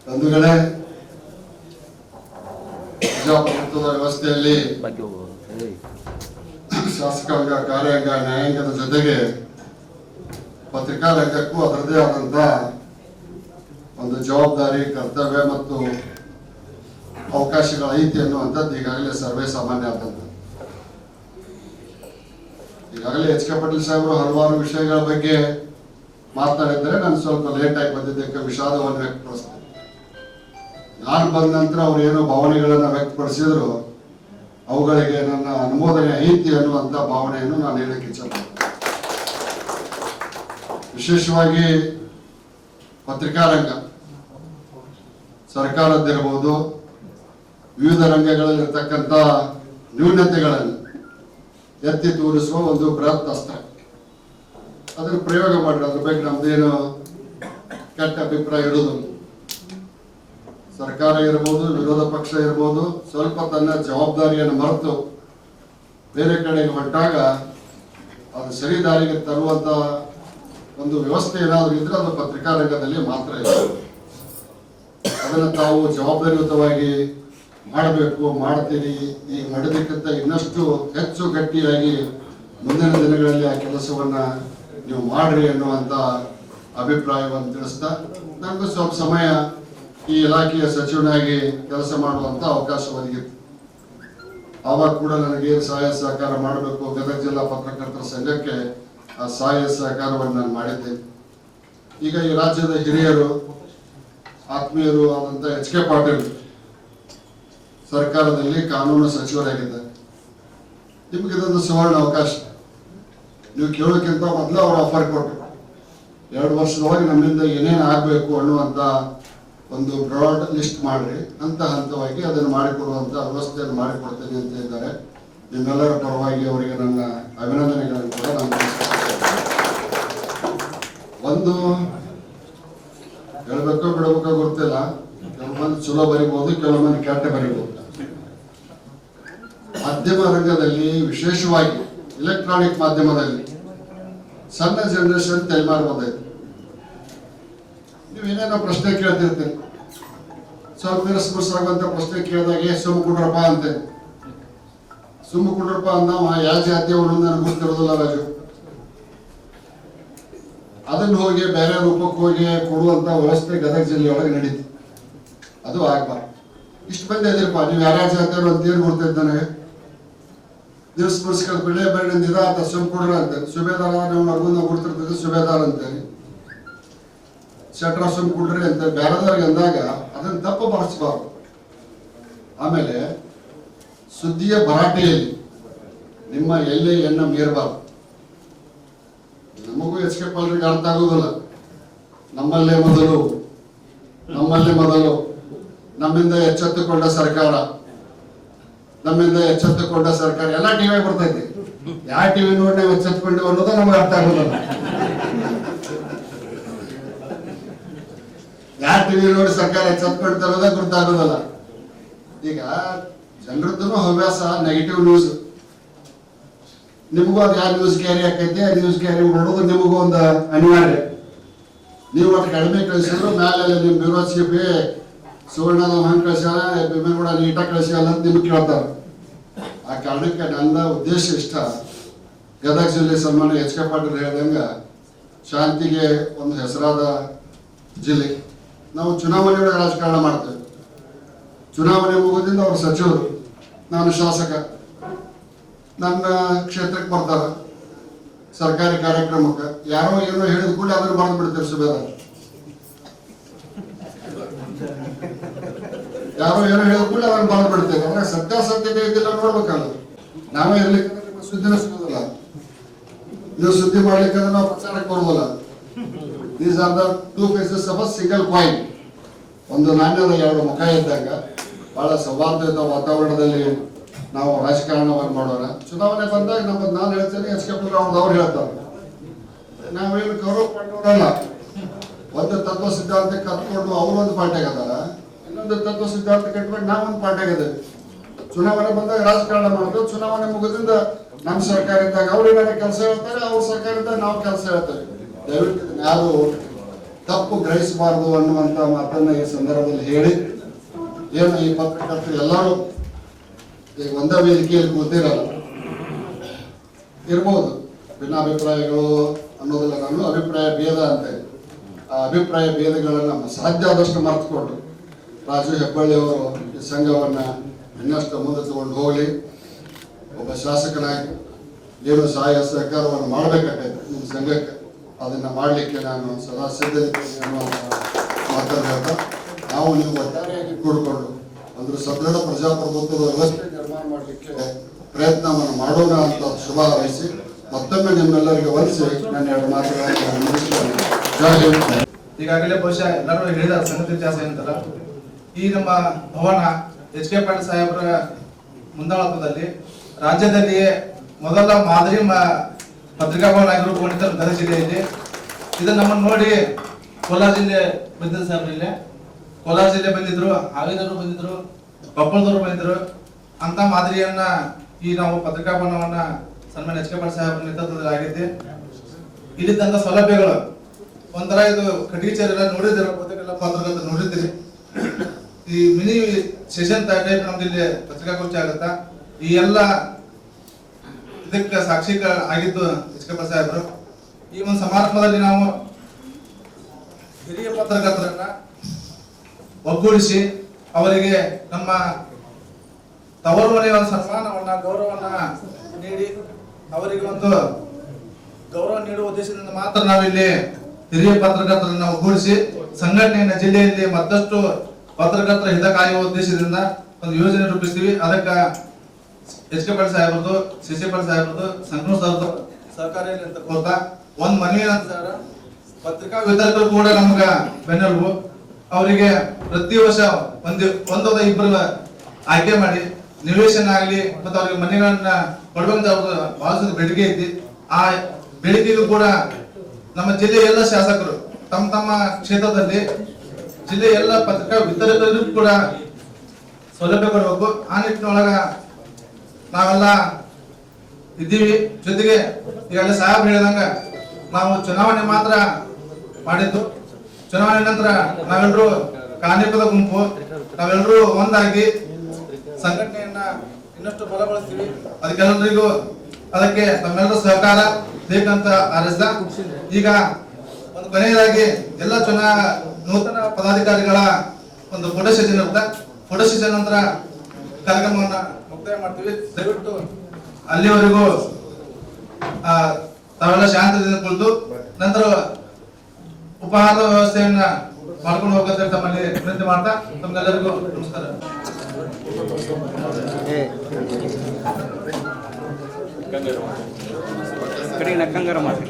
ಬಂಧುಗಳೇ, ಪ್ರಜಾಪ್ರಭುತ್ವದ ವ್ಯವಸ್ಥೆಯಲ್ಲಿ ಶಾಸಕಾಂಗ, ಕಾರ್ಯಾಂಗ, ನ್ಯಾಯಾಂಗದ ಜೊತೆಗೆ ಪತ್ರಿಕಾ ರಂಗಕ್ಕೂ ಅದರದೇ ಆದಂತ ಒಂದು ಜವಾಬ್ದಾರಿ, ಕರ್ತವ್ಯ ಮತ್ತು ಅವಕಾಶಗಳ ಐತಿ ಅನ್ನುವಂಥದ್ದು ಈಗಾಗಲೇ ಸರ್ವೇ ಸಾಮಾನ್ಯ ಆದಂತ. ಈಗಾಗಲೇ ಎಚ್ ಕೆ ಪಾಟೀಲ್ ಸಾಹೇಬರು ಹಲವಾರು ವಿಷಯಗಳ ಬಗ್ಗೆ ಮಾತನಾಡಿದ್ದಾರೆ. ನಾನು ಸ್ವಲ್ಪ ಲೇಟ್ ಆಗಿ ಬಂದಿದ್ದಕ್ಕೆ ವಿಷಾದವನ್ನು ವ್ಯಕ್ತಪಡಿಸ್ತೇನೆ. ನಾನು ಬಂದ ನಂತರ ಅವ್ರು ಏನೋ ಭಾವನೆಗಳನ್ನ ವ್ಯಕ್ತಪಡಿಸಿದ್ರು, ಅವುಗಳಿಗೆ ನನ್ನ ಅನುಮೋದನೆ ಐತಿ ಅನ್ನುವಂಥ ಭಾವನೆಯನ್ನು ನಾನು ಹೇಳಕ್ಕೆ ಇಚ್ಛಪಡ್ತೇನೆ. ವಿಶೇಷವಾಗಿ ಪತ್ರಿಕಾ ರಂಗ, ಸರ್ಕಾರದ್ದಿರಬಹುದು, ವಿವಿಧ ರಂಗಗಳಲ್ಲಿರ್ತಕ್ಕಂಥ ನ್ಯೂನತೆಗಳನ್ನು ಎತ್ತಿ ತೋರಿಸುವ ಒಂದು ಬೃಹತ್ ಅಸ್ತ್ರ. ಅದನ್ನು ಪ್ರಯೋಗ ಮಾಡಿರಿ. ಅದ್ರ ಬಗ್ಗೆ ನಮ್ದೇನು ಕೆಟ್ಟ ಅಭಿಪ್ರಾಯ ಇರೋದು. ಸರ್ಕಾರ ಇರ್ಬೋದು, ವಿರೋಧ ಪಕ್ಷ ಇರ್ಬೋದು, ಸ್ವಲ್ಪ ತನ್ನ ಜವಾಬ್ದಾರಿಯನ್ನು ಮರೆತು ಬೇರೆ ಕಡೆಗೆ ಹೊರಟಾಗ ಅದು ಸರಿ ದಾರಿಗೆ ತರುವಂತ ಒಂದು ವ್ಯವಸ್ಥೆ ಏನಾದರೂ ಇದ್ರೆ ಅದು ಪತ್ರಿಕಾ ರಂಗದಲ್ಲಿ ಮಾತ್ರ ಇದೆ. ಅದನ್ನು ತಾವು ಜವಾಬ್ದಾರಿಯುತವಾಗಿ ಮಾಡಬೇಕು, ಮಾಡ್ತೀರಿ. ಈಗ ನಡೆದಕ್ಕಿಂತ ಇನ್ನಷ್ಟು ಹೆಚ್ಚು ಗಟ್ಟಿಯಾಗಿ ಮುಂದಿನ ದಿನಗಳಲ್ಲಿ ಆ ಕೆಲಸವನ್ನ ನೀವು ಮಾಡ್ರಿ ಅನ್ನುವಂತ ಅಭಿಪ್ರಾಯವನ್ನು ತಿಳಿಸ್ತಾ, ನನಗೂ ಸ್ವಲ್ಪ ಸಮಯ ಈ ಇಲಾಖೆಯ ಸಚಿವನಾಗಿ ಕೆಲಸ ಮಾಡುವಂತ ಅವಕಾಶ ಒದಗಿತ್ತು. ಆವಾಗ ಕೂಡ ನನಗೆ ಸಹಾಯ ಸಹಕಾರ ಮಾಡಬೇಕು, ಗದಗ ಜಿಲ್ಲಾ ಪತ್ರಕರ್ತರ ಸಂಘಕ್ಕೆ ಆ ಸಹಾಯ ಸಹಕಾರವನ್ನು ನಾನು ಮಾಡಿದ್ದೆ. ಈಗ ಈ ರಾಜ್ಯದ ಹಿರಿಯರು, ಆತ್ಮೀಯರು ಆದಂತ ಎಚ್ ಕೆ ಪಾಟೀಲ್ ಸರ್ಕಾರದಲ್ಲಿ ಕಾನೂನು ಸಚಿವರಾಗಿದ್ದಾರೆ. ನಿಮ್ಗೆ ಇದೊಂದು ಸುವರ್ಣ ಅವಕಾಶ. ನೀವು ಕೇಳೋಕ್ಕಿಂತ ಮೊದಲು ಅವರು ಆಫರ್ ಕೊಟ್ಟರು, 2 ವರ್ಷದೊಳಗೆ ನಮ್ಮಿಂದ ಏನೇನು ಆಗಬೇಕು ಅನ್ನುವಂತ ಒಂದು ಬ್ರಾಡ್ ಲಿಸ್ಟ್ ಮಾಡ್ರಿ, ಹಂತ ಹಂತವಾಗಿ ಅದನ್ನು ಮಾಡಿಕೊಡುವಂತ ವ್ಯವಸ್ಥೆಯನ್ನು ಮಾಡಿಕೊಡ್ತೇನೆ ಅಂತ ಇದ್ದಾರೆ. ನಿಮ್ಮೆಲ್ಲರ ಪರವಾಗಿ ಅವರಿಗೆ ನನ್ನ ಅಭಿನಂದನೆಗಳನ್ನು ಕೂಡ ನಾನು ಒಂದು ಹೇಳ್ಬೇಕೋ ಬಿಡಬೇಕೋ ಗೊತ್ತಿಲ್ಲ. ಕೆಲವು ಮಂದಿ ಚಲೋ ಬರಿಬಹುದು, ಕೆಲವು ಮಂದಿ ಕೆಟ್ಟ ಬರಿಬಹುದು. ಮಾಧ್ಯಮ ರಂಗದಲ್ಲಿ, ವಿಶೇಷವಾಗಿ ಎಲೆಕ್ಟ್ರಾನಿಕ್ ಮಾಧ್ಯಮದಲ್ಲಿ ಸಣ್ಣ ಜನರೇಷನ್ ತಲೆಮಾರು ಬಂದೈತೆ. ನೀವೇನೇನೋ ಪ್ರಶ್ನೆ ಕೇಳ್ತಿರ್ತೀರಿ, ಸ್ವಲ್ಪ ನಿರಸ್ಪರ್ಶಾಗುವಂತ ಪ್ರಶ್ನೆ ಕೇಳಿದಾಗ ಸುಮ್ಮ ಕುಡ್ರಪ್ಪ ಅಂತೇನೆ. ಸುಮ್ಮ ಕುಡ್ರಪ್ಪ ಅಂದವ ಯಾವ ಜಾತಿಯವನು ನನಗೆ ಗೊತ್ತಿರೋದಿಲ್ಲ ರಾಜು. ಅದನ್ನು ಹೋಗಿ ಬೇರೆ ರೂಪಕ್ಕೆ ಹೋಗಿ ಕೊಡುವಂತ ವ್ಯವಸ್ಥೆ ಗದಗ ಜಿಲ್ಲೆಯೊಳಗೆ ನಡೀತು. ಅದು ಆಗ್ಬಾರ್ದು. ಇಷ್ಟು ಮಂದಿ ಅದಿರಪ್ಪ, ನೀವು ಯಾರ್ಯಾರ ಜಾತಿಯವರು ಅಂತ ಏನು ಗೊತ್ತೈತೆ ನನಗೆ. ನಿರಸ್ಪರ್ಶಿಗಳ ಬೆಳೆ ಬೆಳೆಯಿಂದ ಇದಾತ ಸುಮ್ ಕೊಡ್ರ ಅಂತೇನೆ. ಸುಬೇದಾರ ನಾವು ನಡ್ಕೊಂಡು ಕೊಡ್ತಿರ್ತದೆ, ಸುಬೇದಾರ ಅಂತೇಳಿ. ಶಟ್ರ ಸುಮ್ ಕೊಡ್ರಿ ಅಂತ ಬೇರೆದವ್ರಿಗೆ ಅಂದಾಗ ಅದನ್ನ ತಪ್ಪು ಬಳಸಬಾರ್ದು. ಆಮೇಲೆ ಸುದ್ದಿಯ ಭರಾಟೆಯಲ್ಲಿ ನಿಮ್ಮ ಎಲ್ಲೆಯನ್ನು ಮೀರಬಾರ್ದು. ನಮಗೂ ಎಚ್ ಕೆ ಪಾಲ್ರಿಗೆ ಅರ್ಥ ಆಗುವುದಿಲ್ಲ. ನಮ್ಮಲ್ಲೇ ಮೊದಲು, ನಮ್ಮಿಂದ ಎಚ್ಚೆತ್ತುಕೊಂಡ ಸರ್ಕಾರ, ಎಲ್ಲ ಟಿವಿ ಬರ್ತೈತಿ. ಯಾವ ಟಿವಿ ನೋಡಿ ನಾವು ಎಚ್ಚೆತ್ಕೊಂಡಿವಿ ಅನ್ನೋದು ನಮ್ಗೆ ಅರ್ಥ ಆಗುದಿಲ್ಲ. ಯಾವ ಟಿವಿ ನೋಡಿ ಸರ್ಕಾರ ಎಚ್ಚೆತ್ಕೊಳ್ತಾ ಇರೋದೇ ಗೊತ್ತಾಗೋದಲ್ಲ. ಈಗ ಜನರದ್ದು ಹವ್ಯಾಸ ನೆಗೆಟಿವ್ ನ್ಯೂಸ್. ನಿಮಗೂ ಅದು ಯಾವ ನ್ಯೂಸ್ ಕ್ಯಾರಿ ಆಕೈತಿ, ಆ ನ್ಯೂಸ್ ಕ್ಯಾರಿ ಮಾಡೋದು ನಿಮಗೂ ಒಂದು ಅನಿವಾರ್ಯ. ನೀವು ಒಟ್ಟು ಕಡಿಮೆ ಕಳಿಸಿದ್ರು ಮೇಲೆ ನಿಮ್ಮ ಬ್ಯೂರೋ ಚೀಫ್ ಸುವರ್ಣದ ಹಂಗೆ ಕಳಿಸ್ಯಾರ, ಕೂಡ ನೀಟಾಗಿ ಕಳಿಸ್ಯಾರ ಅಂತ ನಿಮ್ಗೆ ಕೇಳ್ತಾರೆ. ಆ ಕಾರಣಕ್ಕೆ ನನ್ನ ಉದ್ದೇಶ ಇಷ್ಟ, ಗದಗ ಜಿಲ್ಲೆ ಸನ್ಮಾನ್ಯ ಎಚ್ ಕೆ ಪಾಟೀಲ್ ಹೇಳ್ದಂಗ ಶಾಂತಿಗೆ ಒಂದು ಹೆಸರಾದ ಜಿಲ್ಲೆ. ನಾವು ಚುನಾವಣೆಯೊಳಗೆ ರಾಜಕಾರಣ ಮಾಡ್ತೇವೆ. ಚುನಾವಣೆ ಮುಗಿದಿಂದ ಅವರು ಸಚಿವರು, ನಾನು ಶಾಸಕ. ನನ್ನ ಕ್ಷೇತ್ರಕ್ಕೆ ಬರ್ತಾರ ಸರ್ಕಾರಿ ಕಾರ್ಯಕ್ರಮಕ್ಕೆ, ಯಾರೋ ಏನೋ ಹೇಳಿದ ಕೂಡ ಅದನ್ನು ಬರೆದು ಬಿಡ್ತೇವೆ. ಸುಬೇದಾರ ಯಾರೋ ಏನೋ ಹೇಳಿದ ಕೂಡ ಅದನ್ನು ಬರೆದು ಬಿಡ್ತೇವೆ. ಅಂದ್ರೆ ಸತ್ಯಾಸತ್ಯತೆ ಇದ್ದಿಲ್ಲ ನೋಡ್ಬೇಕಲ್ಲ. ನಾವೇ ಇರ್ಲಿಕ್ಕೆ ಸುದ್ದಿನ ಸಿಗೋದಿಲ್ಲ. ನೀವು ಸುದ್ದಿ ಮಾಡ್ಲಿಕ್ಕೆ ನಾವು ಪ್ರಚಾರಕ್ಕೆ ಬರೋದಿಲ್ಲ. These are the two faces of a single coin. ಒಂದು ನಾಣ್ಯದ 2 ಮುಖ ಇದ್ದಾಗ ಬಹಳ ಸೌಹಾರ್ದಯುತ ವಾತಾವರಣದಲ್ಲಿ ನಾವು ರಾಜಕಾರಣವನ್ನು ಮಾಡೋಣ. ಚುನಾವಣೆ ಬಂದಾಗ ನಾನು ಹೇಳ್ತೇನೆ, ಎಚ್ ಕೆ ಪಾಟೀಲ್ ಅವ್ರು ಹೇಳ್ತಾರೆ. ನಾವೇನು ಗೌರವ ಪಡೆಯೋರಲ್ಲ. ಒಂದು ತತ್ವ ಸಿದ್ಧಾಂತ ಕತ್ಕೊಂಡು ಅವರು ಒಂದು ಪಾರ್ಟಿಯಾಗ ಅದಾರ, ಇನ್ನೊಂದು ತತ್ವ ಸಿದ್ಧಾಂತ ಕಟ್ಕೊಂಡು ನಾವೊಂದು ಪಾರ್ಟಿಯಾಗ ಅದೇವಿ. ಚುನಾವಣೆ ಬಂದಾಗ ರಾಜಕಾರಣ ಮಾಡ್ತೇವೆ. ಚುನಾವಣೆ ಮುಗಿದಿಂದ ನಮ್ಮ ಸರ್ಕಾರ ಇದ್ದಾಗ ಅವ್ರು ಏನಾರ ಕೆಲಸ ಹೇಳ್ತಾರೆ, ಅವ್ರ ಸರ್ಕಾರ ಇದ್ದಾಗ ನಾವು ಕೆಲಸ ಹೇಳ್ತೇವೆ. ದಯವಿಟ್ಟು ಯಾರು ತಪ್ಪು ಗ್ರಹಿಸಬಾರದು ಅನ್ನುವಂತ ಮಾತನ್ನ ಈ ಸಂದರ್ಭದಲ್ಲಿ ಹೇಳಿ, ಏನು ಈ ಪತ್ರಕರ್ತರು ಎಲ್ಲರೂ ಈಗ ಒಂದೇ ವೇದಿಕೆಯಲ್ಲಿ ಕೂತಿರಲ್ಲ, ಇರ್ಬೋದು ಭಿನ್ನಾಭಿಪ್ರಾಯಗಳು ಅನ್ನೋದಿಲ್ಲ. ನಾನು ಅಭಿಪ್ರಾಯ ಭೇದ ಅಂತೇಳಿ ಆ ಅಭಿಪ್ರಾಯ ಭೇದಗಳನ್ನ ಸಾಧ್ಯ ಆದಷ್ಟು ಮರೆತುಕೊಂಡು ರಾಜು ಹೆಬ್ಬಳ್ಳಿ ಅವರು ಈ ಸಂಘವನ್ನ ಇನ್ನಷ್ಟು ಮುಂದೆ ತಗೊಂಡು ಹೋಗಲಿ. ಒಬ್ಬ ಶಾಸಕನಾಗಿ ಏನು ಸಹಾಯ ಸಹಕಾರವನ್ನು ಮಾಡಬೇಕಾಗೈತೆ ನಿಮ್ಮ ಸಂಘಕ್ಕೆ, ಅದನ್ನ ಮಾಡಲಿಕ್ಕೆ ನಾನು ಸದಾ ಸಿದ್ಧತೆ ಮಾತನ್ನು ಹೇಳ್ತಾ, ನಾವು ನೀವು ಒಟ್ಟಾರೆಯಾಗಿ ಕೂಡಿಕೊಂಡು ಒಂದು ಸದೃಢ ಪ್ರಜಾಪ್ರಭುತ್ವದ ವ್ಯವಸ್ಥೆ ನಿರ್ಮಾಣ ಮಾಡಲಿಕ್ಕೆ ಪ್ರಯತ್ನವನ್ನು ಮಾಡೋಣ ಅಂತ ಶುಭ ಹಾರೈಸಿ ಮತ್ತೊಮ್ಮೆ ನಿಮ್ಮೆಲ್ಲರಿಗೆ ವಂದಿಸಿ ನನ್ನ 2 ಮಾತುಗಳನ್ನು ಮುಗಿಸ್ತೇನೆ. ಜೈ ಹಿಂದ್. ಈಗಾಗಲೇ ಬಹುಶಃ ಎಲ್ಲರೂ ಹೇಳಿದ ಸಂಗತಿ ಇತಿಹಾಸ ಏನಂತಾರ, ಈ ನಮ್ಮ ಭವನ ಎಚ್ ಕೆ ಪಾಟೀಲ್ ಸಾಹೇಬರ ಮುಂದಾಳತ್ವದಲ್ಲಿ ರಾಜ್ಯದಲ್ಲಿಯೇ ಮೊದಲ ಮಾದರಿ ಪತ್ರಿಕಾ ಭವನ ರೂಪುಗೊಂಡಿದ್ದರು ಗದಗ ಜಿಲ್ಲೆಯಲ್ಲಿ. ಇದನ್ನ ನಮ್ಮನ್ನು ನೋಡಿ ಕೋಲಾರ ಜಿಲ್ಲೆ ಬಂದಿದ್ರು ಸಾಹೇಬ್ರು, ಇಲ್ಲೇ ಕೋಲಾರ ಜಿಲ್ಲೆ ಬಂದಿದ್ರು, ಹಾವೇರಿಯವರು ಬಂದಿದ್ರು, ಕೊಪ್ಪಳದವರು ಬಂದಿದ್ರು. ಅಂತ ಮಾದರಿಯನ್ನ ಈ ನಾವು ಪತ್ರಿಕಾ ಭವನವನ್ನ ಸನ್ಮಾನ್ಯ ಎಚ್ ಕೆ ಪಾಟೀಲ್ ಸಾಹೇಬರ ನೇತೃತ್ವದಲ್ಲಿ ಆಗೈತಿ. ಇಲ್ಲಿದ್ದಂತ ಸೌಲಭ್ಯಗಳು ಒಂಥರ ಇದು ಕಟ್ಟಿಗೆ ಚೇರ್ ಎಲ್ಲ ನೋಡಿದಿರ, ಪತ್ರಕರ್ತರು ನೋಡಿದ್ದೀರಿ. ಈ ಮಿನಿ ಸೆಷನ್ ಟೈಪ್ ನಮ್ದು ಇಲ್ಲಿ ಪತ್ರಿಕಾಗೋಷ್ಠಿ ಆಗುತ್ತಾ. ಈ ಎಲ್ಲ ಇದಕ್ಕೆ ಸಾಕ್ಷಿ ಆಗಿದ್ದು ಎಚ್ ಕೆ ಪಾಟೀಲ್ ಸಾಹೇಬರು. ಈ ಒಂದು ಸಮಾರಂಭದಲ್ಲಿ ನಾವು ಹಿರಿಯ ಪತ್ರಕರ್ತರನ್ನ ಒಗ್ಗೂಡಿಸಿ ಅವರಿಗೆ ನಮ್ಮ ತವರು ಮನೆಯ ಒಂದು ಸನ್ಮಾನವನ್ನ ಗೌರವವನ್ನ ನೀಡಿ ಅವರಿಗೆ ಒಂದು ಗೌರವ ನೀಡುವ ಉದ್ದೇಶದಿಂದ ಮಾತ್ರ ನಾವಿಲ್ಲಿ ಹಿರಿಯ ಪತ್ರಕರ್ತರನ್ನ ಒಗ್ಗೂಡಿಸಿ ಸಂಘಟನೆಯನ್ನ ಜಿಲ್ಲೆಯಲ್ಲಿ ಮತ್ತಷ್ಟು ಪತ್ರಕರ್ತರ ಹಿತ ಕಾಯುವ ಉದ್ದೇಶದಿಂದ ಒಂದು ಯೋಜನೆ ರೂಪಿಸ್ತೀವಿ. ಅದಕ್ಕೆ ಎಚ್ ಕೆ ಪಾಟೀಲ್ ಸಾಹೇಬ್ರದ್ದು, ಸಿ ಸಿ ಪಾಟೀಲ್ ಸಾಹೇಬ್ರದ್ದು, ಸಂತೋಷ್ ಸರ್ದು ಸಹಕಾರಿಯಲ್ಲಿ ಅಂತ ಕೋರ್ತಾ ಒಂದ್ ಮನವಿ ಏನಂತ, ಪತ್ರಿಕಾ ವಿತರಕರು ಕೂಡ ನಮ್ಗ ಬೆನ್ನೆಲುಬು. ಅವರಿಗೆ ಪ್ರತಿ ವರ್ಷ ಒಂದೋದ ಇಬ್ಬರು ಆಯ್ಕೆ ಮಾಡಿ ನಿವೇಶನ ಆಗಲಿ ಮತ್ತು ಅವ್ರಿಗೆ ಮನೆಗಳನ್ನ ಕೊಡುವಂತ ಬಹಳಷ್ಟು ಬೇಡಿಕೆ ಐತಿ. ಆ ಬೇಡಿಕೆಗೂ ಕೂಡ ನಮ್ಮ ಜಿಲ್ಲೆಯ ಎಲ್ಲ ಶಾಸಕರು ತಮ್ಮ ತಮ್ಮ ಕ್ಷೇತ್ರದಲ್ಲಿ ಜಿಲ್ಲೆಯ ಎಲ್ಲ ಪತ್ರಿಕಾ ವಿತರಕರಿಗೂ ಕೂಡ ಸೌಲಭ್ಯ ಕೊಡಬೇಕು. ಆ ನಿಟ್ಟಿನೊಳಗ ನಾವೆಲ್ಲ ಇದ್ದೀವಿ. ಜೊತೆಗೆ ಈಗಾಗಲೇ ಸಾಹೇಬ್ ಹೇಳಿದಂಗ ನಾವು ಚುನಾವಣೆ ಮಾತ್ರ ಮಾಡಿದ್ದು, ಚುನಾವಣೆ ನಂತರ ನಾವೆಲ್ಲರೂ ಕಾಣಿಪದ ಗುಂಪು ನಾವೆಲ್ಲರೂ ಒಂದಾಗಿ ಸಂಘಟನೆಯನ್ನ ಇನ್ನಷ್ಟು ಬಲಗೊಳಿಸ್ತೀವಿ. ಅದಕ್ಕೆಲ್ಲರಿಗೂ ಅದಕ್ಕೆ ತಮ್ಮೆಲ್ಲರ ಸಹಕಾರ ಬೇಕಂತ ಆರಿಸಿದ. ಈಗ ಒಂದು ಕೊನೆಯದಾಗಿ ಎಲ್ಲ ನೂತನ ಪದಾಧಿಕಾರಿಗಳ ಒಂದು ಫೋಟೋ ಸೆಷನ್ ಇರುತ್ತೆ. ಫೋಟೋ ಸೆಷನ್ ನಂತರ ಕಾರ್ಯಕ್ರಮವನ್ನ ಮುಕ್ತಾಯ ಮಾಡ್ತೀವಿ. ದಯವಿಟ್ಟು ಅಲ್ಲಿವರೆಗೂ ತಾವೆಲ್ಲ ಶಾಂತದಿಂದ ಕುಳಿತು ನಂತರ ಉಪಹಾರದ ವ್ಯವಸ್ಥೆಯನ್ನ ಮಾಡ್ಕೊಂಡು ಹೋಗುತ್ತೆ ತಮ್ಮಲ್ಲಿ ವಿನಂತಿ ಮಾಡ್ತಾ ತಮ್ಗೆಲ್ಲರಿಗೂ ನಮಸ್ಕಾರ. ಕಂಗಾರ ಮಾಡಿ